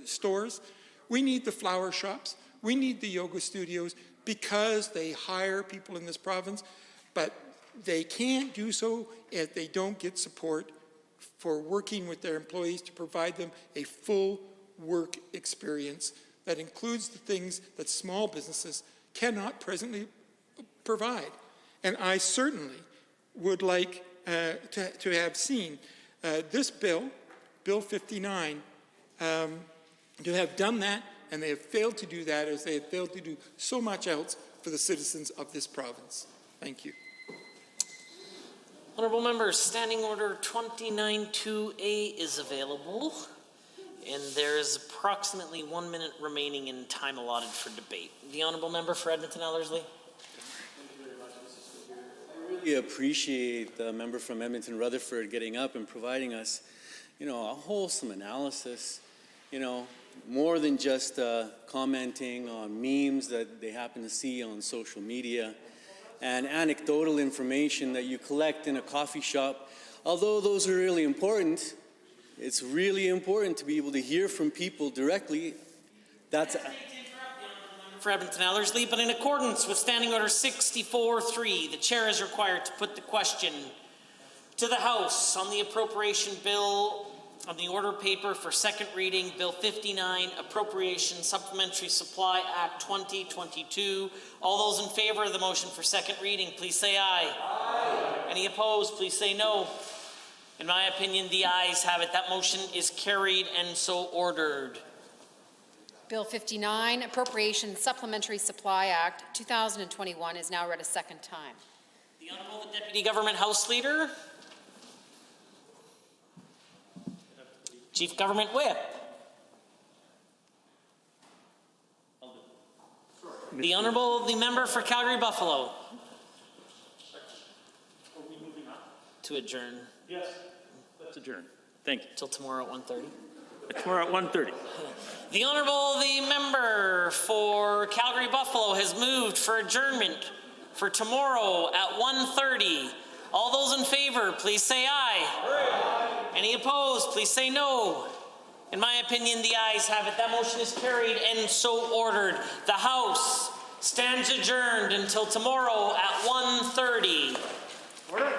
stores. We need the flower shops. We need the yoga studios because they hire people in this province, but they can't do so if they don't get support for working with their employees to provide them a full work experience that includes the things that small businesses cannot presently provide. And I certainly would like to have seen this bill, Bill 59, to have done that, and they have failed to do that as they have failed to do so much else for the citizens of this province. Thank you. Honourable members, Standing Order 29-2A is available, and there is approximately 1 minute remaining in time allotted for debate. The Honourable Member for Edmonton-Ellerslie. I really appreciate the member from Edmonton-Rutherford getting up and providing us, a wholesome analysis, more than just commenting on memes that they happen to see on social media and anecdotal information that you collect in a coffee shop. Although those are really important, it's really important to be able to hear from people directly. That's for Edmonton-Ellerslie, but in accordance with Standing Order 64-3, the Chair is required to put the question to the House on the appropriation bill on the order paper for second reading, Bill 59, Appropriation Supplementary Supply Act 2022. All those in favor of the motion for second reading, please say aye. Aye. Any opposed, please say no. In my opinion, the ayes have it. That motion is carried and so ordered. Bill 59, Appropriation Supplementary Supply Act 2021 is now read a second time. The Honourable Deputy Government House Leader. Chief Government Whip. The Honourable, the Member for Calgary-Buffalo. Are we moving on? To adjourn. Yes, let's adjourn. Thank you. Till tomorrow at 1:30. Tomorrow at 1:30. The Honourable, the Member for Calgary-Buffalo has moved for adjournment for tomorrow at 1:30. All those in favor, please say aye. Aye. Any opposed, please say no. In my opinion, the ayes have it. That motion is carried and so ordered. The House stands adjourned until tomorrow at 1:30. Order.